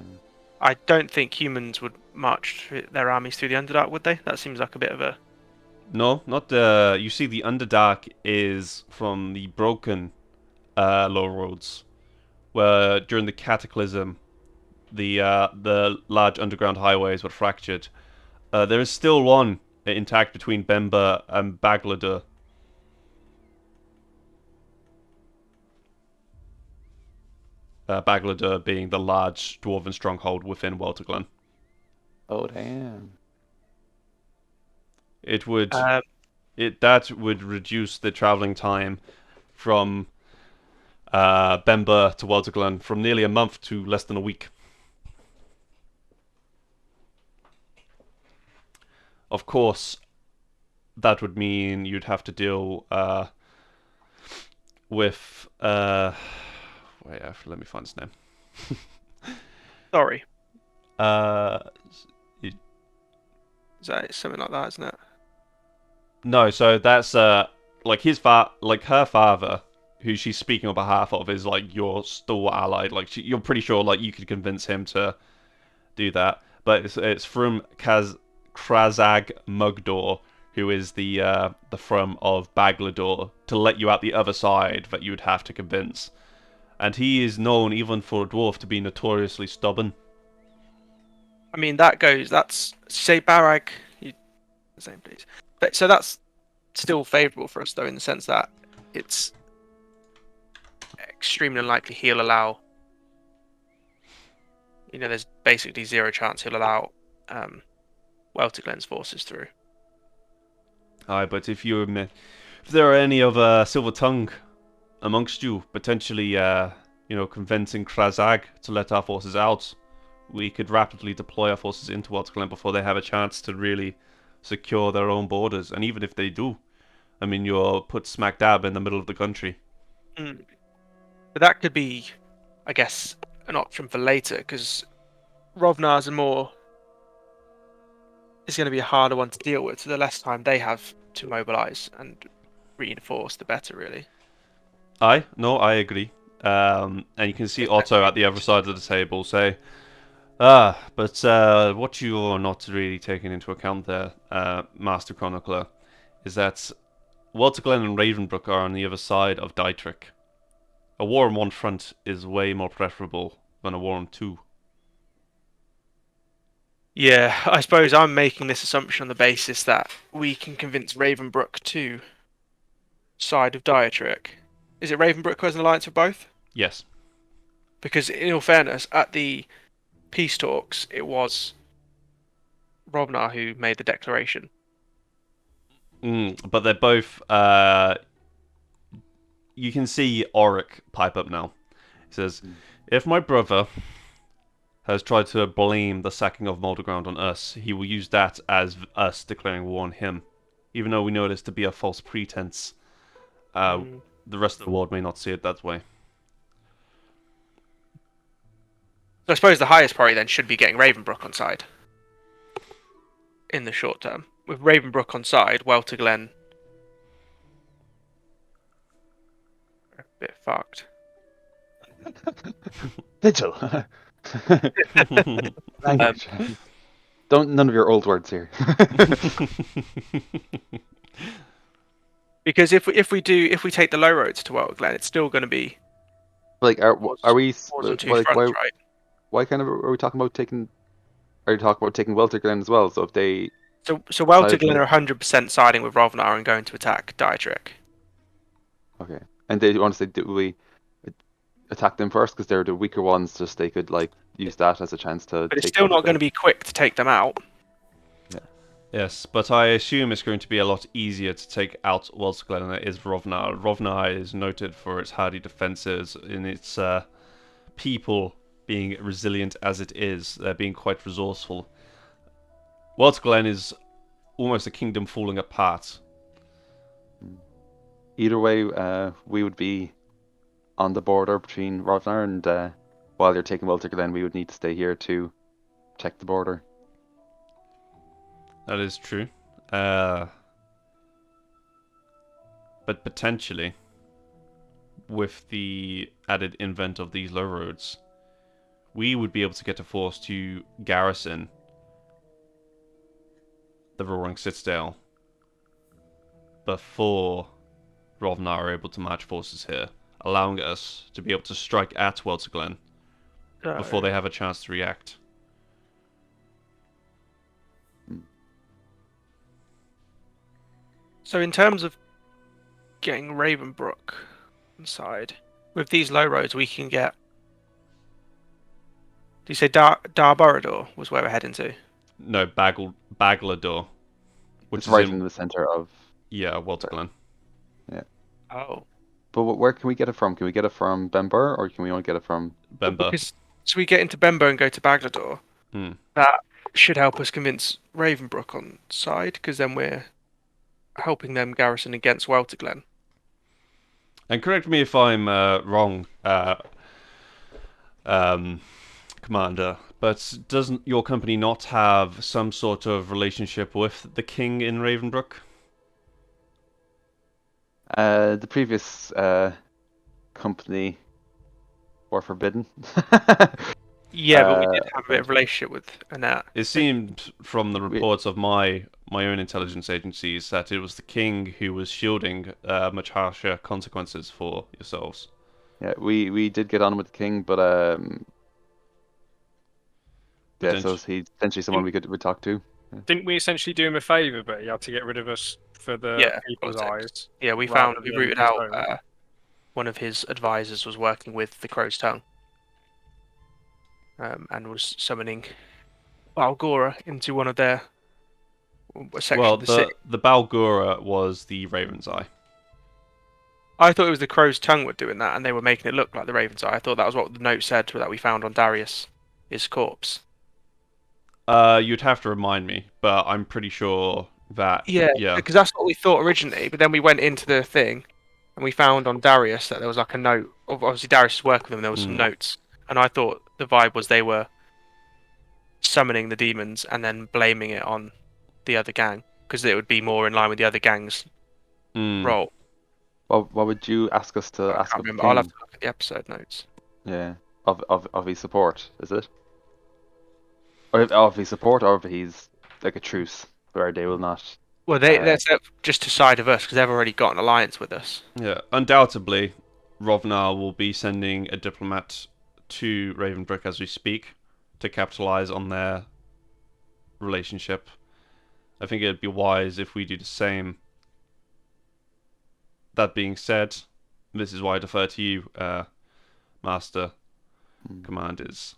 I don't think humans would march their armies through the Underdark, would they? That seems like a bit of a... No, not the. You see, the Underdark is from the broken low roads, where during the Cataclysm, the large underground highways were fractured. There is still one intact between Bemba and Bagladur. Bagladur being the large dwarven stronghold within Welterglen. Oh, damn. It would Uh, that would reduce the traveling time from Bemba to Welterglen from nearly a month to less than a week. Of course, that would mean you'd have to deal with wait, let me find his name. sorry. Uh, Is that something like that, isn't it? no, so that's like like her father, who she's speaking on behalf of, is like your stalwart ally. Like you're pretty sure like you could convince him to do that, but it's from Krazag Mugdor, who is the from of Baglador, to let you out the other side that you would have to convince. And he is known, even for a dwarf, to be notoriously stubborn. I mean, that's, say, Barag, the same, please. But, so that's still favourable for us, though, in the sense that it's extremely unlikely he'll allow, there's basically zero chance he'll allow Welterglen's forces through. Aye, but if there are any of Silver Tongue amongst you, potentially, convincing Krazag to let our forces out, we could rapidly deploy our forces into Welterglen before they have a chance to really secure their own borders. And even if they do, I mean, you're put smack dab in the middle of the country. Mm. But that could be, I guess, an option for later, because Rovnar's is going to be a harder one to deal with, so the less time they have to mobilise and reinforce, the better, really. No, I agree. And you can see Otto at the other side of the table say, but what you're not really taking into account there, Master Chronicler, is that Welterglen and Ravenbrook are on the other side of Dietrich. A war on one front is way more preferable than a war on two. Yeah, I suppose I'm making this assumption on the basis that we can convince Ravenbrook to side of Dietrich. Is it Ravenbrook who has an alliance with both? Yes. Because, in all fairness, at the peace talks, it was Rovnar who made the declaration. But they're both. You can see Auric pipe up now. He says, "If my brother has tried to blame the sacking of Molderground on us, he will use that as us declaring war on him. Even though we know this to be a false pretense, the rest of the world may not see it that way." So I suppose the highest priority then should be getting Ravenbrook on side in the short term. With Ravenbrook on side, Welterglen are a bit fucked. Vigil. Language. Don't none of your old words here. Because if we take the low roads to Welter Glen, it's still going to be Like, are we wars on two like fronts, right? why kind of are we talking about taking? Are you talking about taking Welter Glen as well? So if they So Welter decide Glen to, are 100% siding with Rovnar and going to attack Dietrich. okay, and they want to say, do we attack them first because they're the weaker ones? Just they could like use that as a chance to But it's take still Welter not going Glen. to be quick to take them out. Yeah. Yes, but I assume it's going to be a lot easier to take out Welter Glen than it is Rovnar. Rovnar is noted for its hardy defenses in its people being resilient as it is. They're being quite resourceful. Welter Glen is almost a kingdom falling apart. Either way, we would be on the border between Rovnar and while you're taking Welter Glen, we would need to stay here to protect the border. That is true. But potentially, with the added invent of these low roads, we would be able to get a force to garrison the Roaring Citadel before Rovnar are able to march forces here, allowing us to be able to strike at Welter Glen before they have a chance to react. So in terms of getting Ravenbrook inside, with these low roads, we can get. Do you say Darborador was where we're heading to? No, Baglador, which It's is right in in the center of. Welter Glen. Yeah. Oh, But where can we get it from? Can we get it from Benbur, or can we only get it from? well, Bemba. because so we get into Bembo and go to Baglador. Hmm. That should help us convince Ravenbrook on side, because then we're helping them garrison against Welter Glen. And correct me if I'm wrong, Commander, but doesn't your company not have some sort of relationship with the king in Ravenbrook? The previous company were forbidden. Yeah, but we did Uh, have a bit of relationship with Annette. It seemed from the we, reports of my own intelligence agencies that it was the king who was shielding much harsher consequences for yourselves. yeah, we did get on with the king, but But yeah, then, so he's essentially someone we talk to. Yeah. Didn't we essentially do him a favour, but he had to get rid of us for the Yeah, people's politics. eyes, Yeah, we rather we than rooted his out own? one of his advisors was working with the Crow's Tongue, and was summoning Balgora into one of their a section well, of the city. the Balgura was the Raven's Eye. I thought it was the Crow's Tongue were doing that, and they were making it look like the Raven's Eye. I thought that was what the note said that we found on Darius' corpse. You'd have to remind me, but I'm pretty sure that Yeah, yeah. because that's what we thought originally, but then we went into the thing, and we found on Darius that there was like a note. Obviously, Darius was working with them. There was some Mm. notes, and I thought the vibe was they were summoning the demons and then blaming it on the other gang because it would be more in line with the other gang's Mm. role. What would you ask us to I ask can't of the remember. I'll have king? to look at the episode notes. Yeah, of his support, is it? Or of his support, or if he's like a truce where they will not. Well, Uh, that's just to side of us because they've already got an alliance with us. Yeah, undoubtedly, Rovnar will be sending a diplomat to Ravenbrook as we speak to capitalize on their relationship. I think it'd be wise if we do the same. That being said, this is why I defer to you, Master Commanders.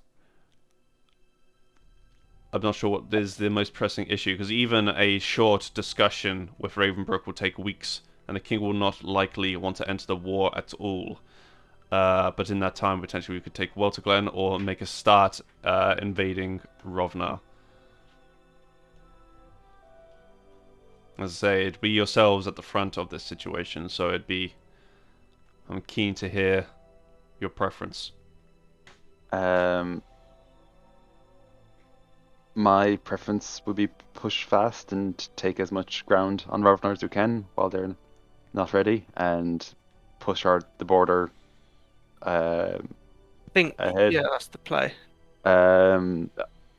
I'm not sure what is the most pressing issue, because even a short discussion with Ravenbrook will take weeks, and the king will not likely want to enter the war at all. But in that time, potentially we could take Welter Glen or make a start invading Rovnar. As I say, it'd be yourselves at the front of this situation, so I'm keen to hear your preference. My preference would be push fast and take as much ground on Ravnar as we can while they're not ready, and push the border I think, ahead. yeah, that's the play. I'm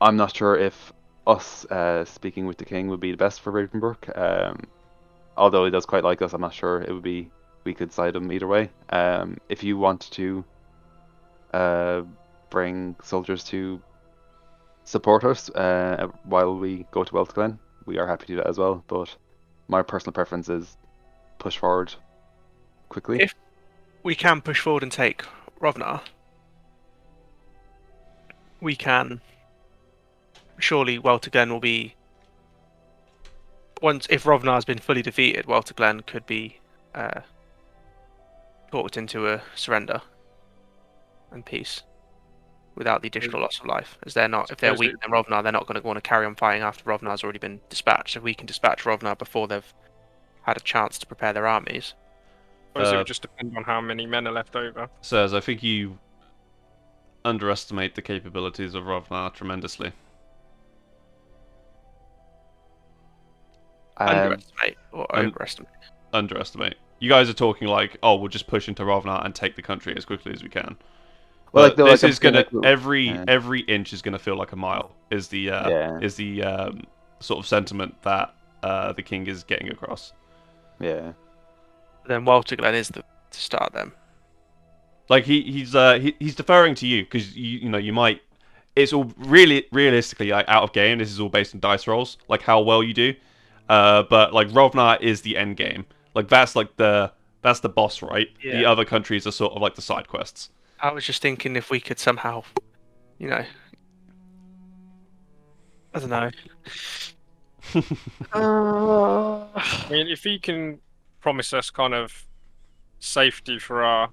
not sure if us speaking with the king would be the best for Ravenbrook. Although he does quite like us, I'm not sure it would be. We could side him either way. If you want to bring soldiers to support us while we go to Wells Glen, we are happy to do that as well. But my personal preference is push forward quickly. If we can push forward and take Rovnar, we can. Surely Welter Glen will be once if Rovnar has been fully defeated. Welter Glen could be talked into a surrender and peace without the additional loss of life. As they're not, if they're Suppose weak than Rovnar, they're not going to want to carry on fighting after Rovnar's already been dispatched. If we can dispatch Rovnar before they've had a chance to prepare their armies. it would just depend on how many men are left over. Says, I think you underestimate the capabilities of Rovnar tremendously. Underestimate or un- overestimate. Underestimate. You guys are talking like, oh, we'll just push into Rovnar and take the country as quickly as we can. Well, But this I'm is saying, gonna like, every inch is gonna feel like a mile. Is the sort of sentiment that the king is getting across. yeah. Then Welter Glen is to start them. Like he's deferring to you because you know you might. It's all really realistically like, out of game. This is all based on dice rolls, like how well you do. But like Rovnar is the end game. Like that's the boss, right? Yeah. The other countries are sort of like the side quests. I was just thinking if we could somehow, I don't know. I mean, if he can promise us kind of safety for our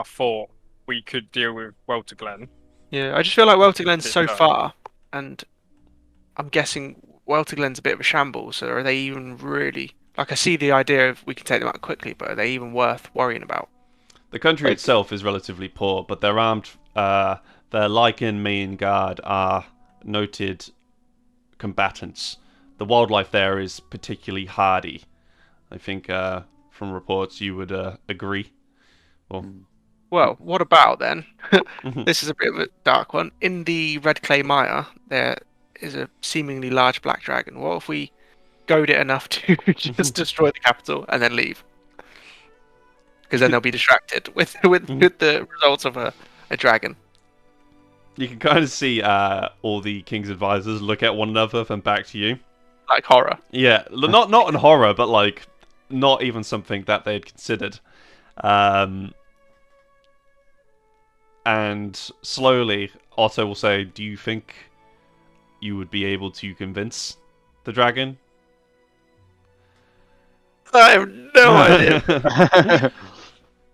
fort, we could deal with Welter Glen. Yeah, I just feel like Welter Glen's Bit so low. far, and I'm guessing Welter Glen's a bit of a shambles. So are they even really like? I see the idea of we can take them out quickly, but are they even worth worrying about? The country Like- itself is relatively poor, but their armed, their Lycan main guard are noted combatants. The wildlife there is particularly hardy. I think from reports you would agree. Well, what about then? This is a bit of a dark one. In the Red Clay Mire, there is a seemingly large black dragon. What if we goad it enough to just destroy the capital and then leave? Because then they'll be distracted with the results of a dragon. You can kind of see all the king's advisors look at one another, then back to you. Like horror. Yeah, not in horror, but like not even something that they'd considered. And slowly, Otto will say, "Do you think you would be able to convince the dragon?" I have no idea.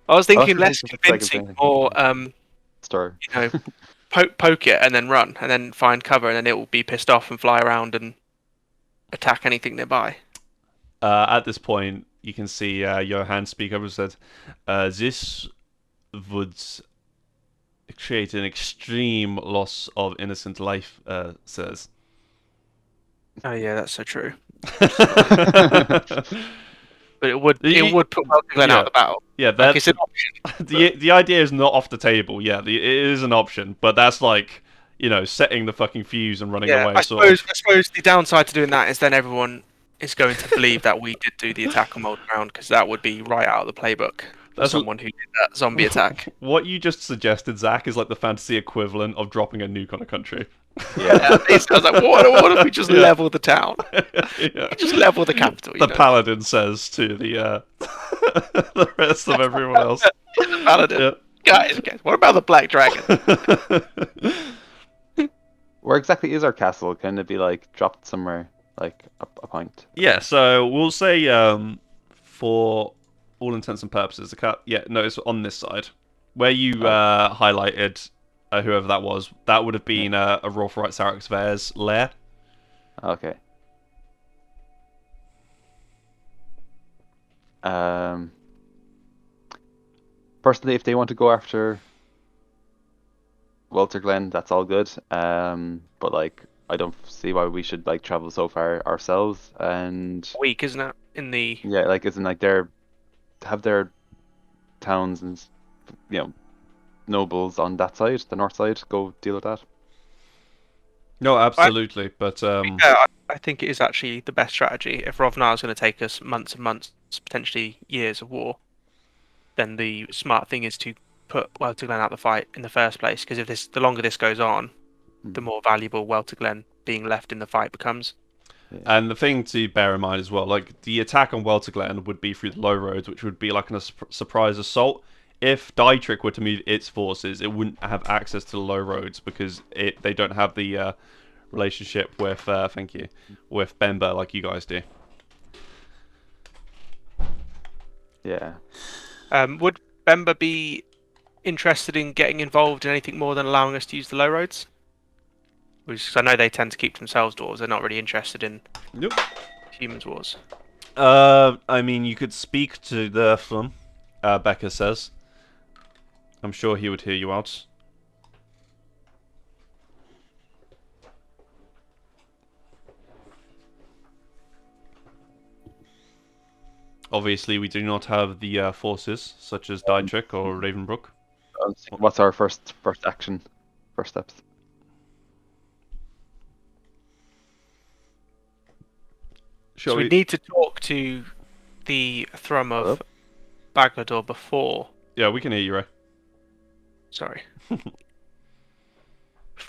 I was thinking should less take a second convincing, thing. more Star. poke it and then run, and then find cover, and then it will be pissed off and fly around and attack anything nearby. At this point, you can see Johann speak up and said, "This would create an extreme loss of innocent life," says. Oh yeah, that's so true. Yeah, But it would put Welter Glen out of the battle. Like, that's it's an option. the idea is not off the table. Yeah, it is an option, but that's like setting the fucking fuse and running Yeah, away. I Sort of. suppose the downside to doing that is then everyone is going to believe that we did do the attack on Mold Ground, because that would be right out of the playbook for That's someone who did that zombie attack. What you just suggested, Zach, is like the fantasy equivalent of dropping a nuke on a country. Yeah, I was like, what if we just Yeah. level the town? Yeah. Just level the capital. The paladin says to the the rest of everyone else. Paladin. Yeah. Guys, what about the Black Dragon? Where exactly is our castle? Can it be like dropped somewhere, like a point? Yeah, so we'll say for all intents and purposes, it's on this side where you highlighted whoever that was. That would have been a Rolf-Wright Sarex lair. Okay. Personally, if they want to go after Welter Glen, that's all good. But like, I don't see why we should like travel so far ourselves. And Weak, isn't it? In the yeah, like isn't like have their towns and nobles on that side, the north side, go deal with that. No, absolutely. But Yeah, I think it is actually the best strategy. If Rovnar is going to take us months and months, potentially years of war, then the smart thing is to put Welter Glen out the fight in the first place. Because the longer this goes on, the more valuable Welter Glen being left in the fight becomes. Yeah. And the thing to bear in mind as well, like the attack on Welter Glen would be through the low roads, which would be like a surprise assault. If Dietrich were to move its forces, it wouldn't have access to the low roads because they don't have the relationship with thank you with Bemba like you guys do. Yeah. Would Bemba be interested in getting involved in anything more than allowing us to use the low roads? Because I know they tend to keep to themselves wars. They're not really interested in Nope. humans wars. I mean, you could speak to the Flum, Becca says. I'm sure he would hear you out. Obviously, we do not have the forces such as Dietrich or Ravenbrook. What's our first action, first steps? So we need to talk to the Thrum of Baglador before. Yeah, we can hear you, Ray. Sorry.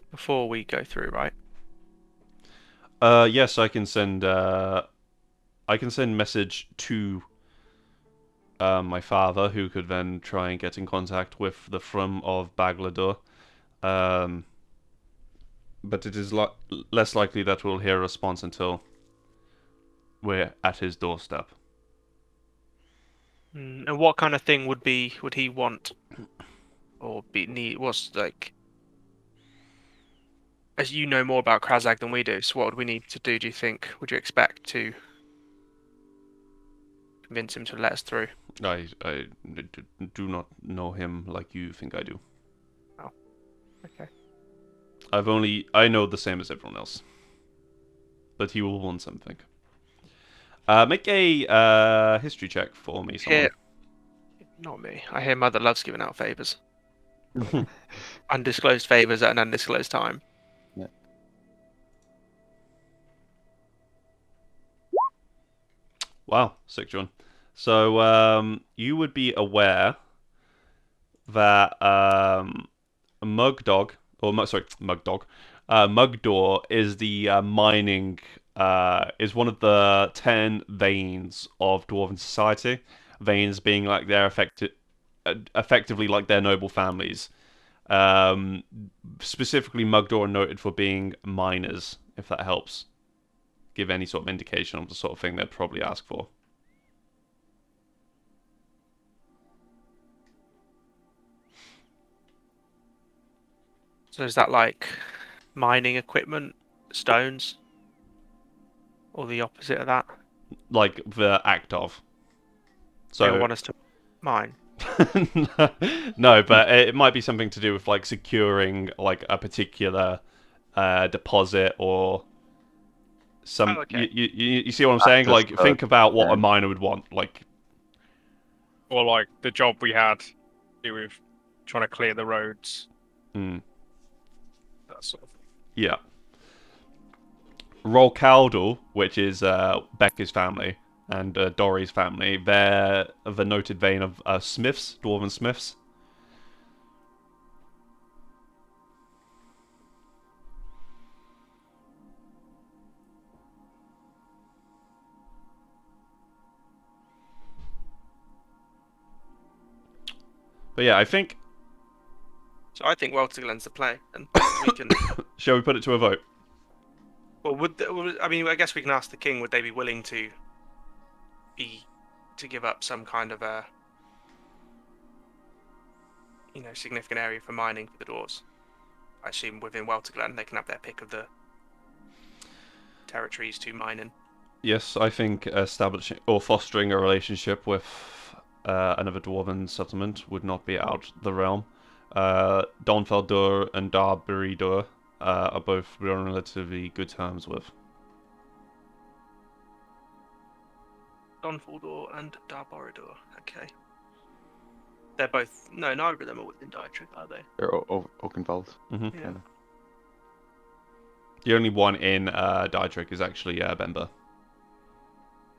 Before we go through, right? Yes, I can send. I can send message to my father, who could then try and get in contact with the Thrum of Baglador. But it is less likely that we'll hear a response until we're at his doorstep. And what kind of thing would he want, or need? What's like? As you know more about Krazag than we do, so what would we need to do? Do you think? Would you expect to convince him to let us through? I do not know him like you think I do. Oh, okay. I know the same as everyone else. But he will want something. Make a history check for me, someone. Not me. I hear Mother loves giving out favors. Undisclosed favors at an undisclosed time. Yeah. Wow, sick, John. So you would be aware that Mugdog, Mugdor is the mining, is one of the 10 veins of Dwarven society. Veins being like their effectively like their noble families. Specifically, Mugdor are noted for being miners, if that helps give any sort of indication of the sort of thing they'd probably ask for. So is that like mining equipment, stones, or the opposite of that? Like the act of. They So want us to mine. no, but it might be something to do with like securing like a particular deposit or some. Oh, okay. You see what I'm saying? Access Like code, think about what a yeah. miner would want. Like Or like the job we had to do with trying to clear the roads. mm, That sort of thing. yeah. Rolcaldal, which is Becca's family and Dory's family, they're the noted vein of smiths, dwarven smiths. But yeah, I think. So I think Welterglen's the play, and we can. Shall we put it to a vote? Well, I mean, I guess we can ask the king. Would they be willing to give up some kind of a significant area for mining for the dwarves? I assume within Welterglen they can have their pick of the territories to mine in. Yes, I think establishing or fostering a relationship with another dwarven settlement would not be out the realm. Donfeldur and Darburidor are both we're on relatively good terms with. Donfaldor and Darboridor. Okay. They're both no, neither of them are within Dietrich, are they? They're Oakenfold. Hmm. Yeah. The only one in Dietrich is actually Bemba.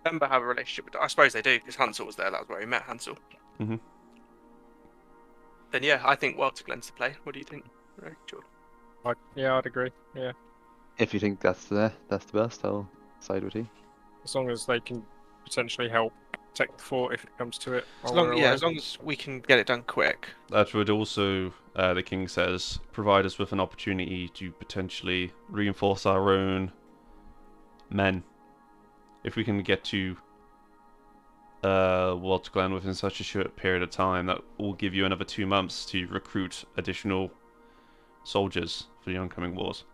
Remember have a relationship with. I suppose they do because Hansel was there. That was where he met Hansel. Hmm. Then yeah, I think Glen's the play. What do you think, Jordan? I'd agree. Yeah, If you think that's the best, I'll side with you. as long as they can potentially help protect the fort if it comes to it. As while long, we're yeah, away. as long as we can get it done quick. That would also, the king says, provide us with an opportunity to potentially reinforce our own men. If we can get to Walter Glen within such a short period of time, that will give you another 2 months to recruit additional soldiers for the oncoming wars.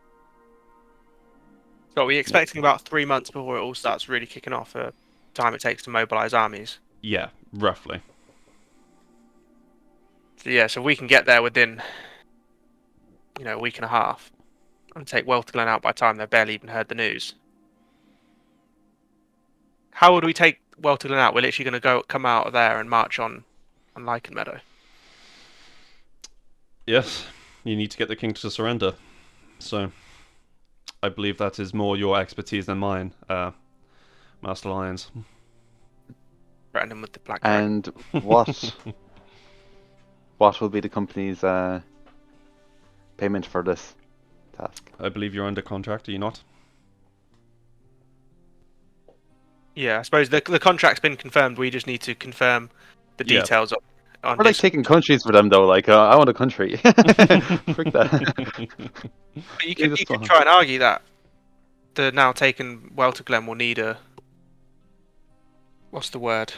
So are we expecting about 3 months before it all starts really kicking off? Time it takes to mobilize armies. Yeah, roughly. So yeah, so we can get there within, a week and a half, and take Welter Glen out by the time they've barely even heard the news. How would we take Welter Glen out? We're literally going to come out of there and march on Lycan Meadow. Yes, you need to get the king to surrender. So, I believe that is more your expertise than mine, Master Lions. Threaten him with the Black Dragon. And what will be the company's payment for this task? I believe you're under contract, are you not? Yeah, I suppose the contract's been confirmed. We just need to confirm the Yeah. details on We're like this. taking countries for them though. Like I want a country. Frick that. But you They could just want- try and argue that the now taken Welter Glen will need a what's the word?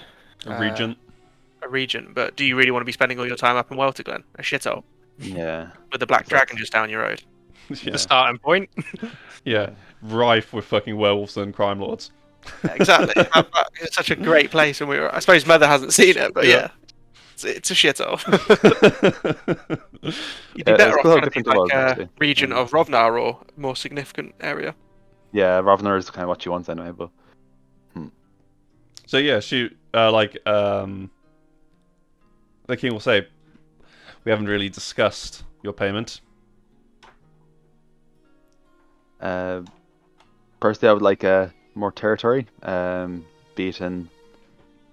A regent. A regent. But do you really want to be spending all your time up in Welter Glen? A shithole Yeah. with the Black Dragon just down your road. Yeah. The starting point. Yeah, rife with fucking werewolves and crime lords. Yeah, exactly. It's such a great place, and I suppose Mother hasn't seen it, but yeah, it's a shithole. You'd be Yeah, better it's off cool how trying to be different it like was, a actually. region of Rovnar or a more significant area. Yeah, Ravnar is kind of what you want anyway, but So yeah, shoot. The king will say, "We haven't really discussed your payment." personally, I would like more territory, be it in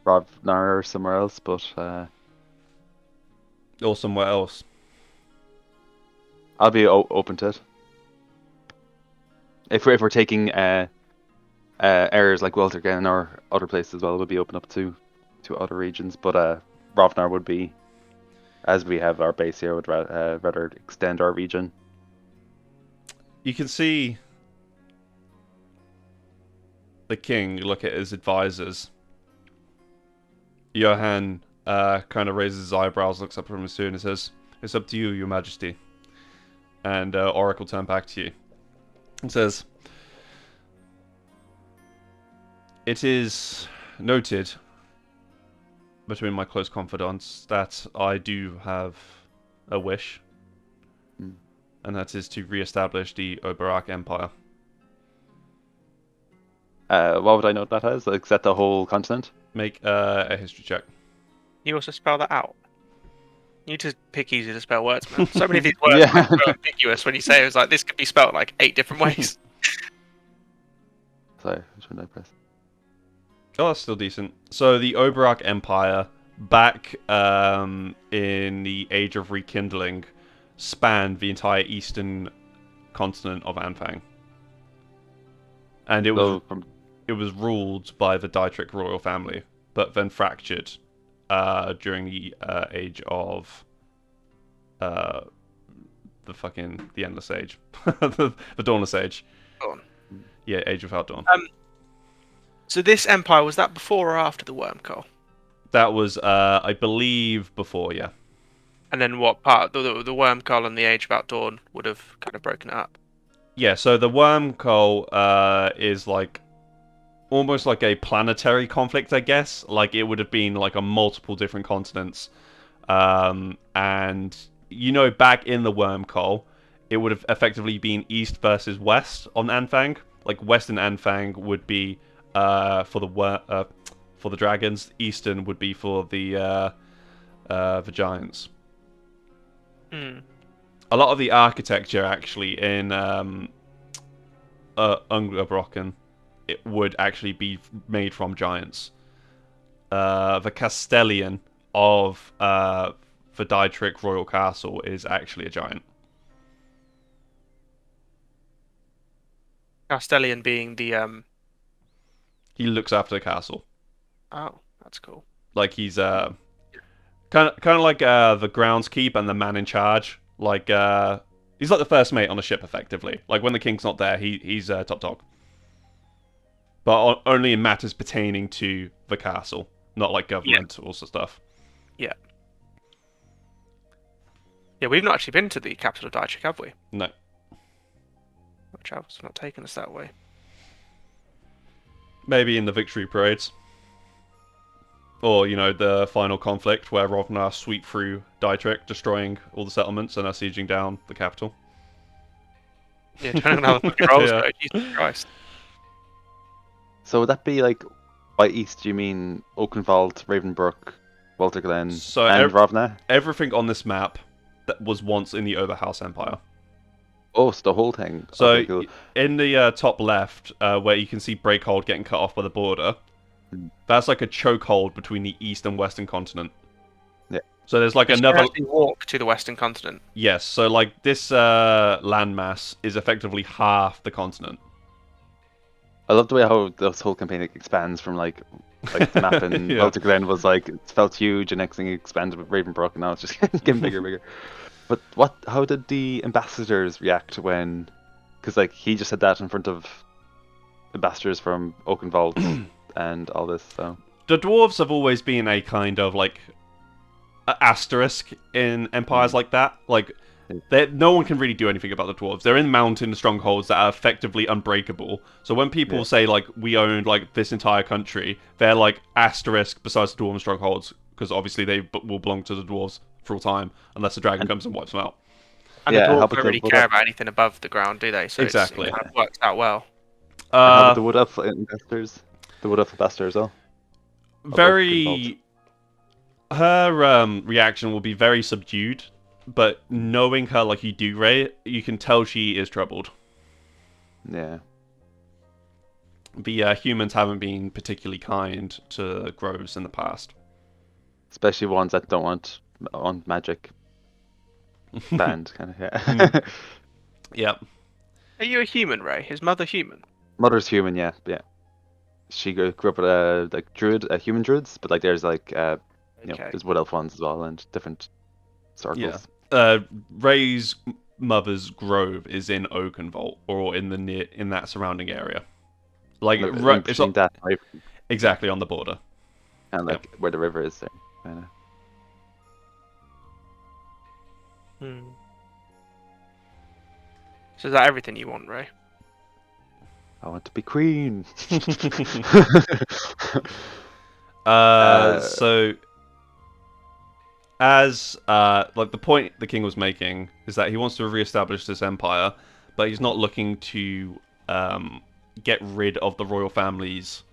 Ravnar or somewhere else. But Or somewhere else. I'll be open to it. If we're taking areas like Weltergen or other places as well, we'll be open up to other regions. But Ravnar would be, as we have our base here, would rather extend our region. You can see the king look at his advisors. Johann kind of raises his eyebrows, looks up from his suit, and says, "It's up to you, Your Majesty." And Oracle turned back to you and says, "It is noted between my close confidants that I do have a wish, and that is to re-establish the Oberak Empire." What would I note that as? Like, is that the whole continent? Make a history check. You also spell that out. You need to pick easy to spell words, man. So many of these words Yeah. are so ambiguous when you say it was like this could be spelled like 8 different ways. Sorry, which one did I press? Oh, that's still decent. So the Oberak Empire, back in the Age of Rekindling, spanned the entire eastern continent of Anfang, and it was ruled by the Dietrich royal family, but then fractured during the age of the Endless Age, the Dawnless Age. Dawn. Yeah, Age without Dawn. So this empire, was that before or after the Worm Coal? That was, I believe, before, yeah. And then what part? The Worm Coal and the Age Without Dawn would have kind of broken it up. Yeah, so the Worm Coal is like almost like a planetary conflict, I guess. Like it would have been like on multiple different continents. And back in the Worm Coal, it would have effectively been East versus West on Anfang. Like Western Anfang would be for the dragons. Eastern would be for the the giants. Hmm. A lot of the architecture actually in Ungebrochen, it would actually be made from giants. The Castellan of the Dietrich Royal Castle is actually a giant. Castellian being the He looks after the castle. Oh, that's cool. Like he's kind of like the groundskeeper and the man in charge. Like he's like the first mate on a ship, effectively. Like when the king's not there, he's top dog. But only in matters pertaining to the castle, not like government or stuff. Yeah. Yeah, we've not actually been to the capital of Dietrich, have we? No. Travel's not taken us that way. Maybe in the victory parades. Or, you know, the final conflict where Rovnar sweep through Dietrich, destroying all the settlements and are sieging down the capital. Yeah, depending on how the fucking rolls Yeah. go. Jesus Christ. So would that be like by east? Do you mean Oakenwald, Ravenbrook, Walter Glen, So and Ravna? Everything on this map that was once in the Overhouse Empire. Oh, so the whole thing. So Okay, cool. in the top left, where you can see Breakhold getting cut off by the border, that's like a chokehold between the east and western continent. Yeah. So there's like You can another. actually walk to the western continent. Yes. So like this landmass is effectively half the continent. I love the way how this whole campaign expands from like the map in Yeah. Walter Glen was like it felt huge, and next thing it expanded with Ravenbrook, and now it's just getting bigger and bigger. But how did the ambassadors react when? Because like he just said that in front of ambassadors from Oakenwald and all this. So The dwarves have always been a kind of like asterisk in empires like that. Like, no one can really do anything about the dwarves. They're in mountain strongholds that are effectively unbreakable. So when people say like we owned like this entire country, they're like asterisk besides the dwarven strongholds because obviously they will belong to the dwarves for all time unless the dragon comes and wipes them out. And Yeah, the how dwarves about don't the really Wood care Elf? about anything above the ground, do they? So Exactly. it kind of works out well. and how about the Wood Elf investors? The Wood Elf ambassador as well. Very. Her reaction will be very subdued, but knowing her like you do, Ray, you can tell she is troubled. Yeah. The humans haven't been particularly kind to groves in the past. Especially ones that don't want magic banned, kind of. Yeah. Yep. Are you a human, Ray? Is mother human? Mother's human, yeah. She grew up with like human druids, but like there's like Okay. there's wood elf ones as well and different circles. Yeah. Ray's mother's grove is in Oakenvolt or in that surrounding area. Like Look, right, between that right, exactly on the border. and like where the river is there, kind of. So is that everything you want, Ray? I want to be queen. So as like the point the king was making is that he wants to reestablish this empire, but he's not looking to get rid of the royal families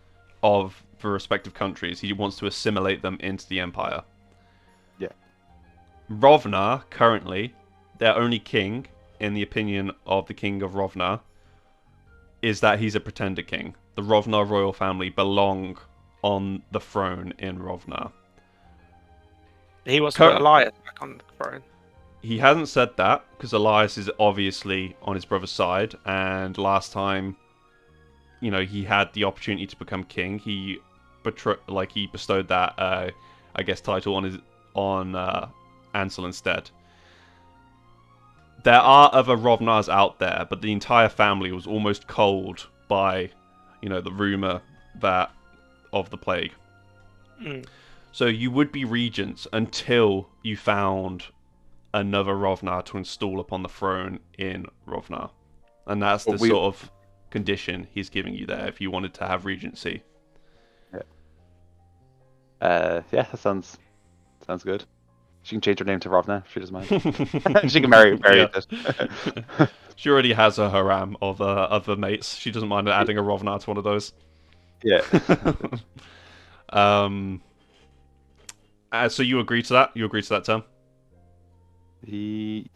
of the respective countries. He wants to assimilate them into the empire. Yeah. Rovnar, currently, their only king, in the opinion of the king of Rovnar, is that he's a pretender king. The Rovnar royal family belong on the throne in Rovnar. He wants to put Elias back on the throne. He hasn't said that because Elias is obviously on his brother's side, and last time, you know, he had the opportunity to become king. He bestowed that, I guess, title on Ansel instead. There are other Rovnars out there, but the entire family was almost culled by, you know, the rumor of the plague. So you would be regents until you found another Rovnar to install upon the throne in Rovnar. And that's the sort of condition he's giving you there if you wanted to have regency. Yeah, that sounds good. She can change her name to Rovna if she doesn't mind. She can marry it. She already has a harem of other mates. She doesn't mind adding a Rovnar to one of those. Yeah. So you agree to that? You agree to that term? He.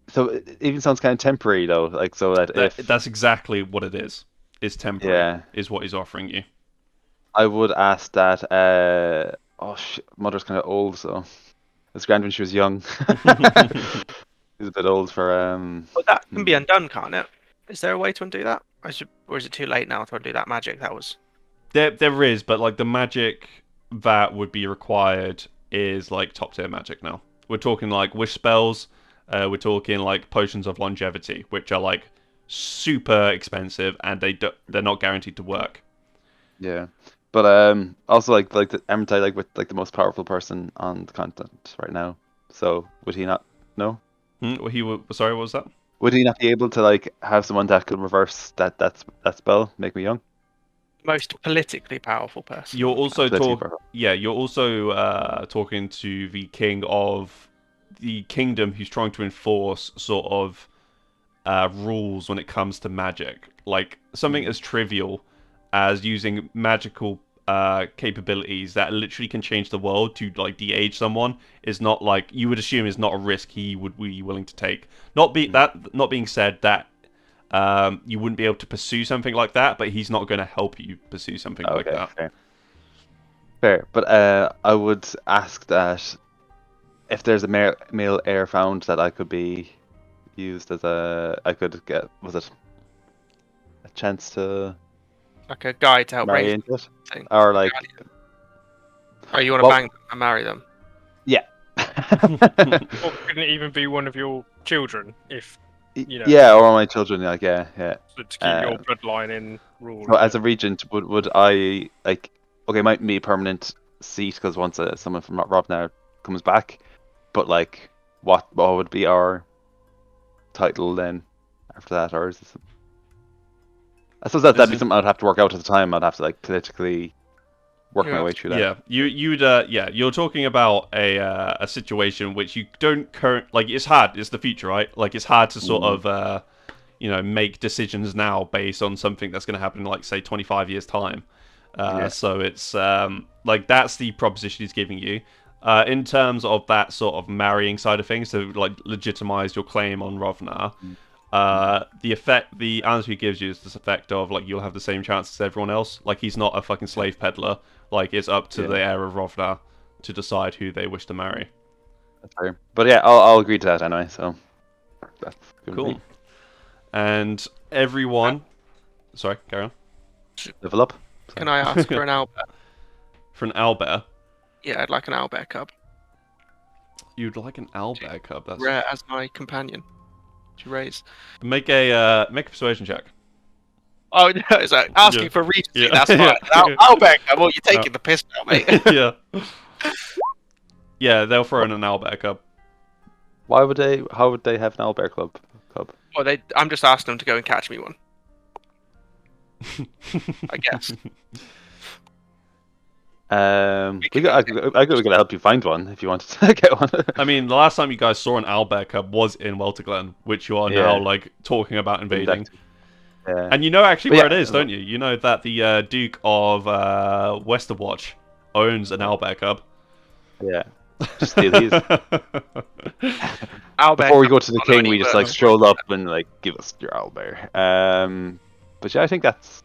So it even sounds kind of temporary though, like so that if That's exactly what it is. Is temporary. yeah, Is what he's offering you. I would ask that. Oh shit, mother's kind of old, so his grand when she was young. He's a bit old for But that can be hmm. undone, can't it? Is there a way to undo that? Or is it too late now to undo that magic? That was There is, but like the magic that would be required is like top tier magic now. We're talking like wish spells. We're talking like potions of longevity, which are like super expensive and they're not guaranteed to work. Yeah, but also like the Emmentai like with like the most powerful person on the continent right now. So would he not? No, Sorry, what was that? would he not be able to like have someone that could reverse that spell, make me young? the most politically powerful person You're on the also planet. Politically powerful. you're also talking to the king of the kingdom who's trying to enforce sort of rules when it comes to magic. Like something Mm. as trivial as using magical capabilities that literally can change the world to like de-age someone is not like you would assume is not a risk he would be willing to take. Mm. Not being said that you wouldn't be able to pursue something like that, but he's not going to help you pursue something like Okay, that. fair. Fair, but I would ask that if there's a male heir found that I could be used as I could get, was it a chance to Like a guy to help marry raise into it, thing. or A like, guardian. Oh, you want to well, bang them and marry them? yeah, Or couldn't it even be one of your children if you know yeah, or my children, like yeah, yeah. to keep your Um, bloodline in rule so and as a regent, would I like? Okay, it might be a permanent seat because once someone from Rob now comes back, but like, what would be our title then after that, or is this? I suppose This that'd be is something I'd have to work out at the time. I'd have to like politically work You my have way to. through that. Yeah, you'd yeah, you're talking about a situation which you don't like. It's hard. It's the future, right? Like it's hard to sort Mm, of make decisions now based on something that's going to happen in like say 25 years time. yeah. So it's like that's the proposition he's giving you. In terms of that sort of marrying side of things, to like legitimize your claim on Rovnar, Mm, mm, the answer he gives you is this effect of like you'll have the same chance as everyone else. Like he's not a fucking slave peddler. Like it's up to yeah, the heir of Rovnar to decide who they wish to marry. that's fair. But yeah, I'll agree to that anyway. So that's good with me. Cool. And Uh, everyone, sorry, carry on. Level up. Can Sorry. I ask for an owlbear? For an owlbear, Yeah, I'd like an owlbear cub. you'd like an owlbear cub. That's Rare as my companion to raise. make a persuasion check. Oh no, it's like Yeah. asking for regency. Yeah. That's fine. Yeah. Owlbear cub. Well, you're taking the piss now, mate. Yeah. Yeah, they'll throw in an owlbear cub. Why would they? How would they have an owlbear club? Well, I'm just asking them to go and catch me one. I guess. We could help you find one if you wanted to get one. I mean, the last time you guys saw an owlbear cub was in Welterglen, which you are now Yeah, like talking about invading. exactly. Yeah, And you know actually but where yeah, it is, don't you? You know that the Duke of Westerwatch owns an owlbear cub. yeah. Just steal his. Owlbear Before we cub go to the doesn't follow king, any we just like words. stroll up and like give us your owlbear. But yeah, I think that's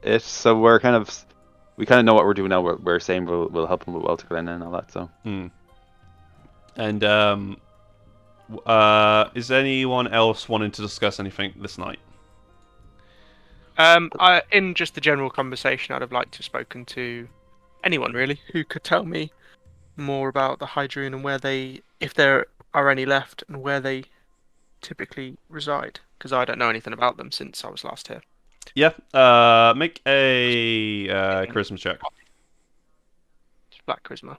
it. So we kind of know what we're doing now. We're saying we'll help him with Welterglen and all that. So Hmm. And is anyone else wanting to discuss anything this night? In just the general conversation, I'd have liked to have spoken to anyone really who could tell me more about the Hydroon and if there are any left, and where they typically reside, because I don't know anything about them since I was last here. Yeah. Make a charisma check. Just Black charisma.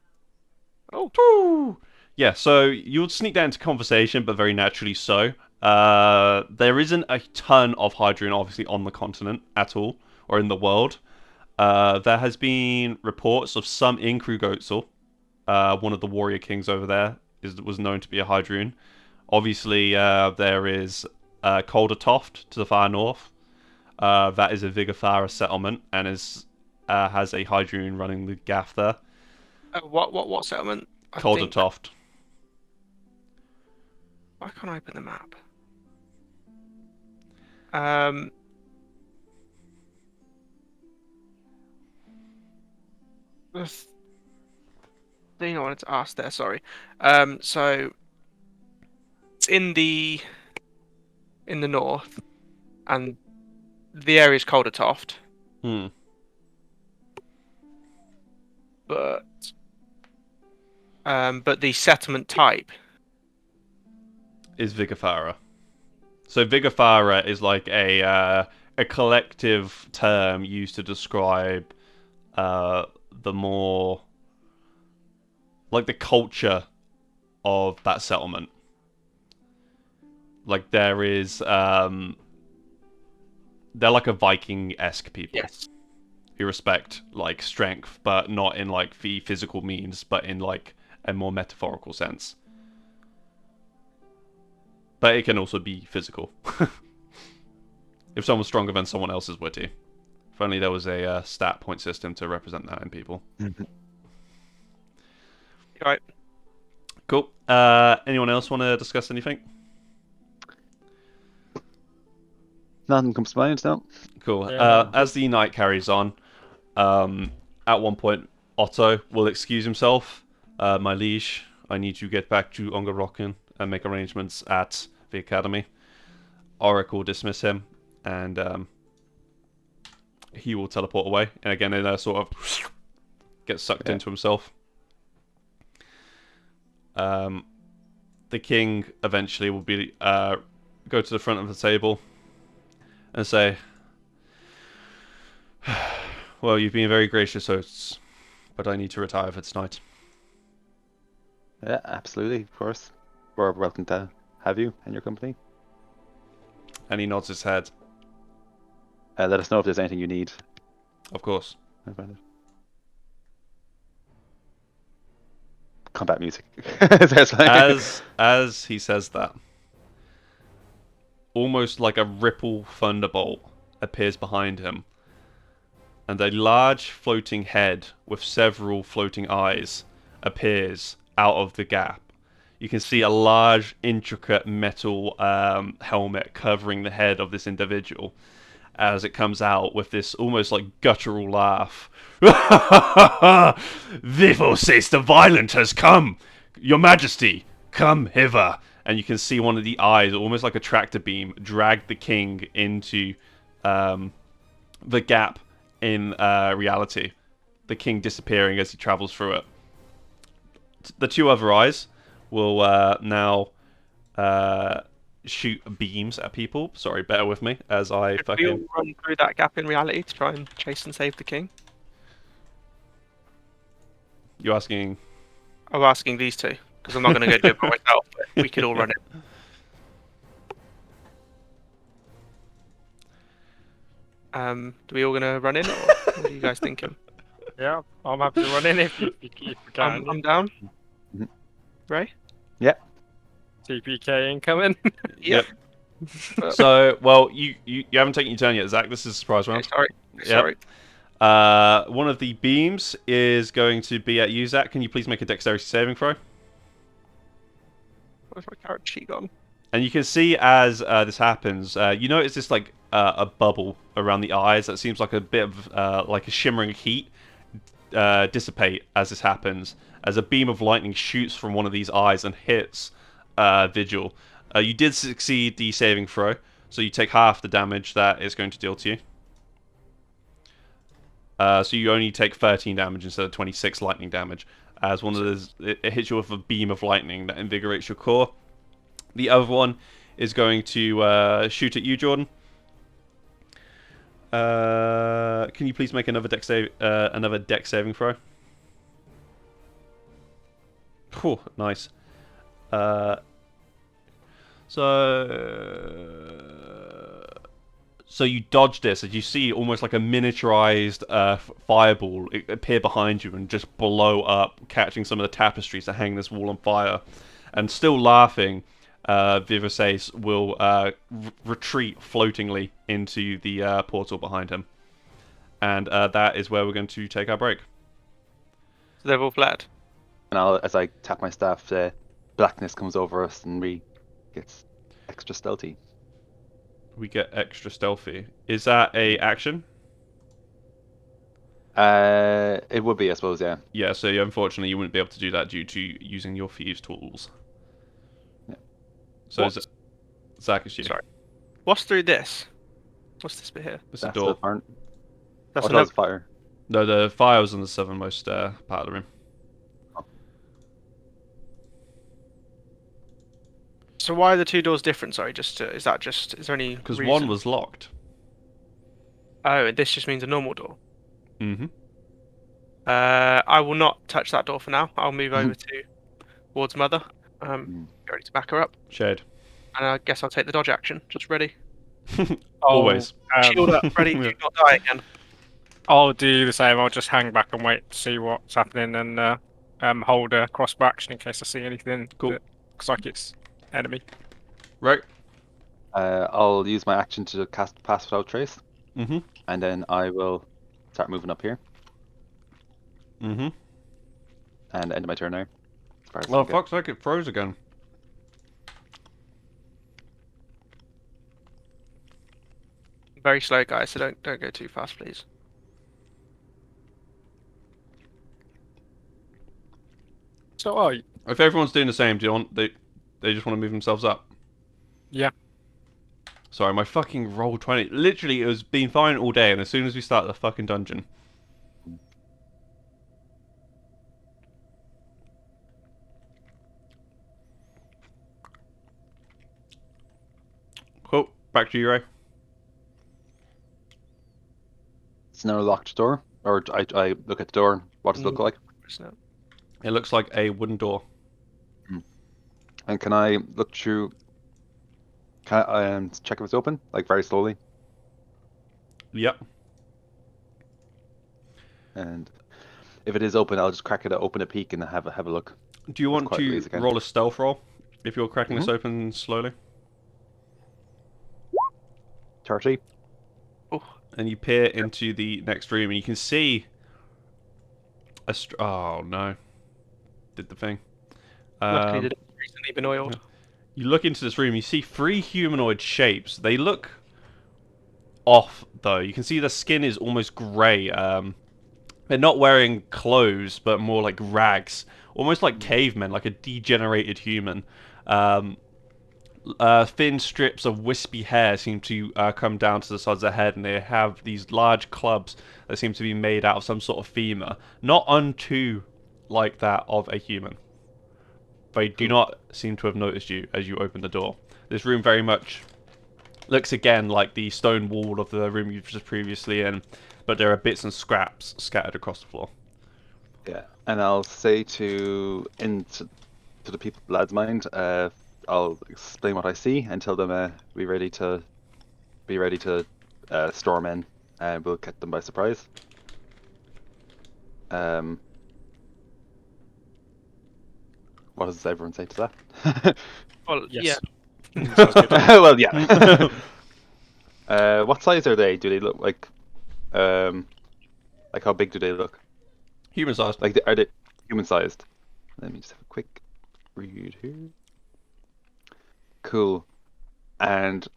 Oh, Woo! Yeah, so you'll sneak down into conversation, but very naturally so. There isn't a ton of Hydrogen, obviously, on the continent at all, or in the world. There has been reports of some in Krugotzel. One of the warrior kings over there was known to be a Hydroon. Obviously, there is Caldertoft to the far north. That is a Vigafara settlement and has a Hydroon running the gaff there. What settlement? I think. Caldertoft. Why can't I open the map? Um. The thing I wanted to ask there. Sorry. So it's in the north, and the area is Caldertoft, Hmm. but the settlement type. Is Vigafara. So Vigafara is like a collective term used to describe the more like the culture of that settlement. Like there is they're like a Viking-esque people Yes. who respect like strength, but not in like the physical means, but in like a more metaphorical sense. But it can also be physical. If someone's stronger than someone else is witty. If only there was a stat point system to represent that in people. Right. Cool. Anyone else want to discuss anything? Nothing comes to mind, no. Cool. Yeah. As the night carries on, at one point, Otto will excuse himself. My liege, I need to get back to Ungarokken and make arrangements at the academy. Auric will dismiss him, and he will teleport away. And again, in a sort of gets sucked into himself. The king eventually will be go to the front of the table and say, "Well, you've been very gracious hosts, but I need to retire for tonight." Yeah, absolutely, of course. We're welcome to have you in your company. And he nods his head. Let us know if there's anything you need. Of course. Combat music. There's like- As he says that, almost like a ripple thunderbolt appears behind him, and a large floating head with several floating eyes appears out of the gap. You can see a large, intricate metal helmet covering the head of this individual as it comes out with this almost like guttural laugh. Vivo says the violent has come! Your Majesty, come hither! And you can see one of the eyes, almost like a tractor beam, drag the king into the gap in reality. The king disappearing as he travels through it. The two other eyes will now shoot beams at people. Sorry, bear with me as I Should we all fucking... run through that gap in reality to try and chase and save the king? You're asking... I'm asking these two because I'm not going to go do it by myself. But we could all run it. Do we all gonna run in, or what are you guys thinking? Yeah, I'm happy to run in if we can. I'm down. Mhm. Ray? TPK incoming. Yep. So, well, you haven't taken your turn yet, Zach. This is a surprise round. Sorry. Yep. Sorry. One of the beams is going to be at you, Zach. Can you please make a dexterity saving throw? Where's my character sheet gone? And you can see as this happens, you notice this like a bubble around the eyes that seems like a bit of like a shimmering heat dissipate as this happens, as a beam of lightning shoots from one of these eyes and hits Vigil. You did succeed the saving throw, so you take half the damage that it's going to deal to you. So you only take 13 damage instead of 26 lightning damage, as one of those it hits you with a beam of lightning that invigorates your core. The other one is going to shoot at you, Jordan. Can you please make another dex saving throw? Whew, nice. So you dodge this, as you see almost like a miniaturized fireball appear behind you and just blow up, catching some of the tapestries that hang this wall on fire. And still laughing, Vivaces will retreat floatingly into the portal behind him. And that is where we're going to take our break. So they've all fled. And as I tap my staff, blackness comes over us and we gets extra stealthy. We get extra stealthy. Is that a action? It would be, I suppose, yeah. Yeah, so unfortunately you wouldn't be able to do that due to using your fuse tools. Yeah. So What's- Zach, it's you. Sorry. What's through this? What's this bit here? It's a That's door. the barn. That's That another. was fire. No, the fire was on the southernmost part of the room. So why are the two doors different? Sorry, is there any Because reason? one was locked. Oh, and this just means a normal door. Mm-hmm. I will not touch that door for now. I'll move Mm-hmm. over towards Mother. Get ready to back her up, Shade. and I guess I'll take the dodge action. Just ready. Always. Shield up, ready. Yeah. Do not die again. I'll do the same. I'll just hang back and wait to see what's happening and hold a crossbow action in case I see anything Cool. that looks like it's enemy. Right. I'll use my action to cast Pass Without Trace, Mm-hmm. and then I will start moving up here Mm-hmm. and end my turn there. As far as I Oh, can get. fuck's sake, it froze again. Very slow, guys. So don't go too fast, please. So, oh, If everyone's doing the same, do you want they just want to move themselves up? yeah. Sorry, my fucking roll 20. Literally, it was been fine all day, and as soon as we start the fucking dungeon. Cool. Back to you, Ray. It's now a locked door, or I look at the door. What does it look like? Isn't it? It looks like a wooden door. And can I look through? Can I check if it's open, like very slowly? Yep. And if it is open, I'll just crack it open a peek and have a look. Do you want quietly to as I can. roll a stealth roll if you're cracking this open slowly? 30. Oh, And you peer into the next room, and you can see oh no, did the thing. luckily the door's recently been oiled. You look into this room, you see three humanoid shapes. They look off, though. You can see the skin is almost grey. They're not wearing clothes, but more like rags. Almost like cavemen, like a degenerated human. Thin strips of wispy hair seem to come down to the sides of their head, and they have these large clubs that seem to be made out of some sort of femur. Not unto like that of a human. They do not seem to have noticed you as you open the door. This room very much looks again like the stone wall of the room you've just previously in, but there are bits and scraps scattered across the floor. Yeah, and I'll say to the people, lad's mind, I'll explain what I see and tell them be ready to storm in, and we'll catch them by surprise. What does everyone say to that? Well, Yes. yeah. Sounds good. Well, yeah. What size are they? Do they look like how big do they look? Human sized. Like, are they human sized? Let me just have a quick read here. Cool. And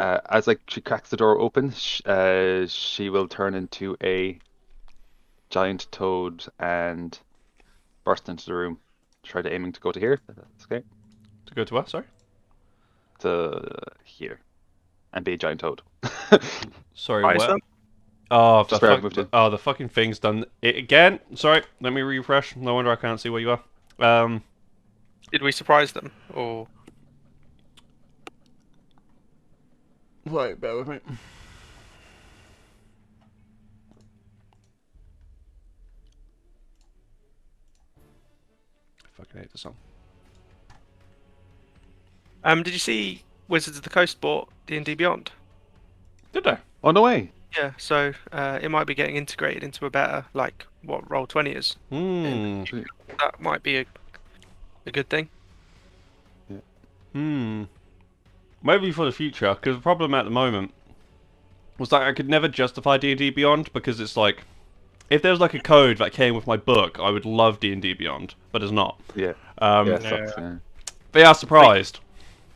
as like she cracks the door open, she will turn into a giant toad and burst into the room. Try to aiming to go to here. That's okay. To go to where, sorry? To here, and be a giant toad. Sorry, Right, where? so- Oh, Just where I moved to. the fucking thing's done it again. Sorry, let me refresh. No wonder I can't see where you are. Did we surprise them, or Wait, bear with me. I fucking hate the song. did you see Wizards of the Coast bought D&D Beyond? Did they? Oh, no way. Yeah, so it might be getting integrated into a better, like what Roll20 is. Hmm. That might be a good thing. Hmm. Maybe for the future, because the problem at the moment was that I could never justify D&D Beyond because it's like if there was like a code that came with my book, I would love D&D Beyond, but it's not. Yeah. Yeah, Um, it sucks. Yeah. They are surprised.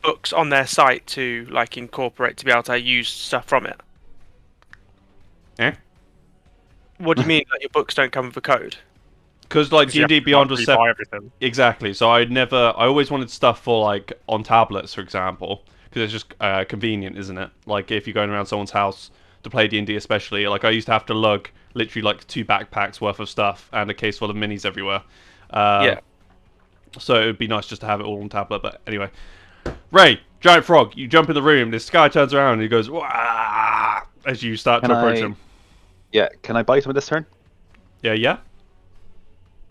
Books on their site to like incorporate to be able to use stuff from it. Eh? What do you mean that your books don't come with a code? Because like 'Cause you have D&D to, Beyond like, was rebuy everything. exactly. So I always wanted stuff for like on tablets, for example, because it's just convenient, isn't it? Like if you're going around someone's house to play D&D, especially, like I used to have to lug literally like 2 backpacks worth of stuff and a case full of minis everywhere. Yeah. So it would be nice just to have it all on tablet. But anyway, Ray, giant frog, you jump in the room. This guy turns around and he goes, "Wah!" as you start Can to approach I- him. Yeah, can I bite him this turn? Yeah, yeah.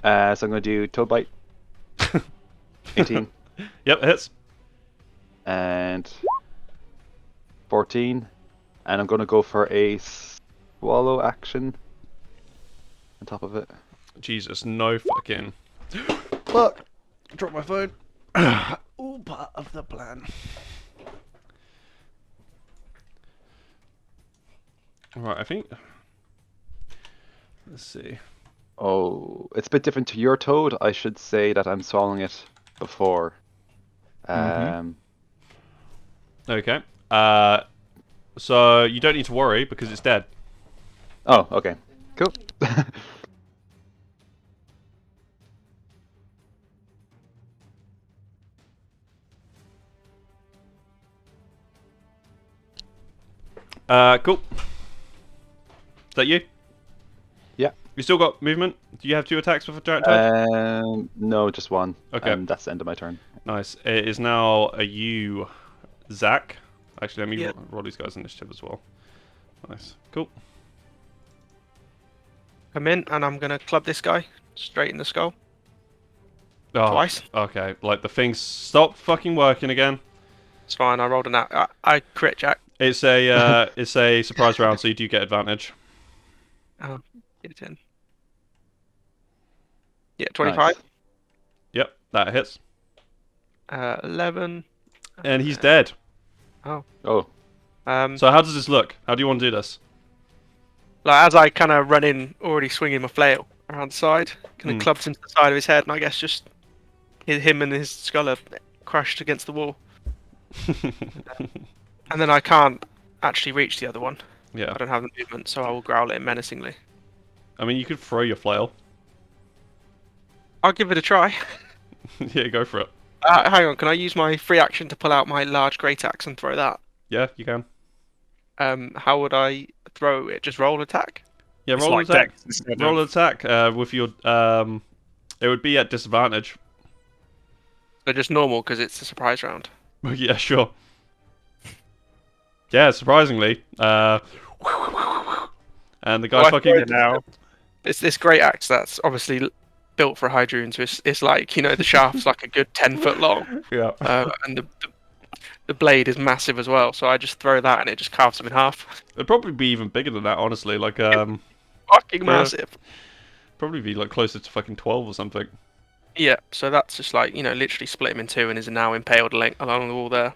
So I'm going to do Toad Bite. 18 Yep, it hits. and 14. And I'm going to go for a swallow action on top of it. Jesus, no fucking. Fuck! Drop my phone. All part of the plan. Alright, I think. Let's see. Oh, it's a bit different to your toad. I should say that I'm swallowing it before. Mhm. Okay. So you don't need to worry because it's dead. Oh, okay. Cool. Cool. Is that you? Yeah. You still got movement? Do you have 2 attacks with a giant toad? No, just one. Okay. That's the end of my turn. Nice. It is now a you, Zach. Actually, let me Yeah. roll these guys' initiative as well. Nice. Cool. Come in, and I'm gonna club this guy straight in the skull Oh, twice. okay. Like the thing stopped fucking working again. It's fine. I rolled an out. I crit Jack. It's a surprise round, so you do get advantage. Oh, get it in. Yeah, 25. Nice. Yep, that hits. 11. And he's dead. Oh, So how does this look? How do you want to do this? Like as I kind of run in, already swinging my flail around the side, kind Hmm. of clubs into the side of his head, and I guess just him and his skull are crushed against the wall. And then I can't actually reach the other one. Yeah. I don't have the movement, so I will growl at him menacingly. I mean, you could throw your flail. I'll give it a try. Yeah, go for it. Hang on, can I use my free action to pull out my large great axe and throw that? Yeah, you can. How would I throw it? Just roll attack? Yeah, It's roll like an attack. Dex instead Roll of... an attack with your It would be at disadvantage. So just normal because it's a surprise round. Yeah, sure. Yeah, surprisingly. And the guy Well, I fucking. tried now. It's this great axe that's obviously built for Hydroon, so it's like, the shaft's like a good 10 foot long, Yeah. and the blade is massive as well. So I just throw that and it just carves him in half. It'd probably be even bigger than that, honestly. Like, Fucking Yeah. massive. probably be like closer to fucking 12 or something. Yeah. So that's just like literally split him in two and is now impaled along the wall there.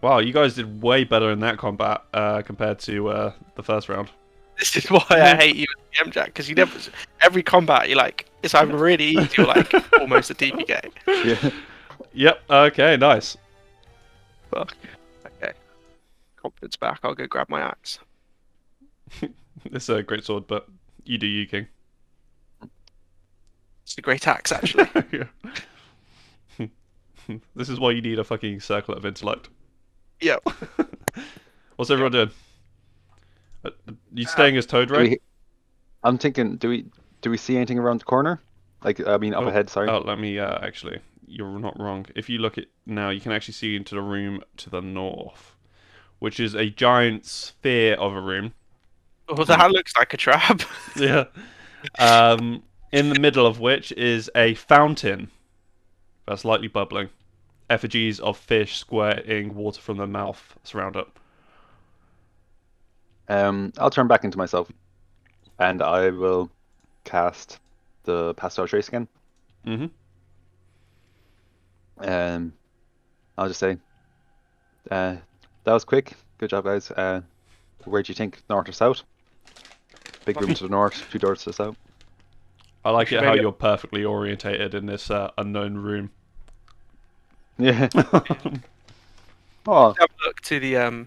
Wow, you guys did way better in that combat compared to the first round. This is why I hate you as GM Jack, because you never every combat you're like it's either really easy or like almost a TPK. yeah. Yep. Okay. Nice. Fuck. Okay. Confidence back. I'll go grab my axe. It's a great sword, but you do you, King. It's a great axe actually. Yeah. This is why you need a fucking circlet of intellect. Yep. What's everyone doing? You staying as Toad, Do right? we, I'm thinking, do we see anything around the corner? Like, I mean, up ahead. Sorry. Oh, let me actually. You're not wrong. If you look at now, you can actually see into the room to the north, which is a giant sphere of a room. Well, that looks like a trap. Yeah. In the middle of which is a fountain that's lightly bubbling. Effigies of fish squirting water from their mouth surround it. I'll turn back into myself, and I will cast the Pastoral Trace again. Mm-hmm. I'll just say, that was quick. Good job, guys. Where do you think, north or south? Big room to the north, a few doors to the south. I like should it how maybe- you're perfectly orientated in this unknown room. Yeah. Oh, Have a look to the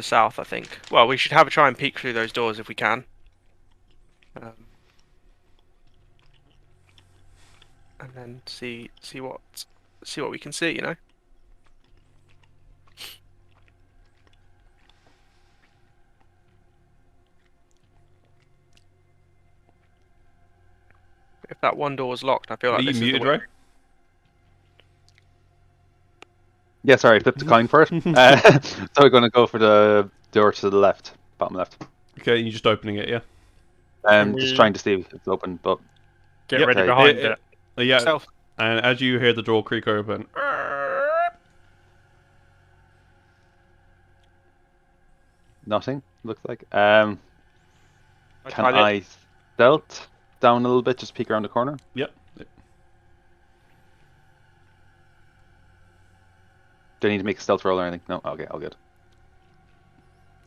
south, I think. Well, we should have a try and peek through those doors if we can. And then see what we can see, you know. If that one door was locked, I feel Are like you this is the muted, way. Ray? yeah. Sorry, I flipped the coin for it. So we're gonna go for the door to the left, bottom left. Okay, you're just opening it, yeah? Can Just we trying to see if it's open, but get Yep. ready Okay. behind it? Yeah, Self. and as you hear the door creak open, nothing. Looks like. Can tried it. I stealth down a little bit? Just peek around the corner. yep. Do I need to make a stealth roll or anything? No. Okay, all good.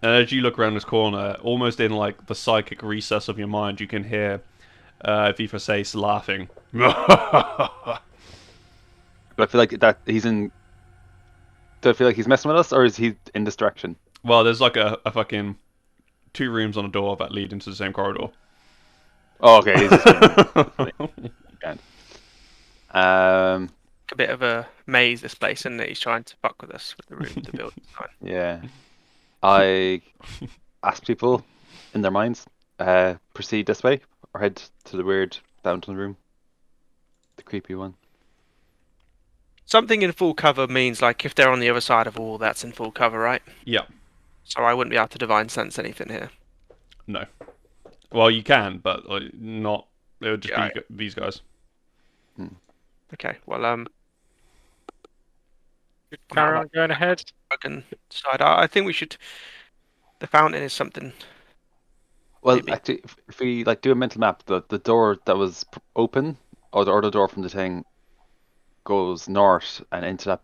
And as you look around this corner, almost in like the psychic recess of your mind, you can hear Viva Sace laughing. But I feel like that he's in. Do I feel like he's messing with us, or is he in this direction? Well, there's like a fucking 2 rooms on a door that lead into the same corridor. Oh, okay. He's just Grand. A bit of a maze, this place, isn't it? He's trying to fuck with us with the room, the building design. Yeah. I ask people in their minds, proceed this way or head to the weird fountain room, the creepy one. Something in full cover means like if they're on the other side of a wall, that's in full cover, right? Yeah, So I wouldn't be able to divine sense anything here. no. Well, you can, but like, not. It would just Yeah, be these guys. Okay, well, Carry on going ahead. I can decide. I think we should. The fountain is something. Well, Maybe. actually, if we like do a mental map, the door that was open, or the door from the thing, goes north and into that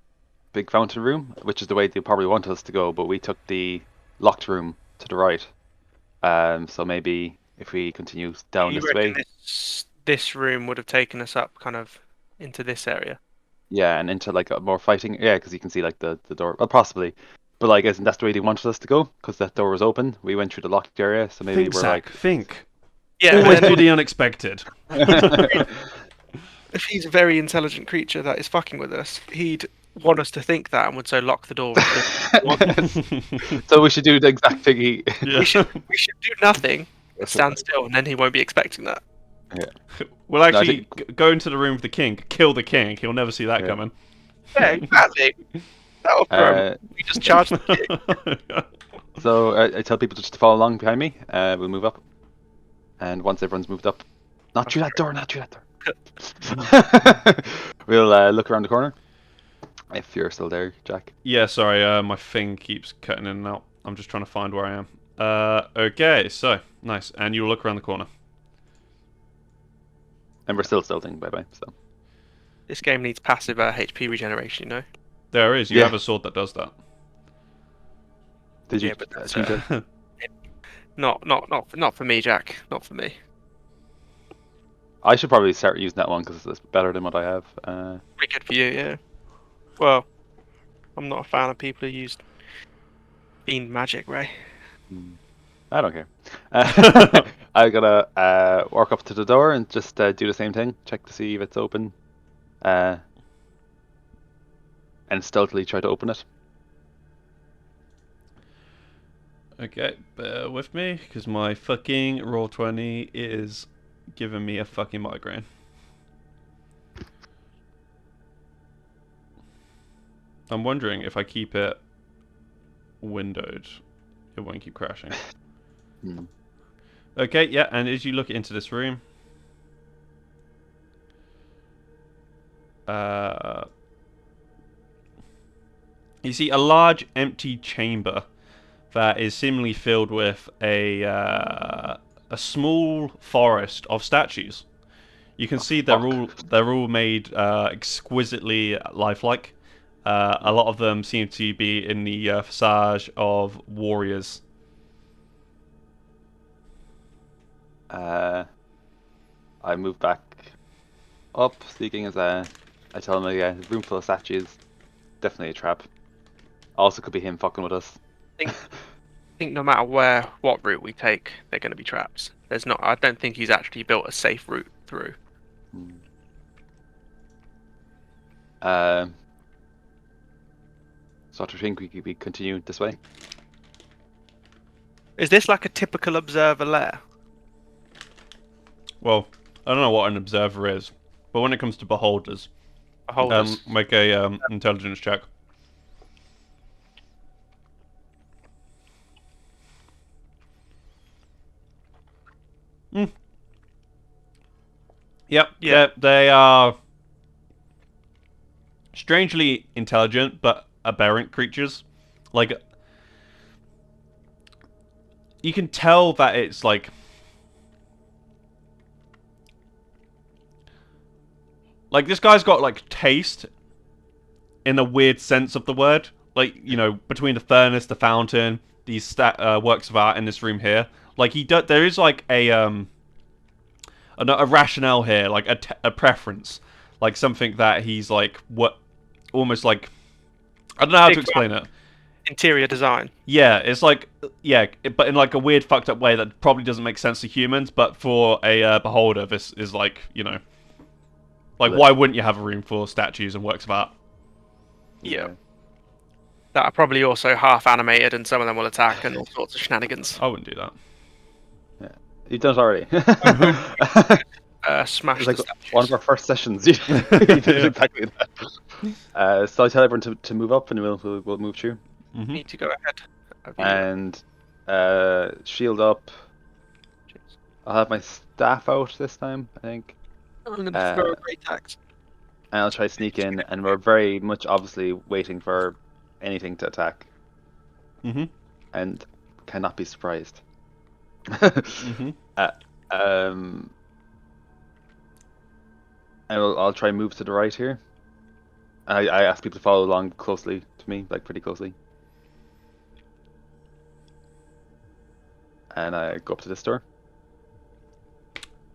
big fountain room, which is the way they probably want us to go. But we took the locked room to the right. So maybe if we continue down You this way, reckon this room would have taken us up kind of into this area? yeah, and into like a more fighting, yeah, because you can see like the door, well, possibly. But like, isn't that the way they wanted us to go? Because that door was open. We went through the locked area, so maybe Think, we're Zach. Think. Yeah, Always and do then the unexpected. like. if he's a very intelligent creature that is fucking with us, he'd want us to think that and would so lock the door. So we should do the exact thing he. Yeah. we should do nothing, and stand still, and then he won't be expecting that. We'll actually think- go into the room with the king, kill the king. He'll never see that Yeah. coming. Yeah, exactly. That'll throw him. We just charge the kick. So I tell people just to follow along behind me. We'll move up, and once everyone's moved up, not through that door, not through that door. We'll look around the corner. If you're still there, Jack. Yeah, sorry, my thing keeps cutting in and out. I'm just trying to find where I am. Okay, so, nice. And you'll look around the corner. And we're still stealthing, bye bye. So This game needs passive HP regeneration, you know. There is, you Yeah. have a sword that does that. did you? Yeah, but that's, change it? Not for me, Jack. Not for me. I should probably start using that one because it's better than what I have. Pretty good for you, yeah. Well, I'm not a fan of people who use fiend magic, Ray. I don't care. I gotta walk up to the door and just do the same thing. Check to see if it's open. And stealthily try to open it. Okay, bear with me, because my fucking roll 20 is giving me a fucking migraine. I'm wondering if I keep it windowed, it won't keep crashing. Hmm. Okay, yeah, and as you look into this room, you see a large empty chamber that is seemingly filled with a small forest of statues. You can see they're all made exquisitely lifelike. A lot of them seem to be in the visage of warriors. I move back up, speaking as I tell him, yeah, room full of statues, definitely a trap. Also could be him fucking with us. I think no matter what route we take, they're going to be traps. There's not. I don't think he's actually built a safe route through. Hmm. Um, so I think we continue this way. Is this like a typical observer lair? Well, I don't know what an observer is, but when it comes to beholders, Beholders. make a intelligence check. Yep, Yeah. they are strangely intelligent but aberrant creatures. Like, you can tell that it's like this guy's got like taste in a weird sense of the word. Like, you know, between the furnace, the fountain, these works of art in this room here. Like, there is like a rationale here, like a preference, like something that he's like almost like, I don't know how to explain it. Interior design. Yeah, it's like, yeah, but in like a weird fucked up way that probably doesn't make sense to humans, but for a beholder, this is like, you know, like, why wouldn't you have a room for statues and works of art? Yeah. That are probably also half animated, and some of them will attack and all sorts of shenanigans. I wouldn't do that. Yeah, you've done it already. Smash It's like the statues. one of our first sessions. You did exactly that. So I tell everyone to move up, and we'll move through. Mm-hmm. Need to go ahead. And shield up. I'll have my staff out this time, I think. I'm going to throw a great axe. And I'll try to sneak in, and we're very much obviously waiting for anything to attack. Mm-hmm. And cannot be surprised. Mm-hmm. And I'll try and move to the right here. I ask people to follow along closely to me, like pretty closely. And I go up to this door.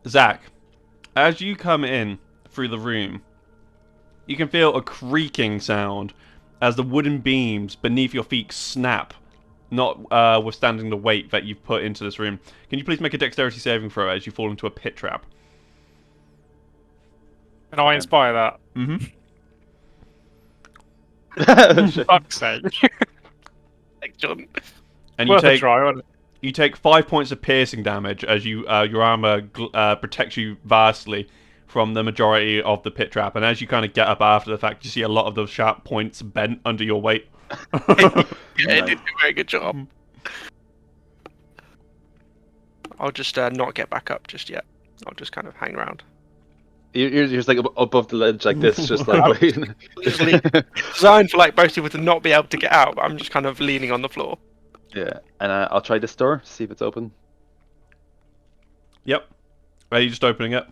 Zach, as you come in through the room, you can feel a creaking sound as the wooden beams beneath your feet snap, not withstanding the weight that you've put into this room. Can you please make a dexterity saving throw as you fall into a pit trap? And I inspire that. Mm-hmm. Fuck's sake. Thanks, John. And Worth a try, wasn't it? you take 5 points of piercing damage as your armor protects you vastly from the majority of the pit trap. And as you kind of get up after the fact, you see a lot of those sharp points bent under your weight. Yeah, it did a very good job. I'll just not get back up just yet. I'll just kind of hang around. You're just like above the ledge like this, just like waiting. Designed for like most people to not be able to get out, but I'm just kind of leaning on the floor. Yeah, and I'll try this door, see if it's open. Yep. Are you just opening it?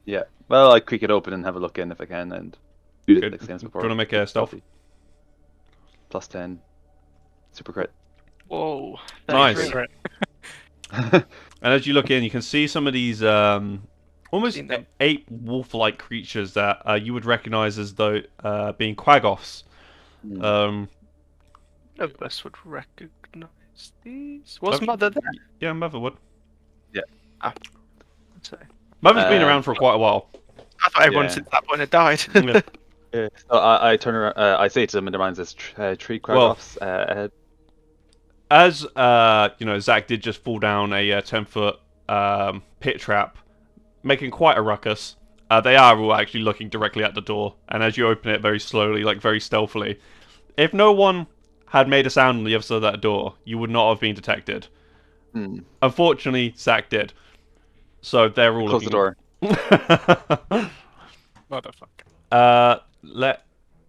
Yeah. Well, I creak it open and have a look in if I can, and do it Good. like same as Do you before. want to make a stealth? Plus 10. Super crit. Whoa. Nice. 33. And as you look in, you can see some of these almost Seen them. ape wolf-like creatures that you would recognize as though being quaggoths. Hmm. None of us would recognize these. Was Mother there? Yeah, Mother would. I'd say. Mother's been around for quite a while. I thought everyone Yeah. since that point had died. Yeah. Yeah. So I turn around. I say to them in their minds, "There's three Quaggoths ahead." As you know, Zach did just fall down a 10-foot pit trap, making quite a ruckus. They are all actually looking directly at the door, and as you open it very slowly, like very stealthily, if no one had made a sound on the other side of that door, you would not have been detected. Hmm. Unfortunately, Zach did. So they're all Close the looking. door. Motherfucker. Let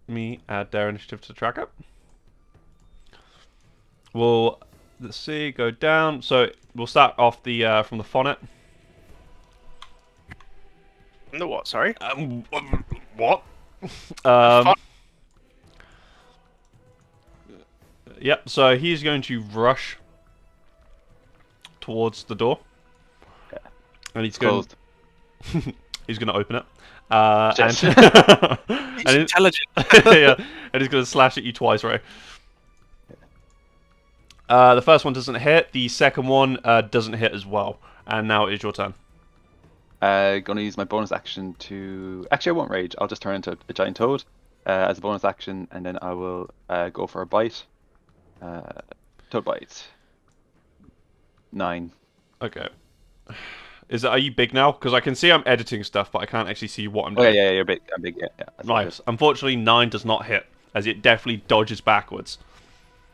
me add their initiative to the tracker. We'll, let's see, go down. So we'll start off the from the Fonnet. The what? Sorry. What? Yep. So he's going to rush towards the door. And It's closed. he's going to open it. And, Yes. He's and intelligent. yeah, and he's going to slash at you twice, Ray. The first one doesn't hit. The second one doesn't hit as well. And now it is your turn. Gonna use my bonus action to. Actually, I won't rage. I'll just turn into a giant toad as a bonus action, and then I will go for a bite. Toad bite. 9. Okay. Are you big now? Because I can see I'm editing stuff, but I can't actually see what I'm Oh yeah, doing. yeah, you're big. I'm big. Yeah, yeah. That's all Nice. Unfortunately, 9 does not hit, as it definitely dodges backwards.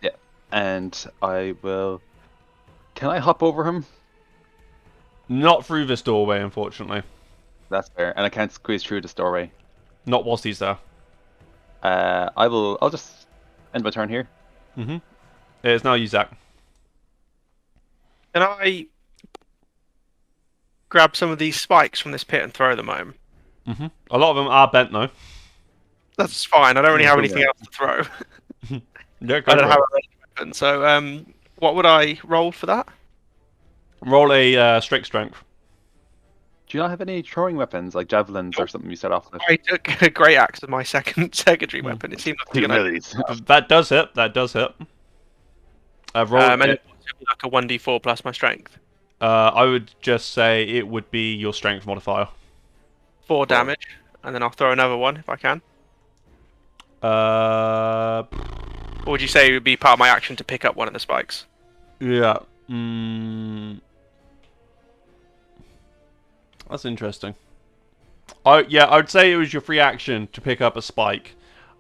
good. Yeah, and I will. Can I hop over him? Not through this doorway, unfortunately. That's fair. And I can't squeeze through this doorway. Not whilst he's there. I will. I'll just end my turn here. Mm-hmm. It's now you, Zach. Can I grab some of these spikes from this pit and throw them home? Mm-hmm. A lot of them are bent, though. That's fine. I don't really Yeah, have go anything for else to throw. Yeah, go I don't for have it. a ranged weapon. So, what would I roll for that? Roll a strength. Do you not have any throwing weapons like javelins or something you set off with? I took a great axe as my secondary Hmm. weapon. It seemed like Two an millies. That does hit. That does hit. Roll and it. it would be like a 1d4 plus my strength. I would just say it would be your strength modifier. 4 damage, and then I'll throw another one if I can. Uh, Or would you say it would be part of my action to pick up one of the spikes? yeah. That's interesting. I would say it was your free action to pick up a spike.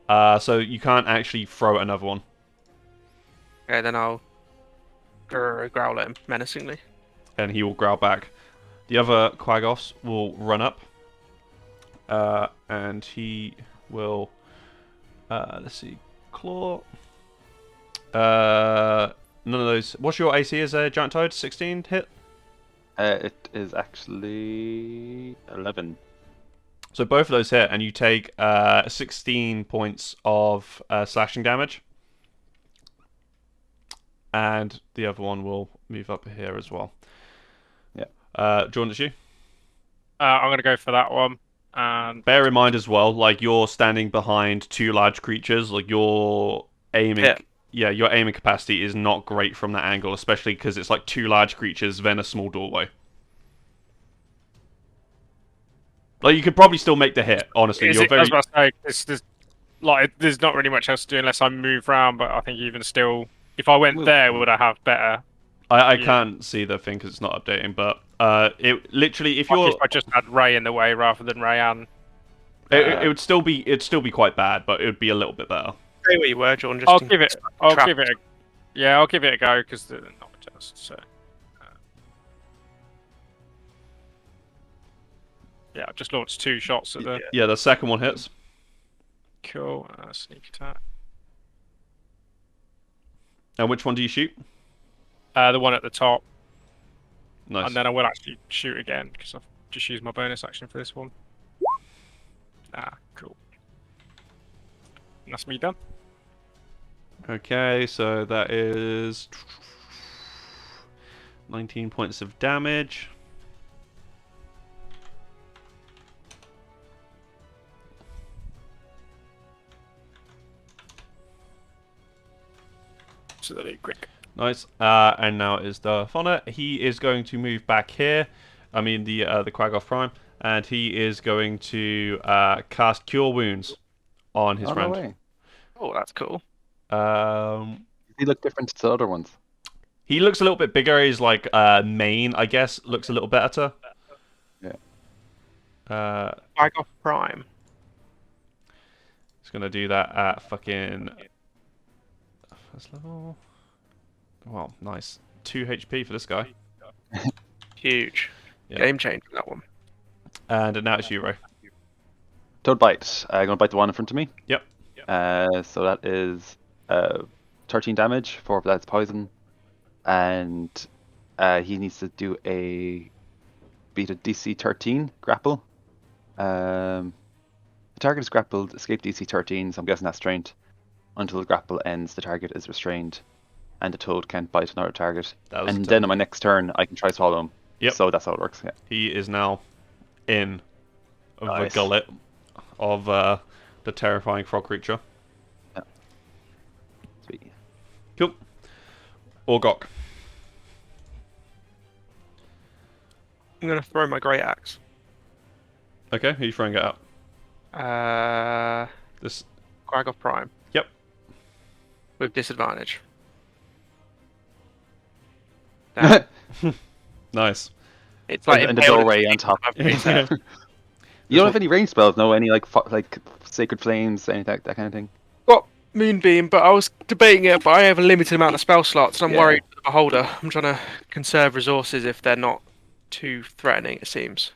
So you can't actually throw another one. Okay, then I'll growl at him menacingly. And he will growl back. The other Quagoths will run up. And he will... let's see. Claw. None of those... What's your AC as a Giant Toad? 16 hit? It is actually 11. So both of those hit, and you take 16 points of slashing damage. And the other one will move up here as well. Yeah. Jordan, it's you. I'm gonna go for that one. And Bear in mind as well, like you're standing behind 2 large creatures, like your aiming, your aiming capacity is not great from that angle, especially because it's like 2 large creatures then a small doorway. Like you could probably still make the hit. Honestly, I was about to say, there's not really much else to do unless I move around. But I think even still, if I went there, would I have better? I can't see the thing because it's not updating, but it literally if you're If I just had Ray in the way rather than Rayanne. it would still be quite bad, but it would be a little bit better. Stay where you were, John. I'll give it a go because they're not just so. Yeah, I've just launched 2 shots at the. Yeah, the second one hits. Cool. Sneak attack. And which one do you shoot? The one at the top. Nice. And then I will actually shoot again because I've just used my bonus action for this one. Cool. And that's me done. Okay, so that is 19 points of damage. Absolutely quick. Nice. And now is the Fauna. He is going to move back here. I mean the Quagoth Prime, and he is going to cast Cure Wounds on his friend. No way. Oh, that's cool. Does he look different to the other ones? He looks a little bit bigger. His like mane, I guess, looks a little better. Yeah. I got Prime. He's gonna do that at fucking first level. Well, nice. 2 HP for this guy. Huge. Yeah. Game changer, that one. And now it's you, Ray. Toad bite. I'm gonna bite the one in front of me. Yep. So that is 13 damage. 4 of that's poison, and he needs to do beat a DC 13 grapple. The target is grappled, escape DC 13, so I'm guessing that's strength. Until the grapple ends, the target is restrained, and the toad can't bite another target. And then on my next turn, I can try swallow him. Yep. So that's how it works. Yeah. He is now in the Nice. gullet of the terrifying frog creature. Sweet. Cool. Orgok. I'm gonna throw my great axe. Okay, who are you throwing it at? This. Quag of Prime Yep. with disadvantage. Damn. Nice. It's like in the impaled doorway in on top. my face there. You don't have any range spells, no? Any like sacred flames, anything that kind of thing. Got Moonbeam, but I was debating it. But I have a limited amount of spell slots, and I'm Yeah. worried for the Beholder. I'm trying to conserve resources if they're not too threatening. It seems.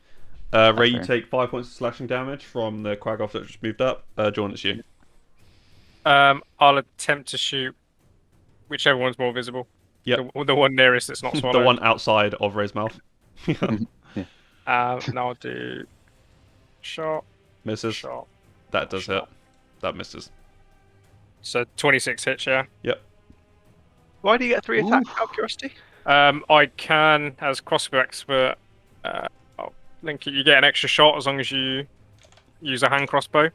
Ray, you fair. take 5 points of slashing damage from the Quagoff that just moved up. John, it's you. I'll attempt to shoot whichever one's more visible. Yep. The one nearest that's not The swallowed. one outside of Ray's mouth. Yeah. Now I'll do shot, Misses. shot. That does hit. Shot. That misses. So 26 hits, yeah. Why do you get 3 attacks? Oof. Out of curiosity. I can, as crossbow expert, I'll link it. You get an extra shot as long as you use a hand crossbow.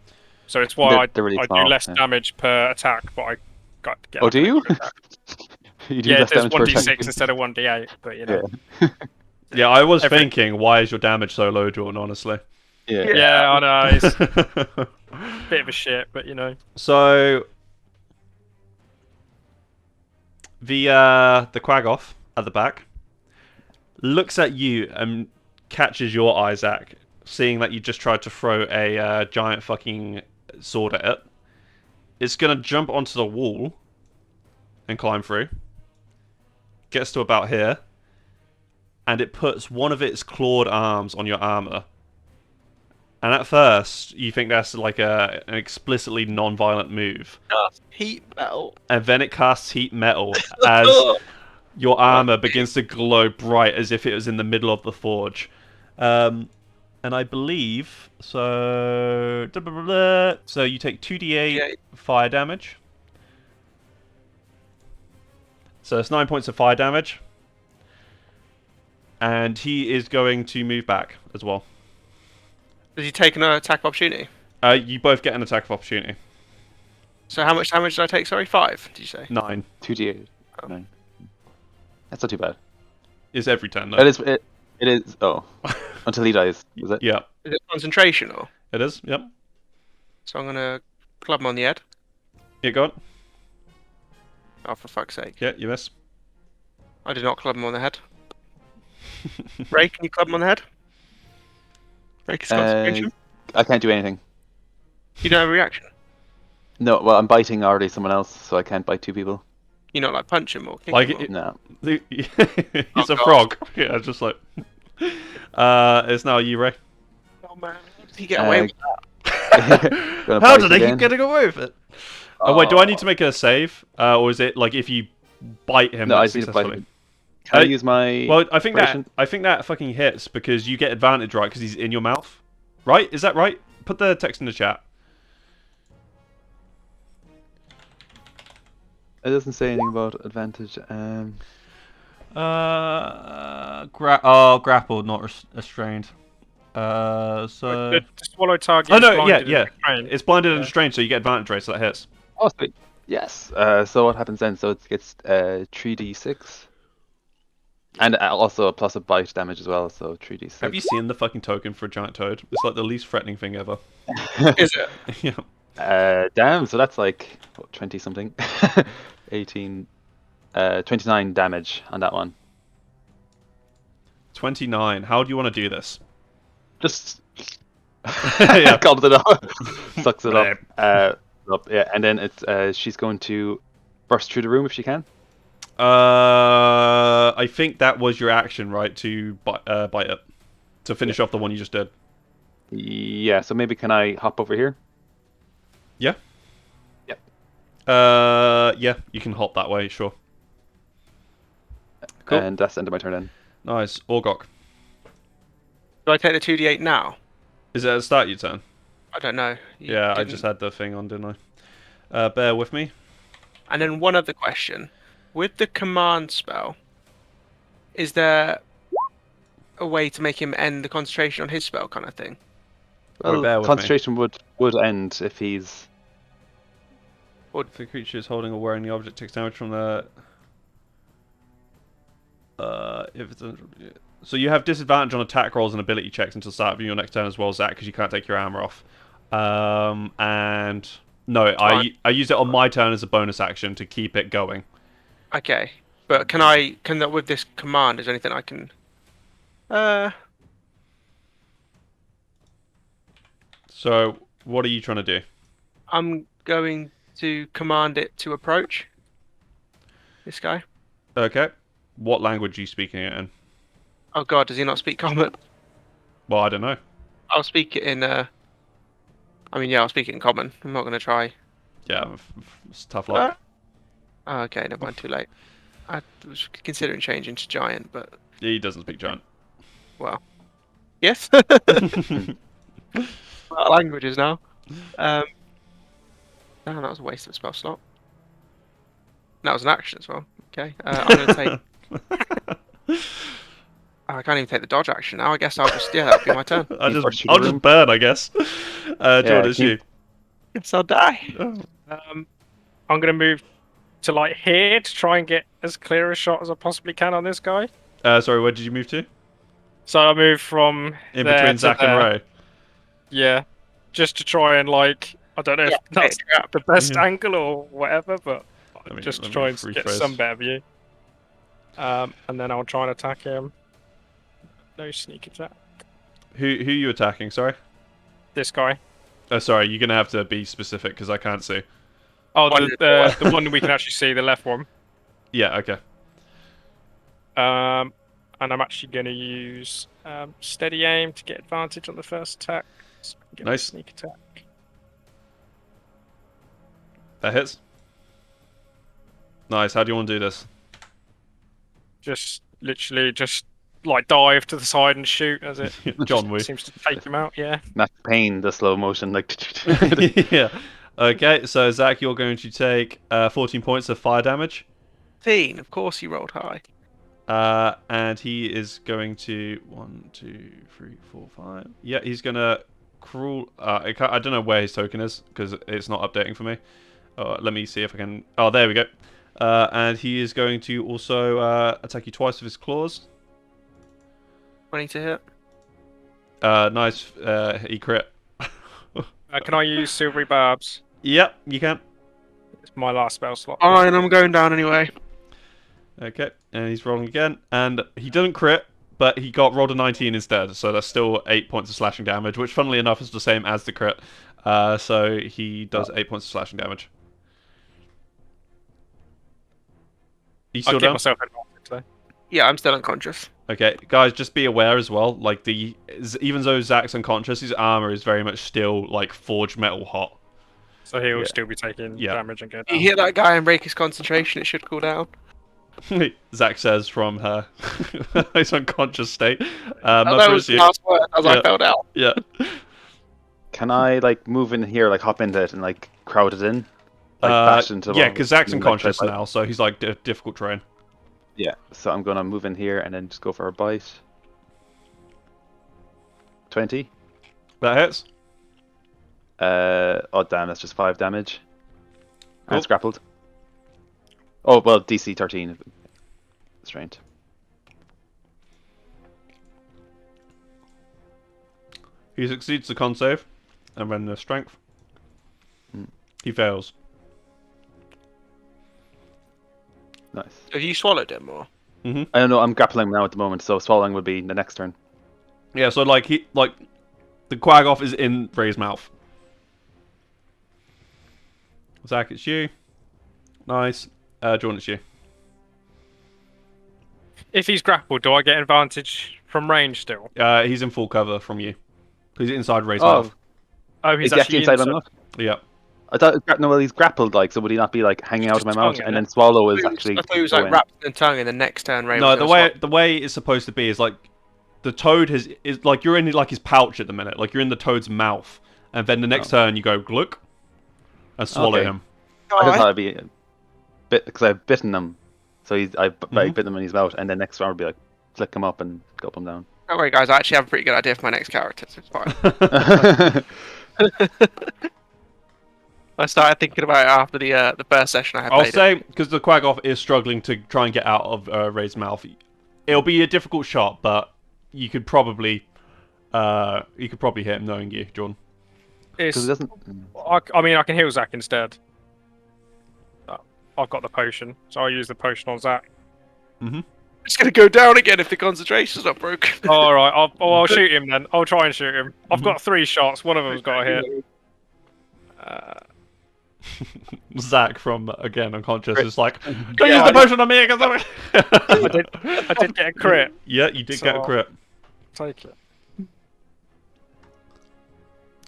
So it's why They're really I do small, less yeah. damage per attack, but I got to get. Oh, like do an you? extra attack. You do Yeah, less it does damage per attack. 1d6 instead of 1d8, but you know. Yeah, I was Every- thinking, why is your damage so low, Jordan, honestly? Yeah. Yeah, I know. It's a bit of a shit, but you know. So the Quagoff at the back looks at you and catches your eye, Zach, seeing that you just tried to throw a giant fucking sword at it. It's gonna jump onto the wall and climb through. Gets to about here, and it puts one of its clawed arms on your armor. And at first, you think that's like an explicitly non-violent move. Heat metal. And then it casts heat metal as your armor begins to glow bright as if it was in the middle of the forge. And I believe, so you take 2d8 fire damage. So it's 9 points of fire damage. And he is going to move back as well. Does he take an attack of opportunity? You both get an attack of opportunity. So how much damage did I take? Sorry, 5. Did you say? 9 2d8. Oh. 9. That's not too bad. is every turn, though. It is. Oh, until he dies. Is it? Yeah, Is it concentration or? it is. Yep. So I'm gonna club him on the head. You got. Oh, for fuck's sake! Yeah, you miss. I did not club him on the head. Ray, can you club him on the head? Break his concentration. I can't do anything. You don't have a reaction. No, well, I'm biting already someone else, so I can't bite two people. You not like punch him or kick Like him? Or... No. He's Oh, a God. frog. Yeah, just like. It's now you, Ray. Oh man, how did he get away with Gonna How bite did I again. keep getting away with it? Oh wait, do I need to make a save, or is it like if you bite him No, I that's just need to bite successfully? him. Can I use my? Well, I think Operation? that fucking hits because you get advantage, right? Because he's in your mouth, right? Is that right? Put the text in the chat. It doesn't say anything about advantage. Grappled, not restrained. So. The swallow target. Oh is no, blinded yeah. and restrained. It's blinded and Yeah. restrained, so you get advantage, right? So that hits. Oh, sweet. Yes. So what happens then? So it gets 3d6, and also a plus a bite damage as well. So 3d6. Have you seen the fucking token for a giant toad? It's like the least threatening thing ever. Is it? Yeah. Damn. So that's like 20 something. 18. 29 damage on that one. 29. How do you want to do this? Just Yeah. gobbles it up, sucks it up. Yeah, and then it's she's going to burst through the room if she can. I think that was your action, right? To bite it. To finish off the one you just did. Yeah, so maybe can I hop over here? Yeah? Yep. Yeah, you can hop that way, sure. Cool. And that's the end of my turn then. Nice. Orgok. Do I take the 2d8 now? Is it at the start of your turn? I don't know. You Yeah, I didn't- just had the thing on, didn't I? Bear with me. And then one other question: with the command spell, is there a way to make him end the concentration on his spell, kind of thing? Well, bear with me. concentration would end if he's. If the creature is holding or wearing the object takes damage from the. If it's so you have disadvantage on attack rolls and ability checks until start of your next turn as well, Zach, because you can't take your armor off. And no, I use it on my turn as a bonus action to keep it going. Okay, but can that with this command? Is there anything I can? So what are you trying to do? I'm going to command it to approach this guy. Okay. What language are you speaking it in? Oh God, does he not speak Common? Well, I don't know. I'll speak it in. I'll speak it in Common. I'm not going to try. Yeah, it's tough luck. Oh, okay, never mind. Too late. I was considering changing to Giant, but He doesn't speak giant. well, yes. Languages now. Damn, that was a waste of a spell slot. That was an action as well. Okay, I'm going to take. Oh, I can't even take the dodge action now. I guess I'll just that'll be my turn. I'll first shoot just the room? burn, I guess. Jordan, it's can you. Guess I'll die. I'm gonna move to like here to try and get as clear a shot as I possibly can on this guy. Sorry, where did you move to? So I move from In there between to Zach and there. Ray. Yeah, just to try and like I don't know if that's the best angle or whatever, but just to try and get some better view. And then I'll try and attack him. No sneak attack. Who are you attacking? Sorry. This guy. Oh, sorry. You're gonna have to be specific because I can't see. Oh, the one we can actually see, the left one. Yeah. Okay. And I'm actually going to use steady aim to get advantage on the first attack. So I can get Nice. Sneak attack. That hits. Nice. How do you want to do this? Just literally just like dive to the side and shoot as it John Woo. seems to take him out. Yeah. Not pain, the slow motion, like. Yeah. Okay. So Zach, you're going to take 14 points of fire damage. 15. Of course, he rolled high. And he is going to 1, 2, 3, 4, 5. Yeah, he's gonna crawl. I don't know where his token is because it's not updating for me. Let me see if I can. Oh, there we go. And he is going to also attack you twice with his claws. 20 to hit. Nice. He crit. Can I use silvery barbs? Yep, you can. It's my last spell slot. Fine, I'm going down anyway. Okay, and he's rolling again, and he doesn't crit, but he rolled a 19 instead, so that's still 8 points of slashing damage, which, funnily enough, is the same as the crit. So he does 8 points of slashing damage. You still I'll give down? myself advantage though. Yeah, I'm still unconscious. Okay, guys, just be aware as well. Like even though Zach's unconscious, his armor is very much still like forged metal hot. So he'll still be taking damage and go You down. hit that guy and break his concentration, it should cool down. Zach says from her his unconscious state. That was the last word as I fell down. Yeah. Can I like move in here, like hop into it and like crowd it in? Like bash into the yeah, wall because Zach's and then, like, unconscious try to now, so he's like difficult terrain. Yeah, so I'm gonna move in here and then just go for a bite. 20. That hits. Oh damn, that's just 5 damage. And it's Cool. grappled. Oh well, DC 13. Strength. He succeeds the con save, and then the strength. He fails. Nice. Have you swallowed him or? Mm-hmm. I don't know. I'm grappling now at the moment, so swallowing would be the next turn. Yeah, so like the Quagoff is in Ray's mouth. Zach, it's you. Nice. Jordan, it's you. If he's grappled, do I get advantage from range still? He's in full cover from you. He's inside Ray's mouth. Oh, he's Is he actually inside my mouth? Yeah. I thought no, well, he's grappled, like, so would he not be like hanging out of my mouth tongue, and yeah. then swallow is actually? I thought he was go like in? wrapped in the tongue, and the next turn Ray No, was gonna the way it's supposed to be is like the toad is like you're in like his pouch at the minute, like you're in the toad's mouth, and then the next turn you go gluck and swallow Okay. him. swap. I just thought it'd be a bit because I've bitten him, so I Mm-hmm. bit him in his mouth, and then next round would be like flick him up and gulp him down. Don't worry, guys. I actually have a pretty good idea for my next character, so it's fine. I started thinking about it after the first session I had I'll played say, because the Quaggoth is struggling to try and get out of Ray's mouth, it'll be a difficult shot, but you could probably hit him knowing you, John. Because it doesn't. I mean, I can heal Zach instead. I've got the potion, so I'll use the potion on Zach. Mm-hmm. It's going to go down again if the concentration's not broken. All right, I'll shoot him then. I'll try and shoot him. I've got 3 shots. One of them's got a hit. Zach from again unconscious is like, don't Yeah, use the potion on me. I did get a crit. Yeah, you did get a crit. Take it.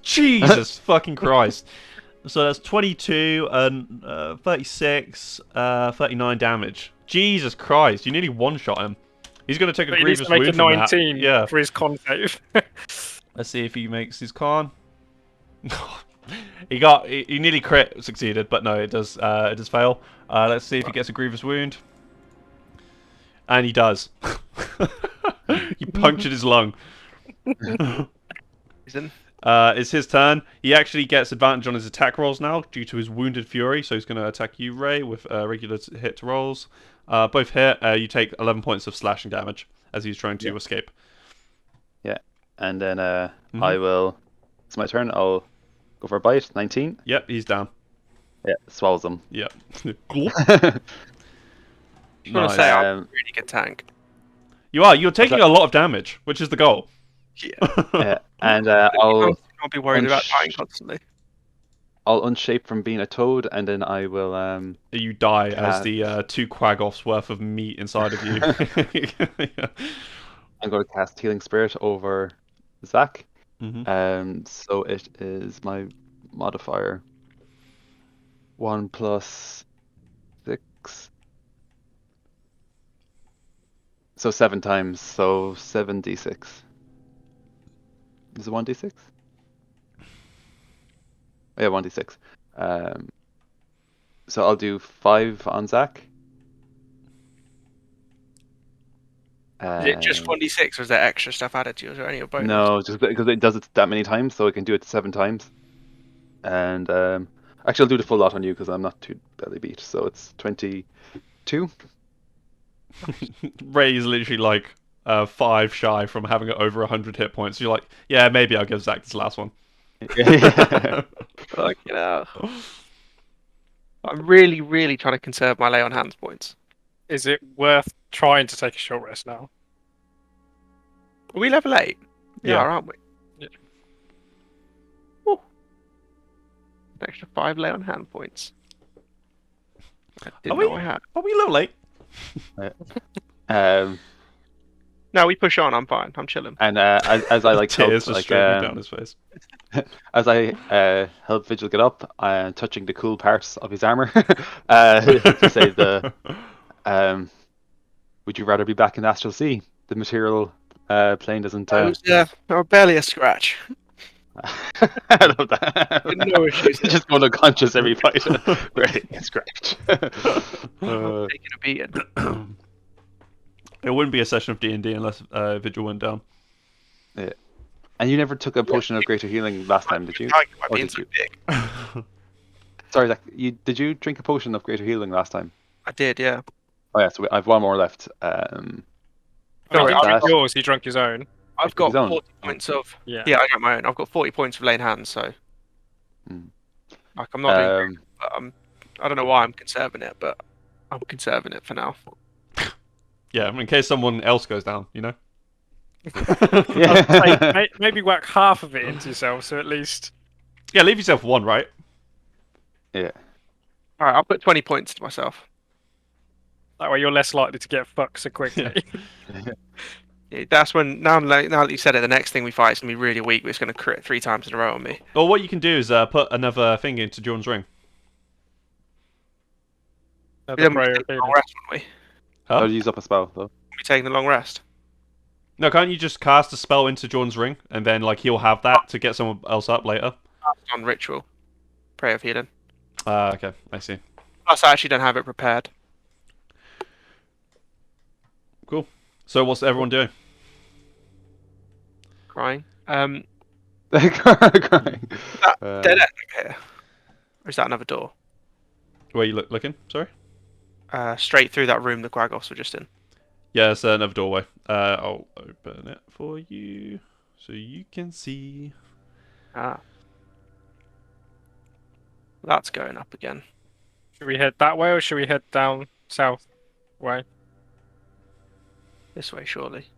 Jesus fucking Christ. So that's 22 and 36, 39 damage. Jesus Christ, you nearly one-shot him. He's going to take a But he needs grievous to make a wound from 19 that. Yeah. for his con save. Let's see if he makes his con. He nearly crit succeeded, but no, it does fail. Let's see if he gets a grievous wound. And he does. He punctured his lung. It's his turn. He actually gets advantage on his attack rolls now due to his wounded fury, so he's going to attack you, Ray, with regular hit rolls. Both hit. You take 11 points of slashing damage as he's trying to escape. Yeah, and then I will. It's my turn. I'll go for a bite. 19. Yep, he's down. Yeah, swallows him. Yep. I want to say I'm a Um, really good tank. You're taking a lot of damage, which is the goal. Yeah, and I'll be worried about dying constantly. unshape from being a toad, and then I will You die as the 2 Quaggoths worth of meat inside of you. I'm going to cast Healing Spirit over Zach. Mm-hmm. So it is my modifier 1 plus 6. So 7 times. So 7d6. Is it 1d6? Yeah, 1d6. So I'll do 5 on Zach. Is it just 1d6 or is there extra stuff added to you? Is there any of both? No, just because it does it that many times, so I can do it 7 times. And actually, I'll do the full lot on you because I'm not too badly beat. So it's 22. Ray is literally like 5 shy from having over 100 hit points. You're like, yeah, maybe I'll give Zach this last one. Like, I'm really, really trying to conserve my lay on hands points. Is it worth trying to take a short rest now? Are we level 8? Yeah. Aren't we? Yeah. Ooh. An extra 5 lay on hand points. I didn't know I had. Are we level 8? No, we push on. I'm fine. I'm chilling. And as I like Tears help, just like streaming down his face. as I help Vigil get up, touching the cool parts of his armor, to say would you rather be back in the Astral Sea? The material plane doesn't. Barely a scratch. I love that. No issues. Just going unconscious every fight. Right, scratch. I'm taking a beating. It wouldn't be a session of D&D unless Vigil went down. Yeah. And you never took a potion of greater healing last time, did you? Or did you? Sorry, Zach, did you drink a potion of greater healing last time? I did, yeah. Oh yeah, so I have 1 more left. Yours, he drunk his own. I've got His own? 40 points of... Yeah. Yeah, I got my own. I've got 40 points of laying hands, so... Like, I'm not doing... But I don't know why I'm conserving it, but I'm conserving it for now. Yeah, in case someone else goes down, you know? Yeah. Maybe whack half of it into yourself, so at least... Yeah, leave yourself 1, right? Yeah. Alright, I'll put 20 points to myself. That way you're less likely to get fucked so quickly. Yeah, that's when... Now that you said it, the next thing we fight is going to be really weak, but it's going to crit 3 times in a row on me. Or what you can do is put another thing into Jordan's ring. We haven't taken the long rest, wouldn't we? Huh? I'll use up a spell though. We taking the long rest. No, can't you just cast a spell into Jordan's ring and then like he'll have that to get someone else up later? On ritual. Prayer of healing. Okay, I see. Plus, I actually don't have it prepared. Cool. So what's everyone doing? Crying. Crying. That dead Uh, end here, or is that another door? Where you looking? Sorry. Straight through that room the Quagos were just in. Yeah, it's another doorway. I'll open it for you so you can see. Ah, that's going up again. Should we head that way or should we head down south way? This way, surely.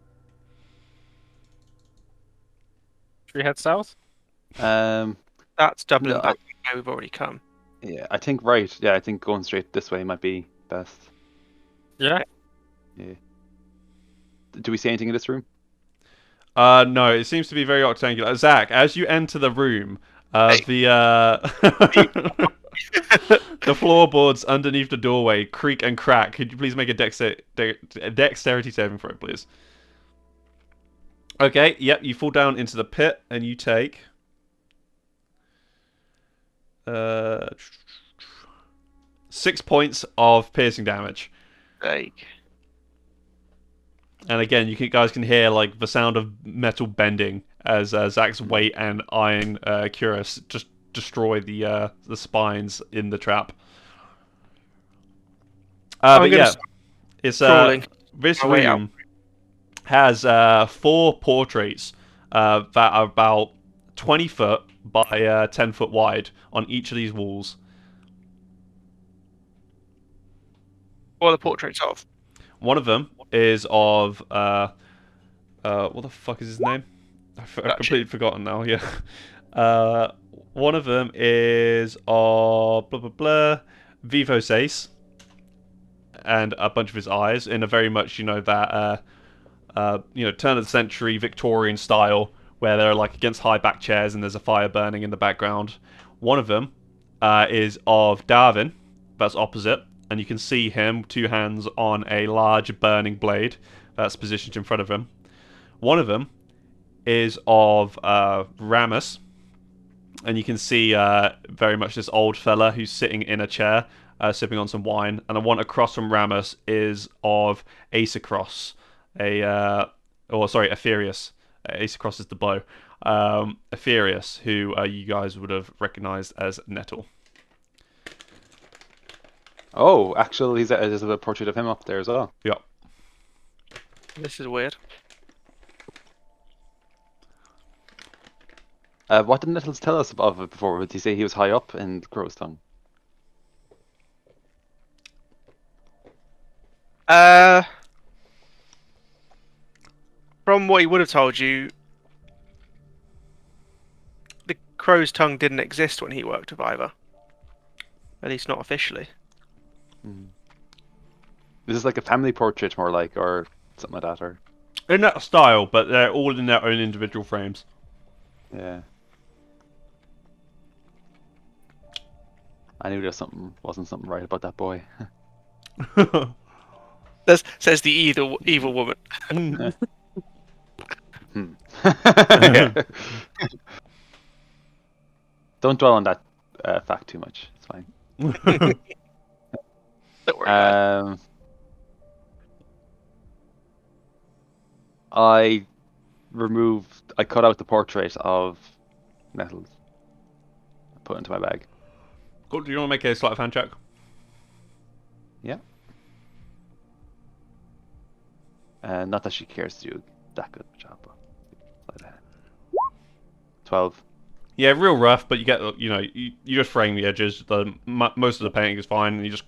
Should we head south? um, That's no, doubling back where we've already come. yeah, I think right. Yeah, I think going straight this way might be best. Yeah. Yeah. Do we see anything in this room? No, it seems to be very octangular. Zach, as you enter the room, Hey. the floorboards underneath the doorway creak and crack. Could you please make a dexterity saving throw, please? Okay, yep, you fall down into the pit and you take 6 points of piercing damage. Like, And again, guys can hear like the sound of metal bending as Zach's weight and iron cuirass just destroy the spines in the trap. I'm But gonna yeah, start it's crawling this my way out. room has 4 portraits that are about 20 foot by 10 foot wide on each of these walls. What are the portraits of? One of them is of what the fuck is his name? I've completely forgotten now. Yeah. One of them is of blah blah blah, Vivo Sace, and a bunch of his eyes in a very much that turn of the century Victorian style where they're like against high back chairs and there's a fire burning in the background. One of them is of Darwin, that's opposite, and you can see him, 2 hands on a large burning blade that's positioned in front of him. One of them is of Ramus, and you can see very much this old fella who's sitting in a chair, sipping on some wine. And the one across from Ramus is of Acecross, Aetherius. Acecross is the bow. Aetherius, who you guys would have recognized as Nettle. Oh, actually, there's a portrait of him up there as well. Yep. This is weird. What did Nettles tell us of it before? Did he say he was high up in Crow's Tongue? From what he would have told you, the Crow's Tongue didn't exist when he worked with Ivor. At least not officially. Is this like a family portrait, more like, or something like that, or? In that style, but they're all in their own individual frames. Yeah. I knew there wasn't something right about that boy. Says the evil woman. Yeah. Don't dwell on that fact too much. It's fine. Don't worry about it. I cut out the portrait of Nettles. Put it into my bag. Cool. Do you want to make a sleight of hand check? Yeah. Not that she cares to do that good of a job, but 12. Yeah, real rough, but you get you just frame the edges. Most of the painting is fine, and you just.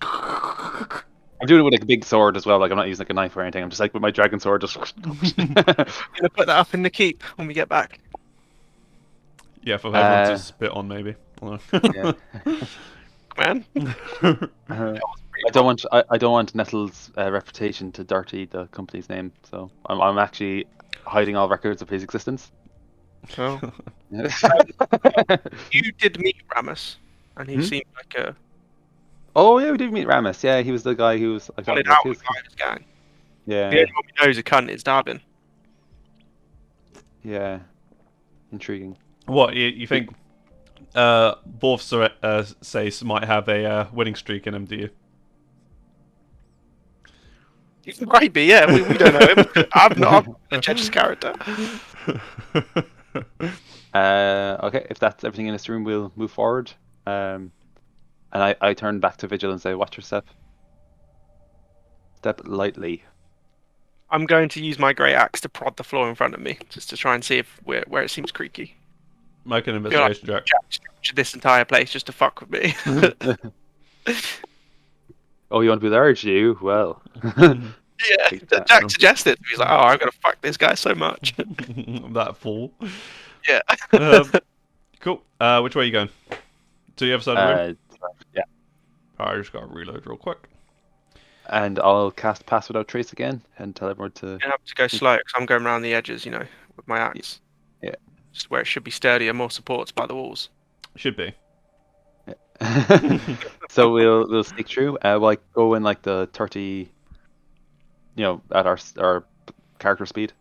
I'm doing it with like a big sword as well. Like I'm not using like a knife or anything. I'm just like with my dragon sword. Just. I'm gonna put that up in the keep when we get back. Yeah, for everyone to spit on, maybe. Yeah. Man. I don't want Nettle's reputation to dirty the company's name, so I'm actually hiding all records of his existence. Oh. You did meet Ramus, and he seemed like a Oh yeah, we did meet Ramus. Yeah, he was the guy who was like solid out with Ivor's gang. Yeah, The only one we know is a cunt is Darwin. yeah, intriguing. What you think? Borth Sace might have a winning streak in him, do you? He might be, yeah. We don't know him. I'm a judge's character. Okay, if that's everything in this room, we'll move forward. And I turn back to Vigil and say, watch your step. Step lightly. I'm going to use my great axe to prod the floor in front of me, just to try and see if where it seems creaky. Make an I feel like investigation check. Jack structured this entire place just to fuck with me. Oh, you want to be large, do you? Well. Yeah, Take that. Jack suggested. He's like, "Oh, I'm gonna fuck this guy so much." That fool. Yeah. Cool. Which way are you going? To the other side of the room? Yeah. Alright, I just gotta reload real quick. And I'll cast Pass Without Trace again and tell everyone to. You have to go slow because I'm going around the edges, with my axe. Yeah. Just where it should be sturdier, more supports by the walls. Should be. So we'll sneak through. We'll go in like the 30, at our character speed.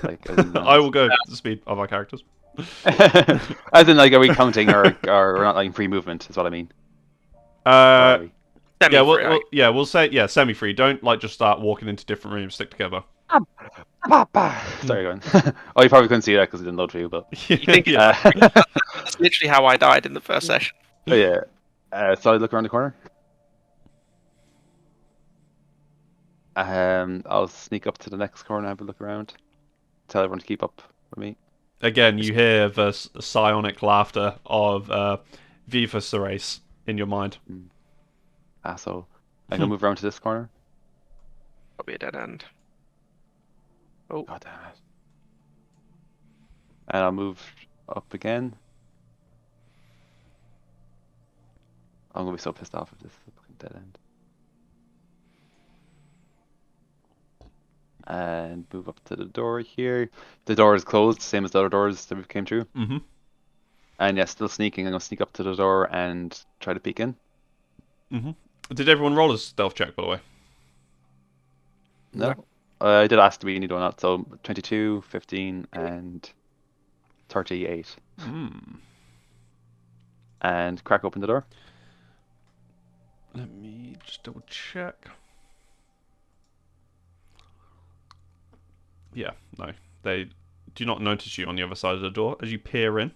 Like, I will go at the speed of our characters. as in, like, are we counting or we're not like free movement? Is what I mean. Or are we? We'll say semi-free. Don't just start walking into different rooms. Stick together. Sorry, going. Oh, you probably couldn't see that because it didn't load for you, but. You think Yeah. That's literally how I died in the first session. Oh, yeah. So I look around the corner. I'll sneak up to the next corner and have a look around. Tell everyone to keep up with me. Again, you hear the psionic laughter of Viva Ceres in your mind. So I can move around to this corner. Probably a dead end. Oh, God damn it. And I'll move up again. I'm gonna be so pissed off if this is a fucking dead end. And move up to the door here. The door is closed, same as the other doors that we came through. Mm-hmm. And yeah, still sneaking. I'm gonna sneak up to the door and try to peek in. Mm-hmm. Did everyone roll a stealth check, by the way? No. I did ask to be need one out, so 22, 15, and 38. And crack open the door. Let me just double check. Yeah, no. They do not notice you on the other side of the door as you peer in.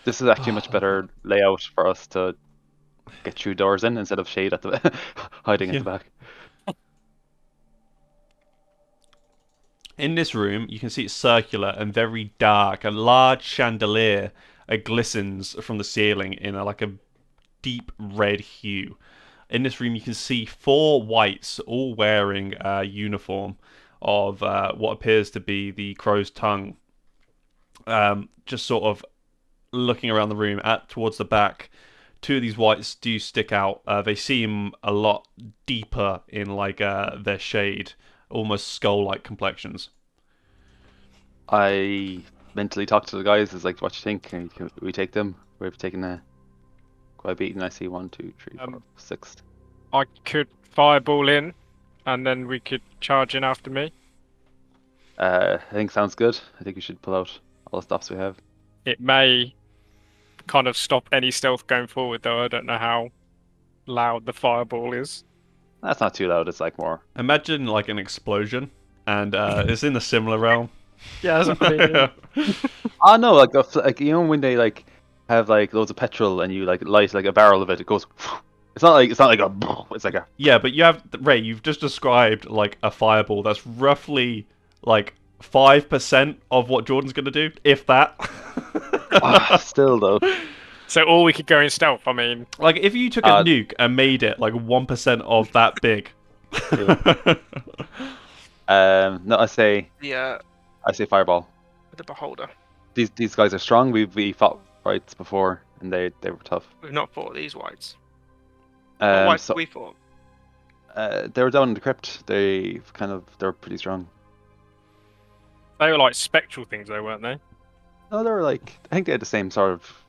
This is actually a much better layout for us to get through doors in instead of shade at the hiding at the back. In this room, you can see it's circular and very dark. A large chandelier glistens from the ceiling in a deep red hue. In this room, you can see 4 whites all wearing a uniform of what appears to be the Crow's Tongue. Just sort of looking around the room towards the back, 2 of these whites do stick out. They seem a lot deeper in their shade, almost skull-like complexions. I mentally talk to the guys. It's like, what you think? Can we take them? We've taken quite a beating. I see 1, 2, 3, 4, 6. I could fireball in, and then we could charge in after me. I think sounds good. I think we should pull out all the stops we have. It may kind of stop any stealth going forward, though. I don't know how loud the fireball is. That's not too loud. It's like more. Imagine an explosion, and it's in a similar realm. Yeah, that's what I mean. Oh no, when they have loads of petrol and you light a barrel of it, it goes. It's not like a. It's like a. Yeah, but Ray. You've just described a fireball that's roughly 5% of what Jordan's gonna do, if that. Still though. So all we could go in stealth. I mean, if you took a nuke and made it 1% of that big. No, I say fireball. the beholder. These guys are strong. We fought fights before, and they were tough. We've not fought these whites. What whites So we fought? they were down in the crypt. They're pretty strong. they were spectral things, though, weren't they? No, they were I think they had the same sort of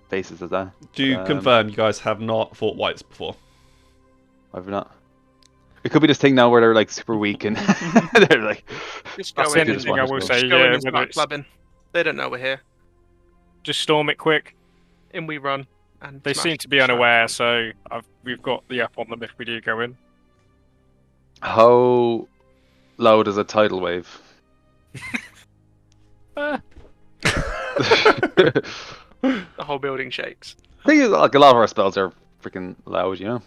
faces as that. Do confirm you guys have not fought whites before? Have we not? It could be this thing now where they're super weak and they're Just That's go the in. only just thing I want will to say. Just go in Yeah, and whether start it's clubbing. They don't know we're here. just storm it quick. In we run. and They seem to be unaware, so we've got the up on them if we do go in. How loud is a tidal wave? The whole building shakes. Thing is, like a lot of our spells are freaking loud, you know.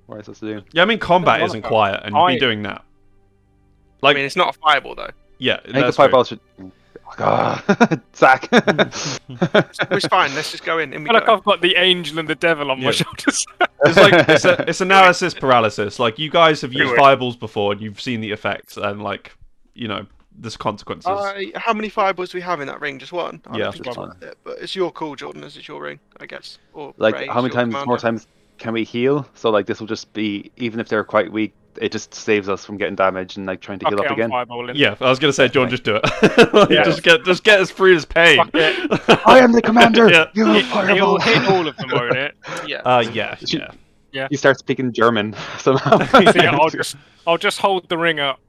What are I supposed to do? Yeah, I mean combat What isn't about- quiet, and you'd be doing that. Like, I mean, it's not a fireball though. yeah, I think the that's true. fireball should. Oh, God. Zach. It's fine. Let's just go in. In we I feel like go. I've got the angel and the devil on Yeah. my shoulders. It's like it's analysis paralysis. Like you guys have used Anyway. fireballs before, and you've seen the effects, and like there's consequences. How many fireballs do we have in that ring? Just one. I Yeah. don't think it's Just worth it, but it's your call, Jordan. As it's your ring, I guess. Or Like, Ray, how many it's your times, more commander. times can we heal? So, like, this will just be, even if they're quite weak, it just saves us from getting damaged and, like, trying to heal Okay, up I'm again. fireballing. Yeah, I was gonna say, John, Right. just do it. Like, Yeah. just get us free as pain. Fuck it. I am the commander! Yeah. You It, fireball! it'll hit all of them, won't it? Yeah. Yeah. He starts speaking German somehow. So yeah, I'll just hold the ring up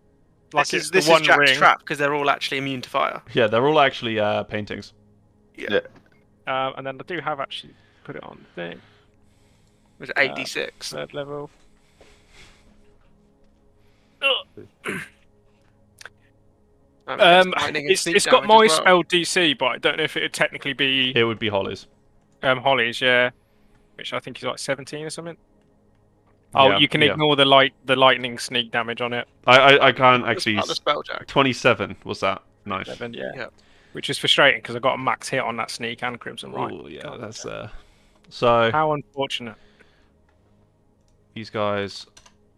like This it's is the one Jack's ring. trap because they're all actually immune to fire. Yeah, they're all actually paintings. Yeah. And then I do have actually put it on the thing. It was 86. Third level. Lightning and It's sneak got damage my as well. spell DC, but I don't know if it'd technically be It would be Holly's. Holly's, yeah, which I think is like 17 or something. Oh, Yeah, you can yeah. ignore the lightning sneak damage on it. I can't That's actually. part of the spell, Jack. 27 was that? Nice. 7, yeah. Yeah. Which is frustrating because I got a max hit on that sneak and crimson right. Ooh, yeah, God. that's So How unfortunate. these guys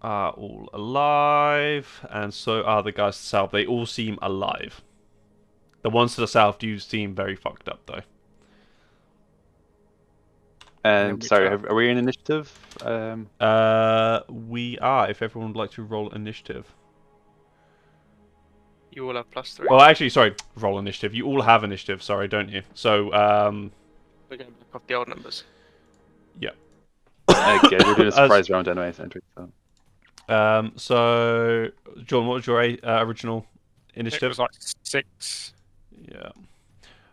are all alive, and so are the guys to the south. They all seem alive. The ones to the south do seem very fucked up, though. And, sorry, are we in initiative? We are. If everyone would like to roll initiative. You all have +3. Well, actually, sorry, roll initiative. You all have initiative. Sorry, don't you? So, We're going back off the old numbers. Okay, we're doing a surprise round anyway, Andrew. So. So, John, what was your original It initiative? was like 6. Yeah.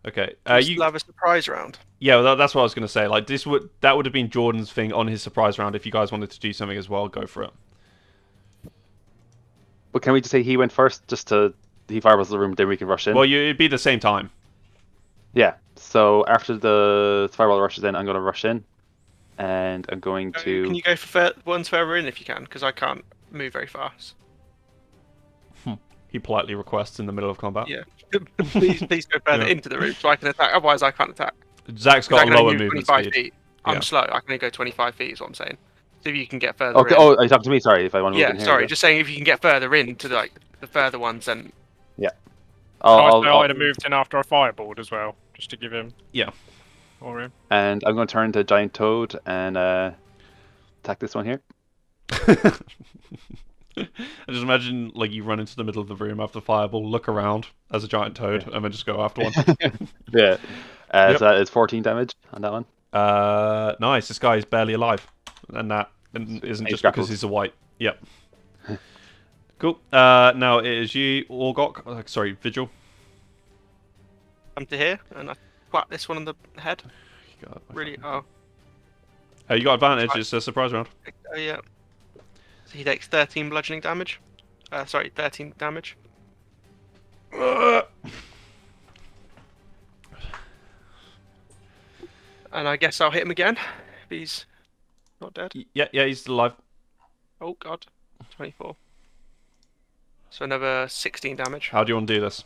Okay. You You. still have a surprise round. Yeah, well, that's what I was going to say. Like that would have been Jordan's thing on his surprise round. If you guys wanted to do something as well, go for it. But can we just say he went first, just to he fireballs the room, then we can rush in? Well, it'd be the same time. Yeah. So after the fireball rushes in, I'm going to rush in, and I'm going to. Can you go for ones further in if you can? Because I can't move very fast. He politely requests in the middle of combat. Yeah. please go further Yeah. into the room so I can attack. Otherwise, I can't attack. Zach's 'Cause I got a can only lower move movement 25 speed. feet. I'm Yeah. slow. I can only go 25 feet. Is what I'm saying. So if you can get further Okay. in. Oh, are you talking to me? Sorry, if I want to move Yeah. in here. Sorry. Just saying, if you can get further in to the further ones, then I'd have moved in after I fireballed as well, just to give him. Yeah. Or him. And I'm going to turn to Giant Toad and attack this one here. I just imagine like you run into the middle of the room after the fireball, look around as a giant toad, and then just go after one. Yeah. Yep. So that is 14 damage on that one. Nice. This guy is barely alive, and that isn't He's just grappled. because he's a white. Yep. Cool. Now it is you, Orgok. Sorry, Vigil. come to here and I whack this one on the head. God, Really? Oh. You got advantage. Right. It's a surprise round. Yeah. So he takes 13 bludgeoning damage. 13 damage. And I guess I'll hit him again if he's not dead. Yeah, he's still alive. Oh god. 24. So another 16 damage. How do you want to do this?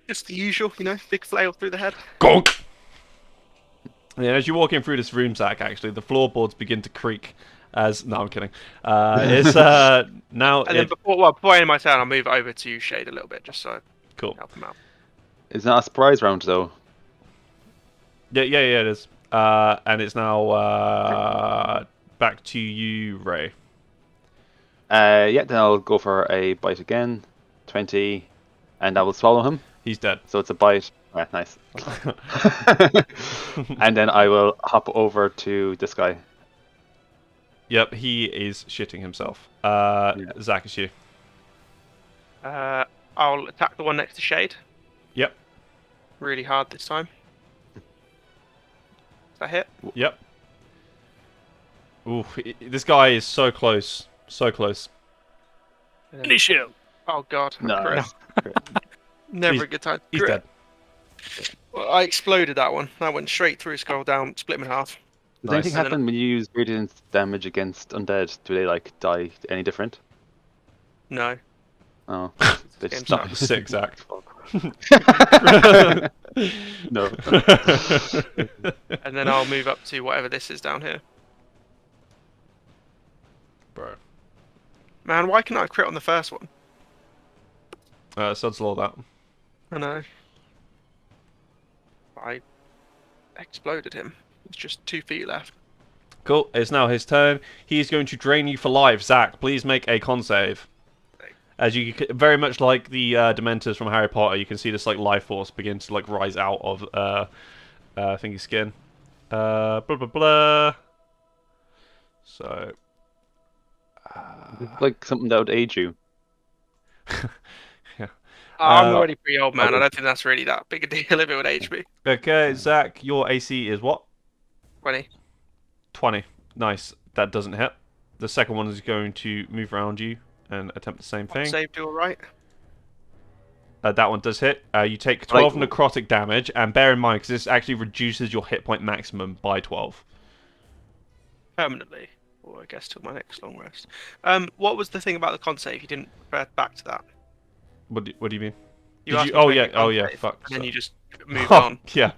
Just the usual, big flail through the head. Gonk! Yeah, as you're walking through this room, Zach, actually, the floorboards begin to creak as... No, I'm kidding. It's now... And then before I end my turn, I'll move over to Shade a little bit, just so I Cool. help him out. It's not a surprise round, though. Yeah, it is. And it's now back to you, Ray. Yeah, then I'll go for a bite again. 20. And I will swallow him. He's dead. So it's a bite. Right, nice. And then I will hop over to this guy. Yep, he is shitting himself. Zach, it's you. I'll attack the one next to Shade. Yep. Really hard this time. that hit? Yep. Ooh, this guy is so close. So close. And then- Finish him. Oh god, I No. crit. Never He's- a good time. to He's crit. dead. Well, I exploded that one. That went straight through, scroll down, split him in half. Does Nice. anything And then- happen when you use radiant damage against undead? Do they like die any different? No. Oh, they Game just die. sucks. Sick, Zach. No. And then I'll move up to whatever this is down here. Bro. Man, why can I crit on the first one? Sod's law that. I know. I exploded him. It's just 2 feet left. Cool. It's now his turn. He is going to drain you for life. Zach, please make a con save. As you very much like the Dementors from Harry Potter, you can see this like life force begin to like rise out of Thingy's skin. Blah blah blah. So. Like something that would age you. Yeah. I'm already pretty old, man. okay. I don't think that's really that big a deal if it would age me. Okay, Zach, your AC is what? 20. 20. Nice. That doesn't hit. The second one is going to move around you and attempt the same thing. Save do alright. That one does hit. You take 12 necrotic damage, and bear in mind, because this actually reduces your hit point maximum by 12. Permanently. Or I guess till my next long rest. What was the thing about the con save? You didn't refer back to that. What do you mean? You Did asked you? me to Oh make yeah. a con Oh yeah. save, Fuck. And then you just moved Oh, on. yeah.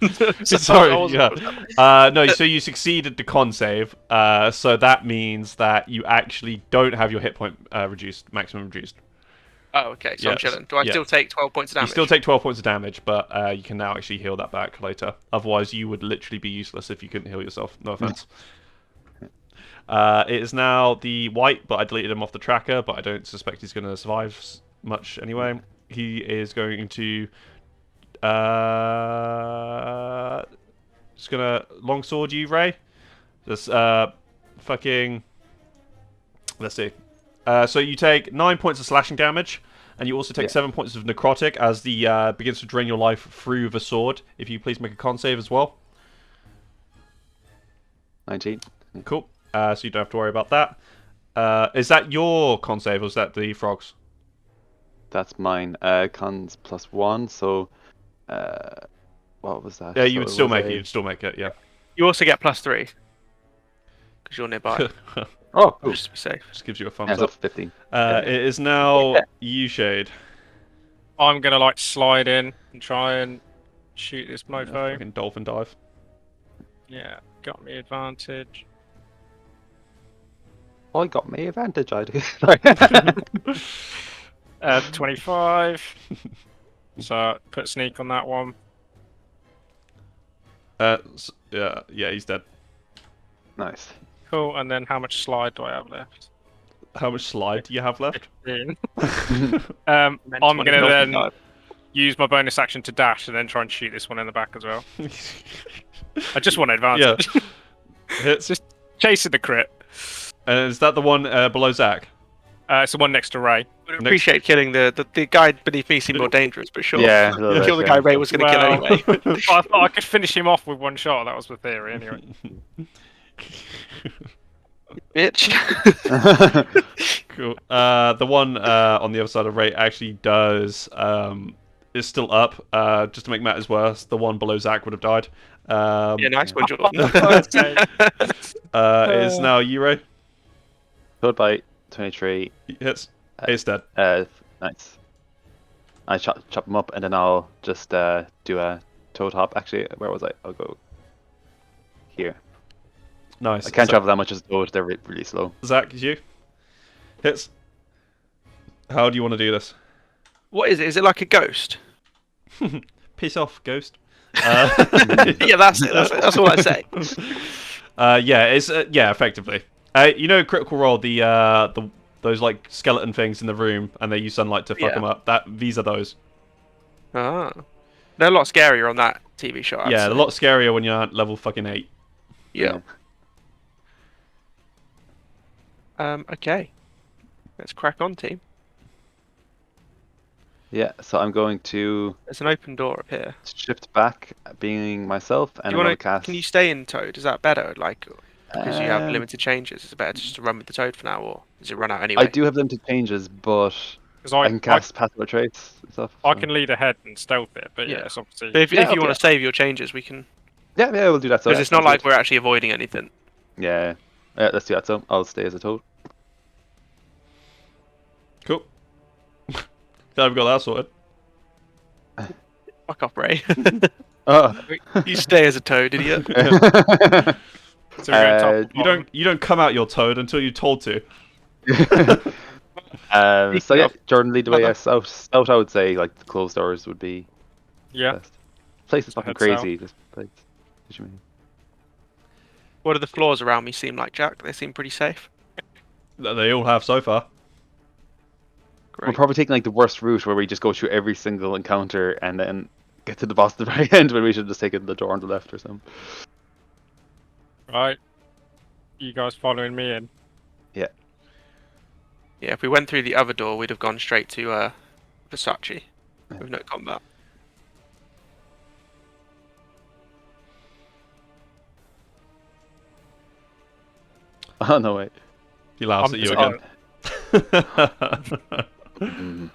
So Sorry. I wasn't- Yeah. No. So you succeeded the con save. So that means that you actually don't have your hit point reduced, maximum reduced. Oh, okay. So I'm Yes, chilling. Do I yeah. still take 12 points of damage? You still take 12 points of damage, but you can now actually heal that back later. Otherwise, you would literally be useless if you couldn't heal yourself. No offense. It is now the white, but I deleted him off the tracker, but I don't suspect he's going to survive much anyway. He is going to... just going to longsword you, Ray. Just fucking... Let's see. So you take 9 points of slashing damage, and you also take 7 points of necrotic as the begins to drain your life through the sword. If you please make a con save as well. 19. Cool. So you don't have to worry about that. Is that your con save, or is that the frog's? That's mine. Cons +1, so what was that? Yeah, you So would it still was make a- it. You'd still make it. Yeah. You also get +3. Because you're nearby. Oh, cool. Just to be safe. Just gives you a Yeah, thumbs so up. 15. It is now you, Shade. I'm gonna like slide in and try and shoot this mofo. Fucking dolphin dive. Yeah, got me advantage. Oh, I got me advantage, I do. Sorry. 25. So put sneak on that one. Yeah, he's dead. Nice. Cool. And then how much slide do I have left? How much slide do you have left? I'm Mental gonna dolphin then dive. use my bonus action to dash and then try and shoot this one in the back as well. I just want advantage. Yeah. Hits. Just chasing the crit. And is that the one below Zach? It's the one next to Ray. Would appreciate killing the guy beneath me seemed more dangerous, but sure. Yeah, a little bit, Kill the yeah. guy Ray was going to kill Well, anyway. I thought I could finish him off with one shot. That was the theory, anyway. Bitch. Cool. The one on the other side of Ray actually does is still up. Just to make matters worse, the one below Zach would have died. Yeah, nice one, Jordan. It is now you, Ray. Code bite 23. Hits. It's dead. Nice. I chop them up and then I'll just do a toad hop. Actually, where was I? I'll go here. Nice. I can't So- travel that much as a toad. They're really slow. Zach, is you? Hits. How do you want to do this? What is it? Is it like a ghost? Piss off, ghost. Yeah, that's it. That's all I say. Yeah, it's effectively. You know, Critical Role, the those like skeleton things in the room, and they use sunlight to fuck Yeah. them up. These are those. Ah. They're a lot scarier on that TV show. Yeah, a lot scarier when you're at level fucking 8. Yeah. Okay. Let's crack on, team. Yeah, so I'm going to There's an open door up here. shift back, being myself, and You I'm going wanna? to cast. Can you stay in Toad? Is that better? Like, because you have Um, limited changes, is it better just to run with the Toad for now, or does it run out I anyway? do have limited changes, but Because I can cast passive traits and stuff. I So. can lead ahead and stealth it, but yeah, Yeah. it's obviously. But if Yeah, you okay. want to save your changes, we can. Yeah, we'll do that. So Because yeah, it's not sounds like good. we're actually avoiding anything. Yeah, yeah, let's do that. So I'll stay as a toad. Cool. Glad we got that sorted. Fuck off, Ray. Oh. You stay as a Toad, idiot. So we're going top. Uh, You don't come out your toad until you're told to. so Speaking yeah, of Jordan, lead the way. weather. Yeah, south. I would say like the closed doors would be Yeah. best. Place is So fucking head south. crazy. This place. What do you mean? What do the floors around me seem like, Jack? They seem pretty safe. That they all have so far. We're Great. probably taking like the worst route where we just go through every single encounter and then get to the boss at the very end when we should just take the door on the left or something. Right. You guys following me in? Yeah. Yeah, if we went through the other door, we'd have gone straight to Versace with no combat. Oh no wait. He laughs I'm at you just- again. Mm.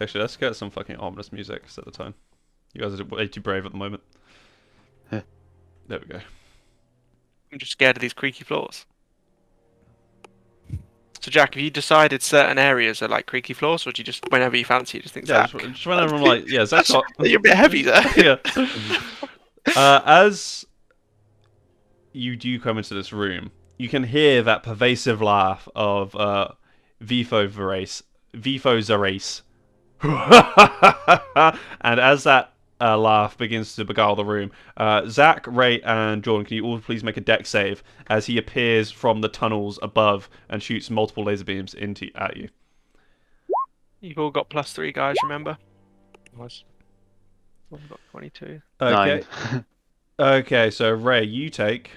Actually, let's get some fucking ominous music set the tone. You guys are way too brave at the moment. Huh. There we go. I'm just scared of these creaky floors. So, Jack, have you decided certain areas are like creaky floors, or do you just, whenever you fancy, you just think, Yeah, Zach? just whenever I'm like, yeah, Zach's got... You're a bit heavy there. yeah. As you do come into this room, you can hear that pervasive laugh of Vifo Zerace. And as that laugh begins to beguile the room, Zach, Ray, and Jordan, can you all please make a deck save as he appears from the tunnels above and shoots multiple laser beams at you? You've all got +3, guys, remember? Nice. I've got 22. Okay. 9. Okay, so Ray, you take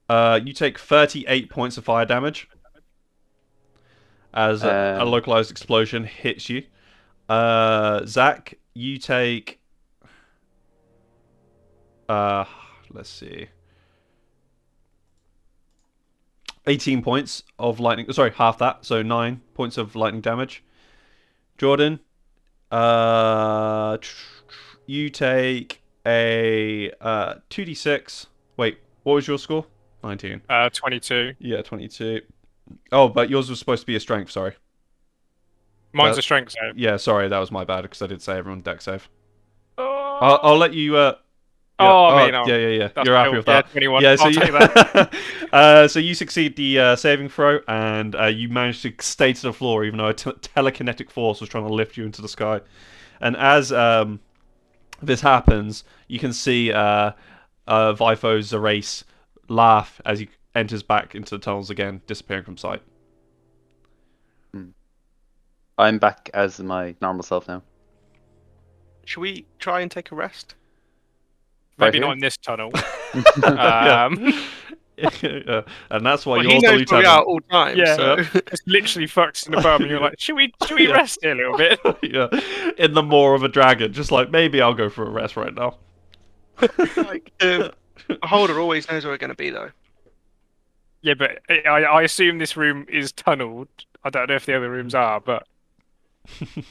38 points of fire damage as a localized explosion hits you. Zach, you take let's see, 18 points of lightning. Sorry, half that, so 9 points of lightning damage. Jordan, you take a 2d6. Wait, what was your score? 19. 22. Yeah, 22. Oh, but yours was supposed to be a strength, sorry. Mine's a strength save. Yeah, sorry, that was my bad, because I did say everyone deck save. Oh, I'll let you... I mean, yeah. that's You're happy cool. with that? Yeah, 21. Yeah, so I'll take that. so you succeed the saving throw, and you manage to stay to the floor, even though a telekinetic force was trying to lift you into the sky. And as this happens, you can see Vifo Zerace laugh as he enters back into the tunnels again, disappearing from sight. I'm back as my normal self now. Should we try and take a rest? Maybe Right not in this tunnel. Yeah. um, And that's why Well, you're he the knows where we lieutenant. are at all times, Yeah. so... it's literally fucked in the bum, and you're like, should we Yeah. rest here a little bit? Yeah, in the maw of a dragon, just like maybe I'll go for a rest right now. like, a holder always knows where we're going to be, though. Yeah, but I assume this room is tunneled. I don't know if the other rooms are, but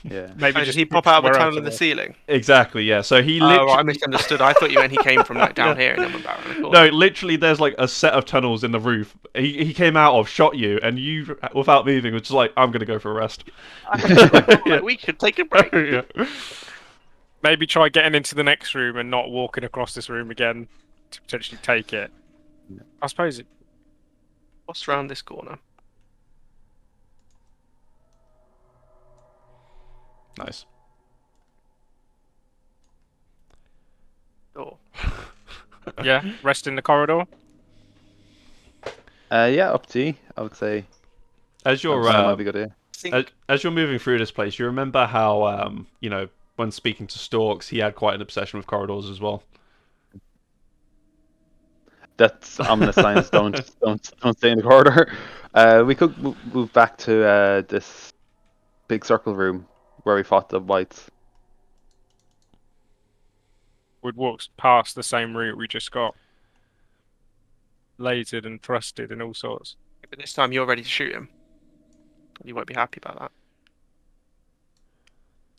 Yeah. maybe Does just he pop out of a somewhere tunnel else in the somewhere. ceiling? Exactly, yeah. So he Oh, literally. right, I misunderstood. I thought you meant he came from like down Yeah. here and then went back around the corner. No, literally, there's like a set of tunnels in the roof. He came out of, shot you, and you, without moving, was just like, I'm gonna go for a rest. Like, we should take a break. Yeah. Maybe try getting into the next room and not walking across this room again to potentially take it. I suppose it. What's round this corner? Nice. Oh, Yeah, rest in the corridor. Yeah, up to you. I would say As you're that might be good. Yeah. as you're moving through this place, you remember how when speaking to Storks, he had quite an obsession with corridors as well. That's ominous signs. Don't stay in the corridor. We could move back to this big circle room where we fought the whites. We'd walked past the same route we just got lasered and thrusted and all sorts. But this time you're ready to shoot him. You won't be happy about that.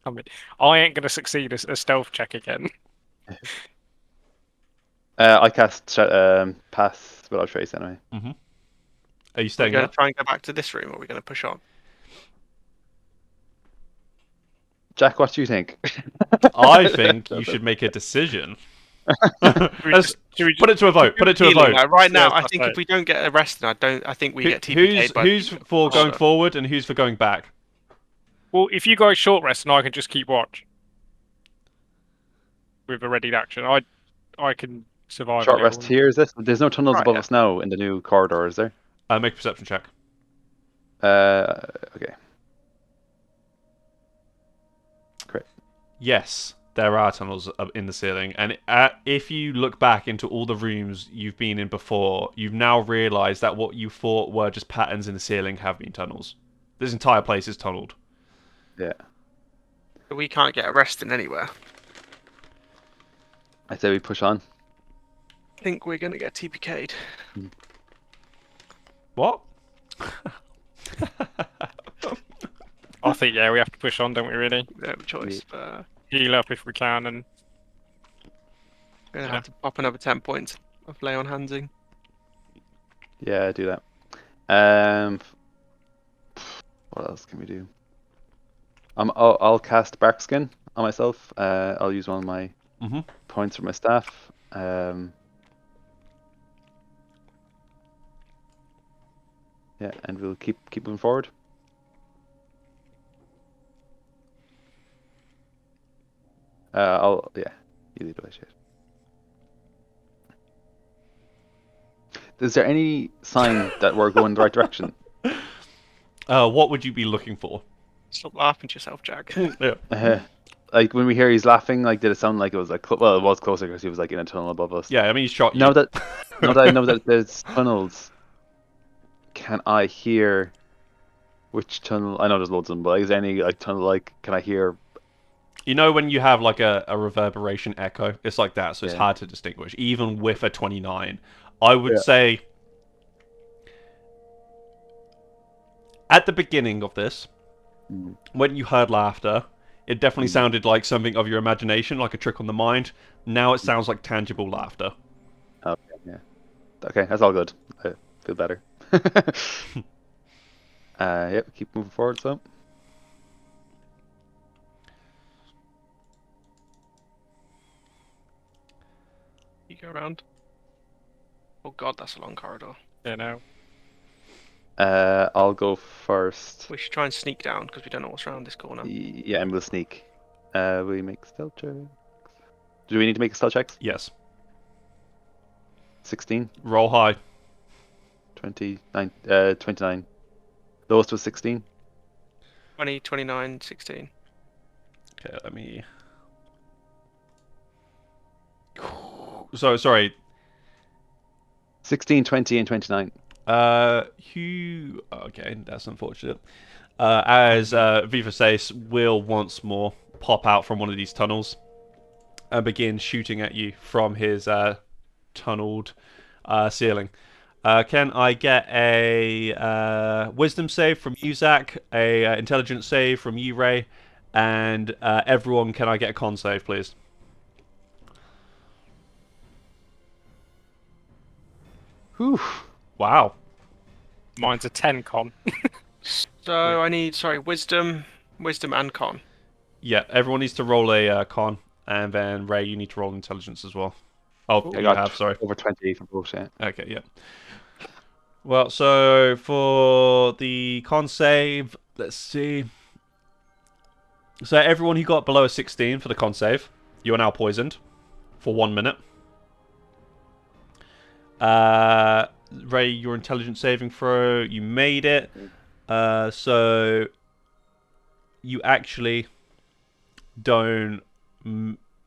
I mean, I ain't gonna succeed a stealth check again. I cast pass without trace anyway. Are you Are we staying going there? to try and go back to this room, or are we going to push on? Jack, what do you think? I think you should make a decision. Should we Let's just put it to a vote. Put it to a Feeling vote. like right now, Yes, I that's think right. if we don't get arrested, I think we get TPK'd by Who's the for going officer. forward and who's for going back? Well, if you guys short rest and I can just keep watch with a readied action, I can survive. Short a little. rest here, is it? There's no tunnels Right, above yeah. us now in the new corridor, is there? Make a perception check. Okay. Yes, there are tunnels up in the ceiling, and if you look back into all the rooms you've been in before, you've now realised that what you thought were just patterns in the ceiling have been tunnels. This entire place is tunneled. Yeah. We can't get arrested anywhere. I say we push on. I think we're going to get TPK'd. What? I think we have to push on, don't we? Really We don't have a choice. But heal up if we can, and we're going to have to pop another 10 points of lay on handsing. Yeah, do that. What else can we do? I'll cast Barkskin on myself. I'll use one of my points for my staff. Yeah, and we'll keep moving forward. You lead the way, shit. Is there any sign that we're going the right direction? What would you be looking for? Stop laughing to yourself, Jack. Yeah. Like when we hear he's laughing, like did it sound like it was like well, it was closer because he was like in a tunnel above us. Yeah, I mean, he's shot you. Now that I know that there's tunnels, can I hear which tunnel? I know there's loads of them, but is there any like tunnel like can I hear? You know when you have like a reverberation echo? It's like that, so it's Yeah. hard to distinguish, even with a 29. I would Yeah. say at the beginning of this, when you heard laughter, it definitely sounded like something of your imagination, like a trick on the mind. Now it sounds like tangible laughter. Okay, yeah. Okay, that's all good. I feel better. Yep, keep moving forward. So. You go around. Oh god, that's a long corridor. you know, I'll go first. We should try and sneak down because we don't know what's around this corner. Yeah, and we'll sneak. We make stealth checks. Do we need to make stealth checks? Yes. 16, Roll high. 29. 29. Lowest was 16. 20, 29, 16. Okay, let me... So, sorry. 16, 20, and 29. Okay, that's unfortunate. As Viva says, will once more pop out from one of these tunnels and begin shooting at you from his tunneled ceiling. Can I get a wisdom save from you, Zach, a intelligence save from you, Ray, and everyone, can I get a con save, please? Whew. Wow. mine's a 10 con. So I need, wisdom and con. Yeah, everyone needs to roll a con, and then Ray, you need to roll intelligence as well. Oh, I you got have, sorry. over 20 for both, yeah. Okay, yeah. Well, so for the con save, let's see. So everyone who got below a 16 for the con save, you are now poisoned for 1 minute. Ray, your intelligence saving throw, you made it. So you actually don't...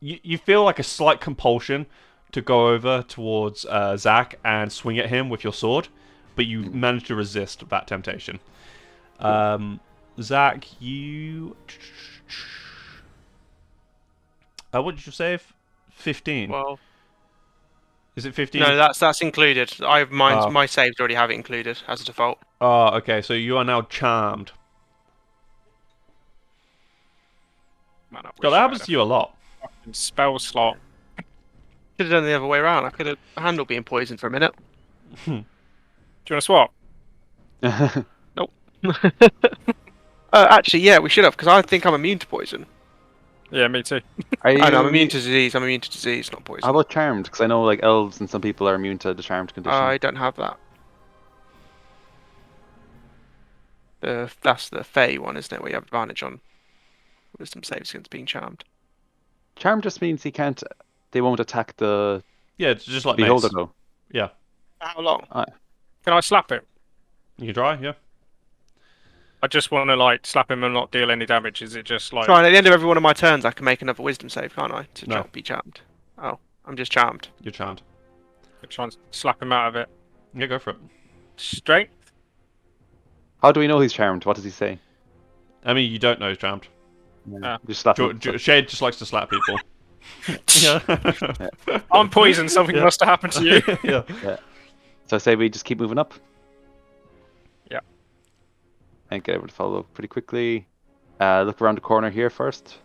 You feel like a slight compulsion to go over towards Zach and swing at him with your sword, but you manage to resist that temptation. Zach, you. What did you save? 15. Well, Is it 15? no, that's included. Oh. My saves already have it included as a default. Oh, okay. So you are now charmed. Man, I God, wish that I happens had to you a lot. a fucking spell slot. Could have done the other way around. I could have handled being poisoned for a minute. Do you want to swap? Nope. Actually, yeah, we should have, because I think I'm immune to poison. Yeah, me too. Are Oh, no, I'm you? immune to disease. I'm immune to disease, not How poison. about charmed? Because I know like elves and some people are immune to the charmed condition. I don't have that. That's the Fey one, isn't it? Where you have advantage on wisdom saves against being charmed. Charm just means he can't. They won't attack the Yeah, it's just like beholder mates. though. Yeah. How long? Can I slap him? You can try, yeah. I just want to like slap him and not deal any damage. Is it just like? Try and at the end of every one of my turns, I can make another wisdom save, can't I? To No. be charmed. Oh, I'm just charmed. You're charmed. Try and slap him out of it. Yeah, go for it. Strength. How do we know he's charmed? What does he say? I mean, you don't know he's charmed. Just slap him. Shade just likes to slap people. Yeah. I'm poisoned. Something Yeah. must have happened to you. Yeah. So I say we just keep moving up. Yeah. And get able to follow pretty quickly. Look around the corner here first.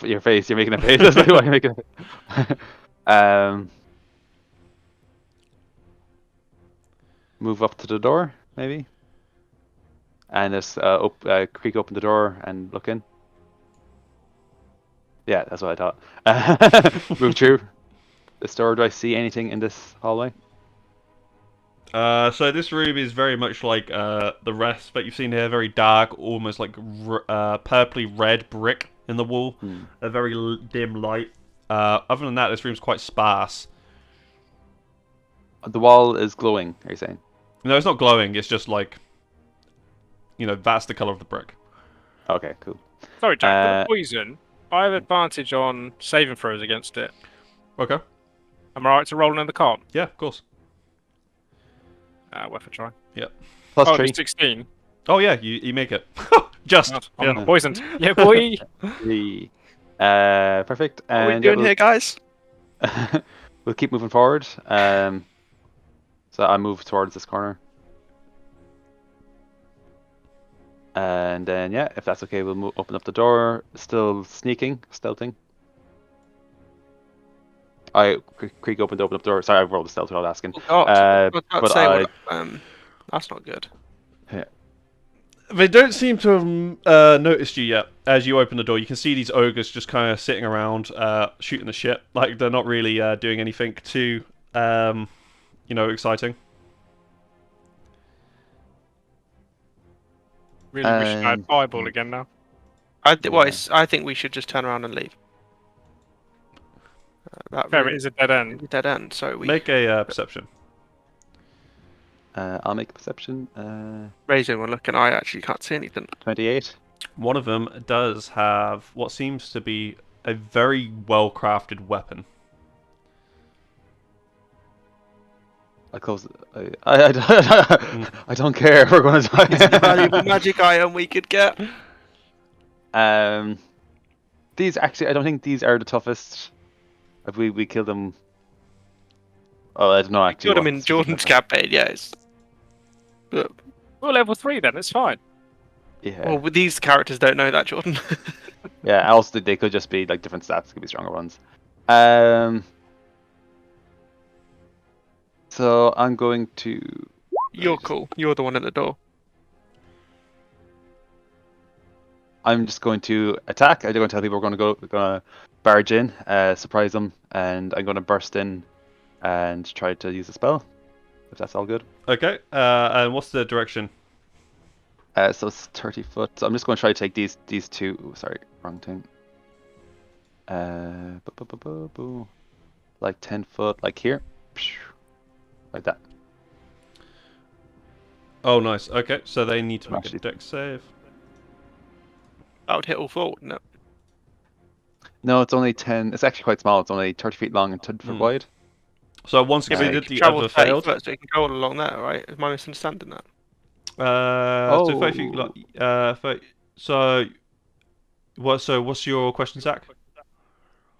Your face, you're making a face. That's why you're making a move up to the door, maybe. And just creak open the door and look in. Yeah, that's what I thought. Move through this door. Do I see anything in this hallway? So this room is very much like the rest that you've seen here, very dark, almost like purpley red brick in the wall, a very dim light. Other than that, this room's quite sparse. The wall is glowing, are you saying? No, it's not glowing, it's just like, that's the color of the brick. Okay, cool. Sorry, Jack. For the poison, I have advantage on saving throws against it. Okay. Am I right to roll another card? Yeah, of course. Worth a try. Yep. Plus Oh, 3. it's 16. Oh yeah, you make it. Just. I'm Yeah. not poisoned. Yeah, boy. 3. Perfect. What are we And doing here, guys? we'll keep moving forward. So I move towards this corner. And then, yeah, if that's okay, we'll open up the door. Still sneaking, stealthing. I creak open to open up the door. Sorry, I rolled a stealth without asking. Oh, God. I was about to but say, that's not good. They don't seem to have noticed you yet. As you open the door, you can see these ogres just kind of sitting around, shooting the shit. Like they're not really doing anything too, exciting. Really wish I had Fireball again now. I think we should just turn around and leave. Fair, it is a dead end. Dead end. So we Make a perception. I'll make a perception. raising one look, and I actually can't see anything. 28. One of them does have what seems to be a very well-crafted weapon. I close. I don't care. We're going to die. It's the valuable magic item we could get. These actually, I don't think these are the toughest. If we kill them. Oh, I don't know actually. Killed him in Jordan's campaign, yes. But, Well, level 3 then. It's fine. Yeah. well, these characters don't know that, Jordan. Yeah. Also, they could just be like different stats. Could be stronger ones. So I'm going to. You're cool. You're the one at the door. I'm just going to attack. I'm going to tell people we're going to barge in, surprise them, and I'm going to burst in and try to use a spell. If that's all good. Okay. And what's the direction? So it's 30 foot. So I'm just going to try to take these two. Ooh, sorry, wrong thing. Like 10 foot, like here, like that. Oh, nice. Okay, so they need to make a Actually- dex save. That would hit all four, wouldn't it? No, it's only 10. It's actually quite small. It's only 30 feet long and 10 foot wide. So once Yeah, but Right. you succeeded, can the travel other 30 failed. foot, so you can go all along there, right? Am I misunderstanding that? So 30 feet, Oh. 30, so what? So what's your question, Zach?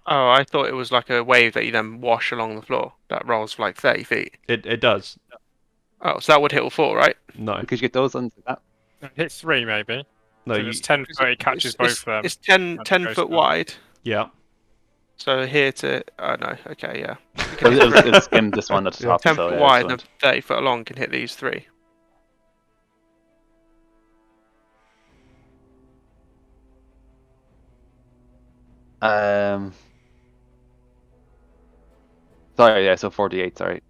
Oh, I thought it was like a wave that you then wash along the floor that rolls for like 30 feet. It does. Oh, so that would hit all four, right? No, Because you get those on that. Hit 3 maybe. no, So if it's 10 foot, it catches both of them. It's 10, and 10 goes foot down. wide. yeah. So here to, oh no, okay, yeah. You can So hit three. it'll skim this one at the Yeah. top. 10 So foot yeah, wide and excellent. 30 foot long can hit these three. Um. Sorry, yeah. So 48. Sorry.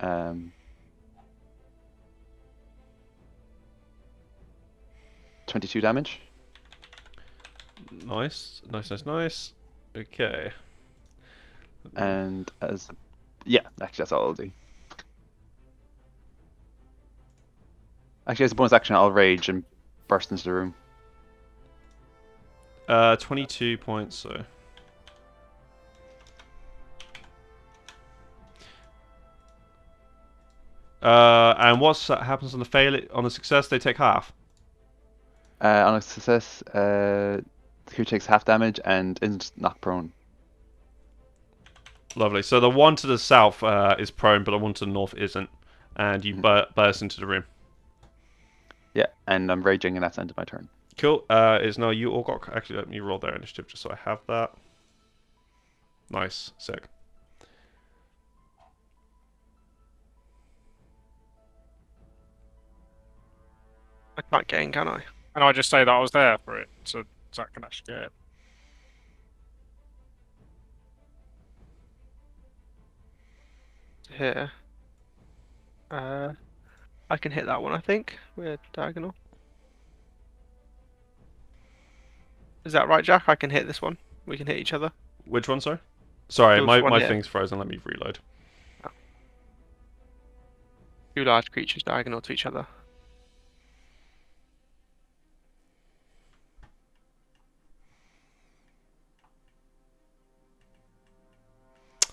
22 damage. Nice. Nice. Okay. And yeah, actually that's all I'll do. Actually, as a bonus action, I'll rage and burst into the room. 22 points. So. And what happens on the fail? On the success, they take half. On a success, the creature takes half damage and isn't knocked prone. Lovely. So the one to the south is prone, but the one to the north isn't. And you burst into the room. Yeah, and I'm raging, and that's the end of my turn. Cool. It's now you, Orgok. Actually, let me roll their initiative just so I have that. Nice. Sick. I can't get in, can I? And I just say that I was there for it, so Zach can actually get it. Here. I can hit that one, I think. We're diagonal. Is that right, Jack? I can hit this one. We can hit each other. Which one, sorry? Sorry, This my, one my here. thing's frozen. Let me reload. Two large creatures diagonal to each other.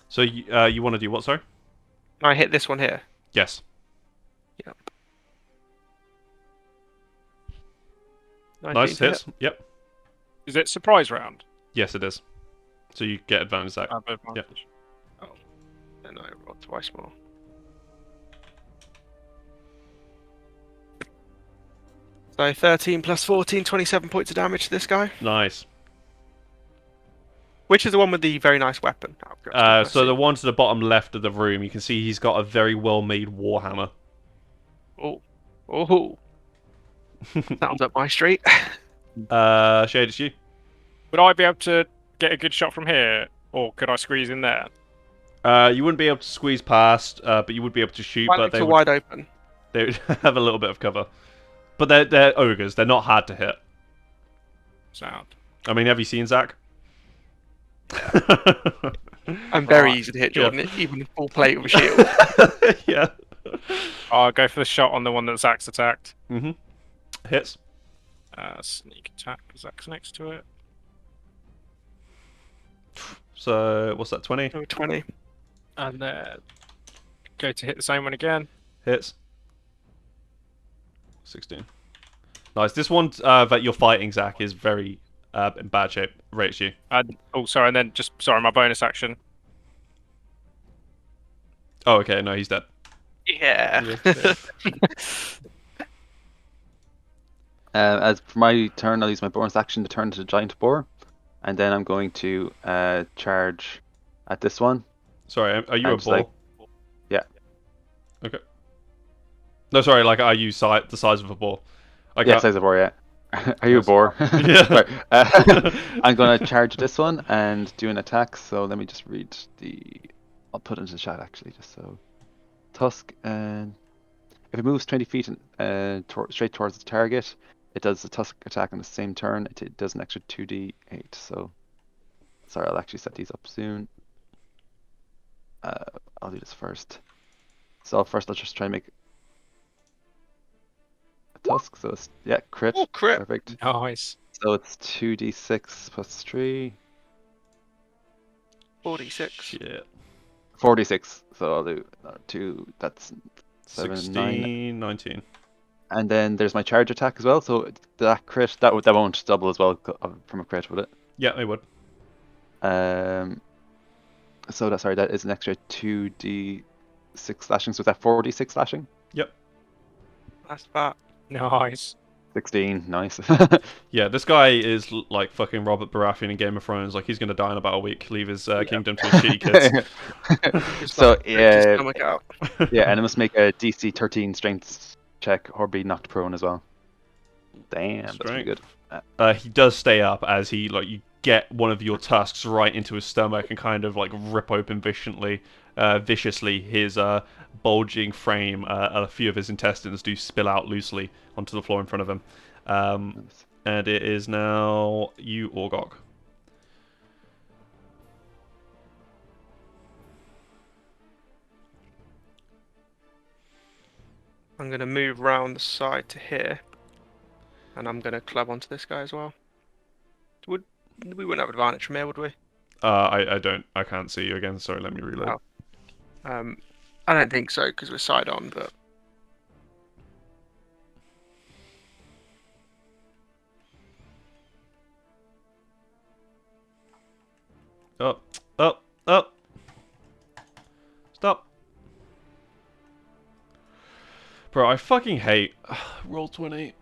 So you want to do what, sorry? Can I hit this one here? Yes. Yep. Nice 19 to hits. hit. Yep. Is it surprise round? Yes, it is. So you get advantage, Zach. I have advantage. And I rolled twice more. So 13 plus 14, 27 points of damage to this guy. Nice. Which is the one with the very nice weapon? So the one to the bottom left of the room, you can see he's got a very well-made warhammer. Oh. Sounds up my street. Shade, it's you. Would I be able to get a good shot from here, or could I squeeze in there? You wouldn't be able to squeeze past, but you would be able to shoot. My But legs they are would, wide open. they would have a little bit of cover. But they're ogres. They're not hard to hit. Sound. I mean, have you seen Zach? I'm very Right. easy to hit, Yeah. Jordan, even in full plate with a shield. Yeah. I'll go for the shot on the one that Zach's attacked. Mm-hmm. Hits. Sneak attack, Zach's next to it. So what's that? 20 Oh, 20. And then go to hit the same one again. hits. 16. Nice. This one that you're fighting, Zach, is very in bad shape. Rates you. And sorry, and then my bonus action. Oh, okay. No, he's dead. Yeah. As for my turn, I'll use my bonus action to turn to the giant boar, and then I'm going to charge at this one. Sorry, are you I'm a just bull? like- yeah. Okay. No, sorry. Like, are you the size of a bull? Like, Yes, as a boar, yeah. Are you a Yes. boar? Yeah. Sorry. I'm going to charge this one and do an attack. So let me just read I'll put it into the chat actually, just so. Tusk, and if it moves 20 feet straight towards the target, it does the tusk attack on the same turn. It does an extra 2d8. So, sorry, I'll actually set these up soon. I'll do this first. So first, I'll just try and make a tusk. So it's crit. Oh, crit. Perfect. Nice. So it's 2d6 plus 3. 46. shit. 46. So I'll do 2. That's 7, 9. 16, 19. And then there's my charge attack as well. So that crit that won't double as well from a crit, would it? Yeah, they would. So that is an extra 2d6 slashing. So is that 46 slashing? Yep. That's fat. Nice. 16. Nice. Yeah, this guy is like fucking Robert Baratheon in Game of Thrones. Like he's gonna die in about a week. Leave his kingdom to his shitty kids. Just So like, ripped his stomach out. yeah, and it must make a DC 13 strength check or be knocked prone as well. Damn, that's pretty good. He does stay up as he you get one of your tusks right into his stomach and kind of like rip open viciously his bulging frame. A few of his intestines do spill out loosely onto the floor in front of him. Nice. And it is now you, Orgok. I'm going to move round the side to here. And I'm going to club onto this guy as well. We wouldn't have advantage from here, would we? I can't see you again. Sorry, let me reload. Oh. I don't think so, because we're side on, but... Up, up, up. Stop. Bro, I fucking hate roll 20.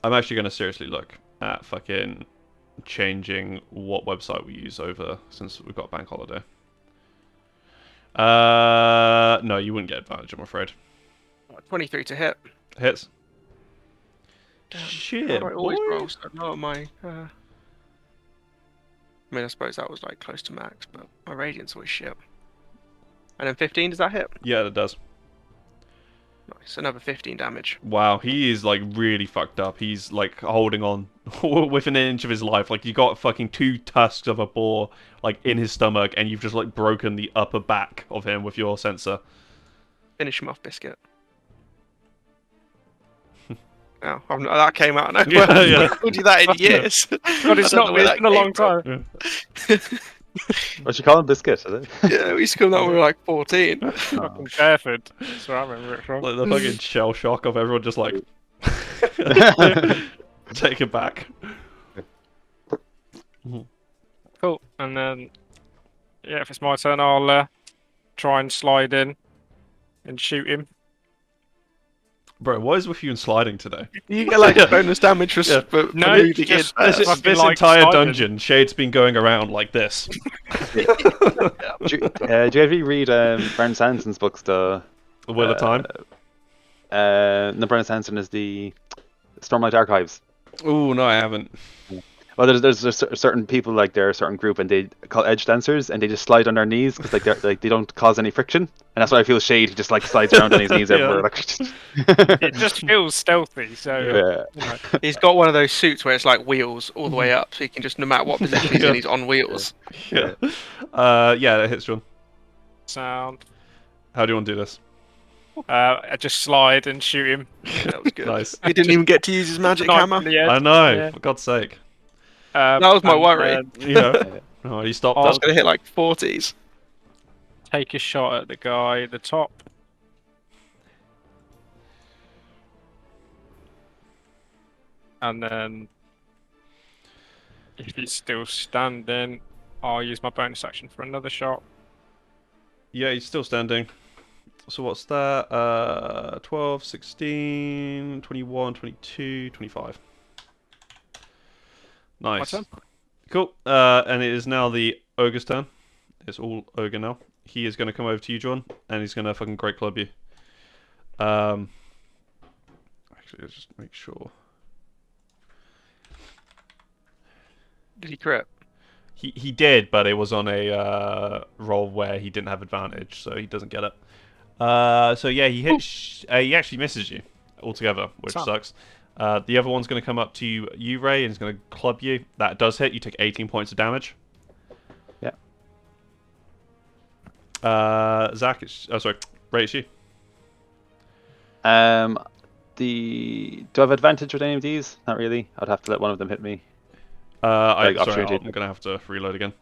I'm actually going to seriously look at fucking changing what website we use over since we've got bank holiday. No, you wouldn't get advantage, I'm afraid. 23 to hit. Hits. Damn. Shit, I always boy. roll so low on my... I mean, I suppose that was like close to max, but my radiant's always shit. And then 15, does that hit? Yeah, that does. Nice, another 15 damage. Wow, he is like really fucked up. He's like holding on within an inch of his life. Like you got fucking 2 tusks of a boar like in his stomach, and you've just like broken the upper back of him with your sensor. Finish him off, Biscuit. Oh, that came out of nowhere. Yeah, yeah. I told you that in years. God, it's I don't know where it's that been a came long from. time. What you call him, biscuit? Is it? Yeah, we used to come that when we were like 14. Fucking Fairford. That's where I remember it from. Like the fucking shell shock of everyone just like take it back. Cool. And then, yeah, if it's my turn, I'll try and slide in and shoot him. Bro, what is with you and sliding today? You get like bonus damage for No, moving just- in. This, fucking this like entire sliding. dungeon, Shade's been going around like this. Do you ever read Brandon Sanderson's books? The Wheel of Time. no, Brandon Sanderson is the Stormlight Archives. Oh no, I haven't. Well, there's certain people, like they're a certain group, and they call edge dancers, and they just slide on their knees because they don't cause any friction, and that's why I feel Shade. He just like slides around on his knees Yeah. everywhere. It just feels stealthy, so Yeah. you know. He's got one of those suits where it's like wheels all the way up, so he can just, no matter what position he's in, he's on wheels. Yeah. Yeah, that hits John. Sound. How do you want to do this? I just slide and shoot him. That was good. Nice. He didn't even get to use his magic Knife hammer. on the edge. I know, Yeah. for God's sake. That was my And, worry. Yeah. Oh, you stopped I was us. going to hit like 40s. Take a shot at the guy at the top. And then, if he's still standing, I'll use my bonus action for another shot. Yeah, he's still standing. So what's that? 12, 16, 21, 22, 25. Nice. turn. Cool. And it is now the ogre's turn. It's all ogre now. He is going to come over to you, John, and he's going to fucking great club you. Actually, let's just make sure. Did he crit? He did, but it was on a roll where he didn't have advantage, so he doesn't get it. So yeah, he hits. He actually misses you altogether, which Son. sucks. The other one's going to come up to you, Ray, and is going to club you. That does hit. You take 18 points of damage. Yeah. Zach, sorry, Ray, it's you. Do I have advantage with any of these? Not really. I'd have to let one of them hit me. Like, Sorry, opportunity I'm gonna have to reload again.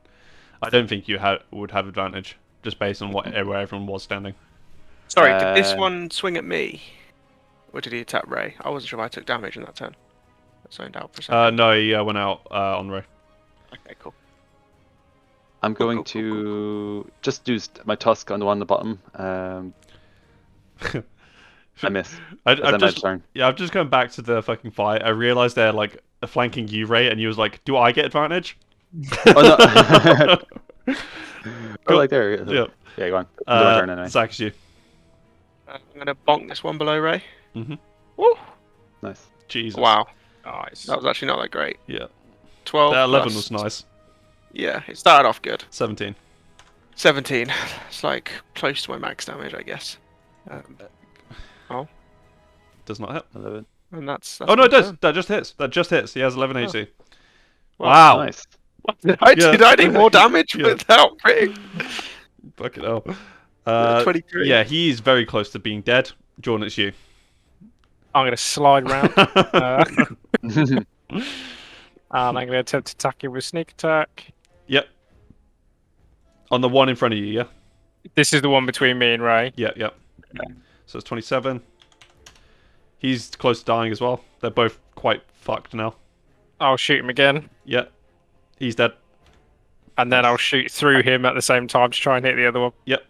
I don't think you would have advantage just based on where everyone was standing. Sorry, did this Uh, one swing at me? Or did he attack Ray? I wasn't sure if I took damage in that turn. I zoned out for a second. No, he went out on Ray. Okay, cool. I'm Cool, going cool, cool, to just use my tusk on the one on the bottom. I miss. That's I've end my just turn. yeah, I've just gone back to the fucking fight. I realized they're like flanking you, Ray, and you was like, "Do I get advantage?" Oh no! Oh, Cool. like there. Yeah. Yeah, go on. Do my turn anyway. Zach's you. I'm gonna bonk this one below Ray. Mhm. Woo! Nice. Jesus. Wow, Nice. that was actually not that great. Yeah. 12 That 11 plus- was nice. Yeah, it started off good. 17. 17. It's like close to my max damage, I guess. Does not hit. 11. And that's Oh no, my it does. turn. That just hits. That just hits. He has 11 AC. Well, Wow. Nice. Did Yeah. I need more damage Yeah. without crit? Fucking hell. 23. Yeah, he's very close to being dead. Jordan, it's you. I'm going to slide round. And I'm going to attempt to attack him with sneak attack. Yep. On the one in front of you, yeah? This is the one between me and Ray. Yeah, yeah. So it's 27. He's close to dying as well. They're both quite fucked now. I'll shoot him again, Yeah. He's dead. and then I'll shoot through him at the same time to try and hit the other one. Yep.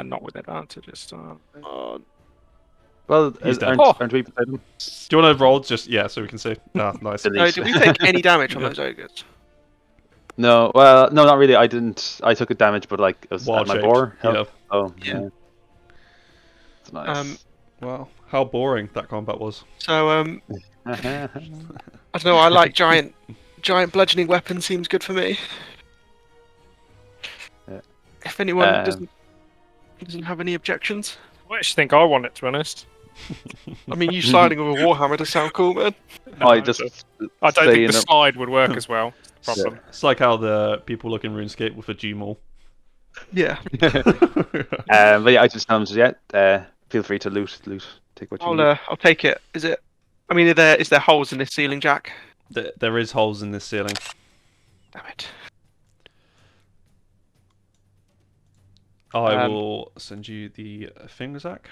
Not with advantage this time. Well, He's dead. aren't we beside him? Do you want to roll? Just, yeah, so we can see. Ah, nice. Delete. Did we take any damage from Yeah. those ogres? No, well, no, not really. I didn't. I took a damage, but like it was Wild at my shaped. boar. Yeah. Oh, Yeah. yeah. It's nice. Wow. How boring that combat was. So, I don't know, I like giant bludgeoning weapon seems good for me. Yeah. If anyone Um, doesn't have any objections. I actually think I want it, to be honest. I mean, you sliding with a warhammer does sound cool, man. I just. I don't stay think in the a- slide would work as well. Problem. It's like how the people look in RuneScape with a Gmaul. Yeah. But yeah, I just challenged yet. Feel free to loot. Take what you need. I'll take it. Is it? I mean, is there holes in this ceiling, Jack? There is holes in this ceiling. Damn it. I will send you the thing, Zach.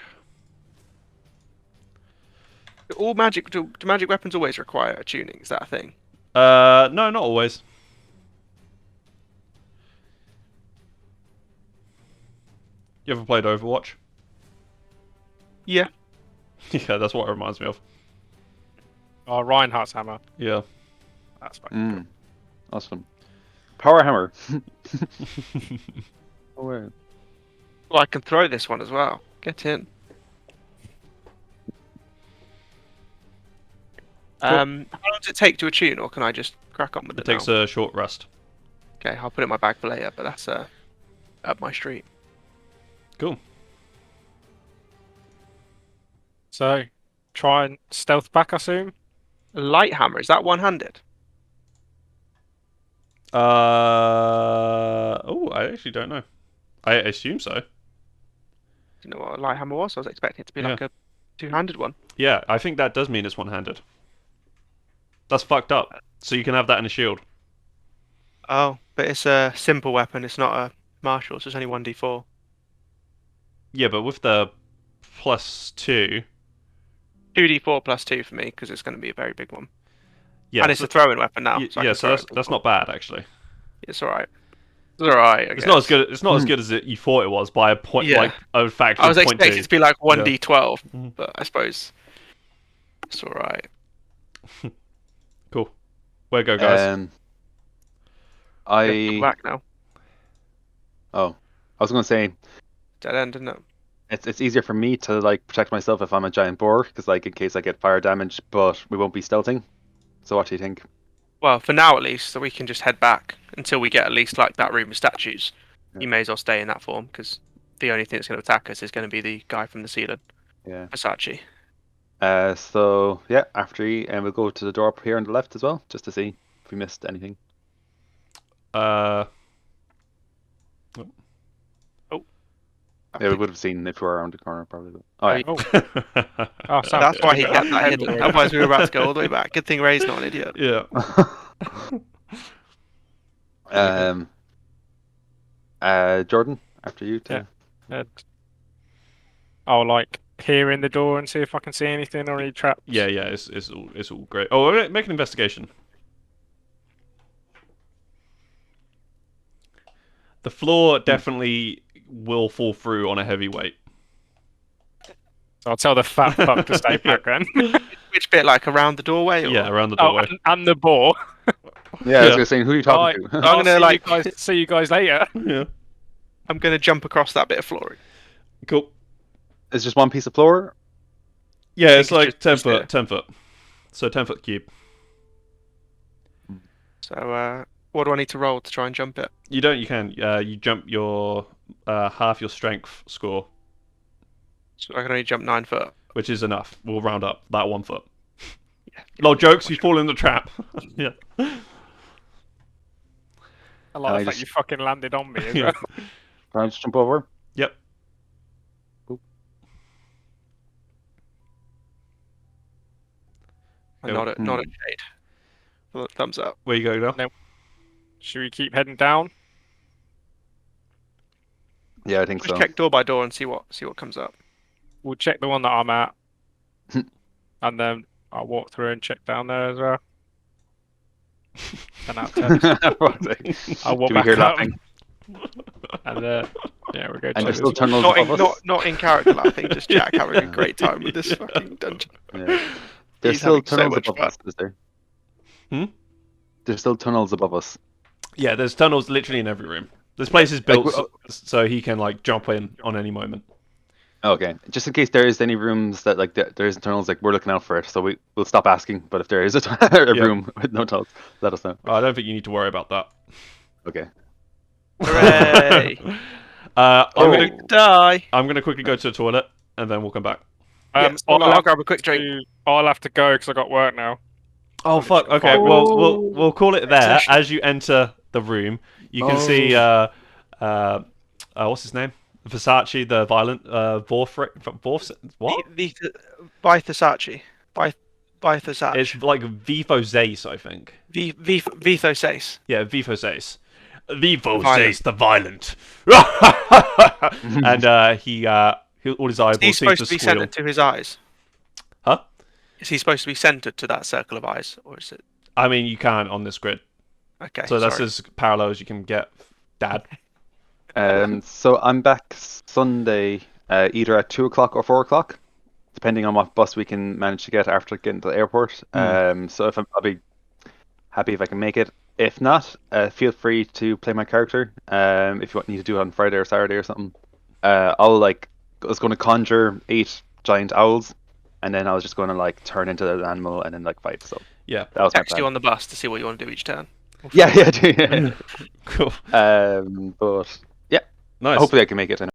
Do magic weapons always require a tuning? Is that a thing? No, not always. You ever played Overwatch? Yeah. Yeah, that's what it reminds me of. Oh, Reinhardt's hammer. Yeah. That's fine. Mm. Awesome. Power hammer. Oh, wow. Well, I can throw this one as well. Get in. How long does it take to attune, or can I just crack on with It it takes now? a short rest. Okay, I'll put it in my bag for later, but that's up my street. Cool. So, try and stealth back, I assume. A light hammer, is that one-handed? Oh, I actually don't know. I assume so. Do you know what a light hammer was? I was expecting it to be like a two-handed one. Yeah, I think that does mean it's one-handed. That's fucked up. So you can have that in a shield. Oh, but it's a simple weapon. It's not a martial, so it's only 1d4. Yeah, but with the +2. 2d4 plus 2 for me, because it's going to be a very big one. Yeah, And it's a throwing weapon now. yeah, So I can so throw that's it. not bad actually. It's alright. It's alright. It's not as good. It's not as good as you thought it was by a point, Yeah. like a factor I was of expecting it 0.2. to be like 1d12, Mhm. but I suppose it's alright. Cool. Where go, guys? Um, Come I. back now. Oh, I was gonna say Dead end, isn't it? it's easier for me to like protect myself if I'm a giant boar, because like in case I get fire damage, but we won't be stealthing. So what do you think? Well, for now at least, so we can just head back until we get at least like that room of statues. Yeah. You may as well stay in that form, because the only thing that's going to attack us is going to be the guy from the ceiling, Yeah. Versace. So yeah, after and we'll go to the door up here on the left as well, just to see if we missed anything. Yeah, we would have seen if we were around the corner probably. But... Oh, yeah. Oh, That's why he kept that Yeah. hidden. Otherwise, we were about to go all the way back. Good thing Ray's not an idiot. Yeah. Um, Jordan, after you. Yeah. And I'll like peer in the door and see if I can see anything or any traps. Yeah, it's all great. Oh, make an investigation. The floor definitely will fall through on a heavy weight. I'll tell the fat fuck to stay back then. Which bit, like around the doorway, or? Yeah, around the Oh, doorway. and the boar. Yeah, I was Yeah. gonna say, who are you Right. talking to? I'm gonna see you guys later. Yeah. I'm gonna jump across that bit of flooring. Cool. It's just one piece of floor. Yeah, think it's it's like just 10 easier. foot, 10 foot. So 10-foot cube. So, what do I need to roll to try and jump it? You don't. You can. You jump your half your strength score, So I can only jump 9 foot. which is enough. We'll round up that 1 foot. No jokes. You fall in the trap. Yeah. I like I the fact just- you fucking landed on me as Yeah. well. Can I just jump over? Yep. And Oh, not a shade. Well, thumbs up. Where you go now? No. Should we keep heading down? Yeah, I think Just so. check door by door and see what comes up. We'll check the one that I'm at, and then I'll walk through and check down there as well. 10 out of 10. I'll walk Do we back hear up, laughing? and yeah, we'll go And check there's this still one. tunnels Not above us. not in character laughing, just Jack having a great time with this fucking dungeon. Yeah. There's He's still having so tunnels much above fun. us, is there? Hmm? There's still tunnels above us. Yeah, there's tunnels literally in every room. This place is built Like, so he can like jump in on any moment. Okay, just in case there is any rooms that like there is tunnels, like we're looking out for it, so we'll stop asking. But if there is a Yeah. room with no tunnels, let us know. I don't think you need to worry about that. Okay. Hooray! I'm Oh. gonna Die. I'm gonna quickly go to the toilet and then we'll come back. Yes, I'll grab a quick drink. I'll have to go because I got work now. Oh I've fuck! got Okay, 5 well minutes. we'll call it there. Session. As you enter the room, you can see what's his name? Versace, the violent what? By Versace. By Versace. It's like Vivo Zace, I think. Vitho Sace. Yeah, Vivo Zace. Vivo Violent. Zace the violent. And he all his eyeballs He's seem supposed to to be squeal. centered to his eyes. Huh? Is he supposed to be centered to that circle of eyes, or is it? I mean, you can on this grid, Okay. so that's sorry. as parallel as you can get, Dad. So I'm back Sunday, either at 2 o'clock or 4 o'clock, depending on what bus we can manage to get after getting to the airport. So I'll be happy if I can make it. If not, feel free to play my character. If you need to do it on Friday or Saturday or something. I was going to conjure 8 giant owls, and then I was just going to like turn into an animal and then like fight. So Yeah. that was my Text you plan. on the bus to see what you want to do each turn. Yeah, yeah, I do, yeah. Cool. But yeah, Nice. hopefully I can make it.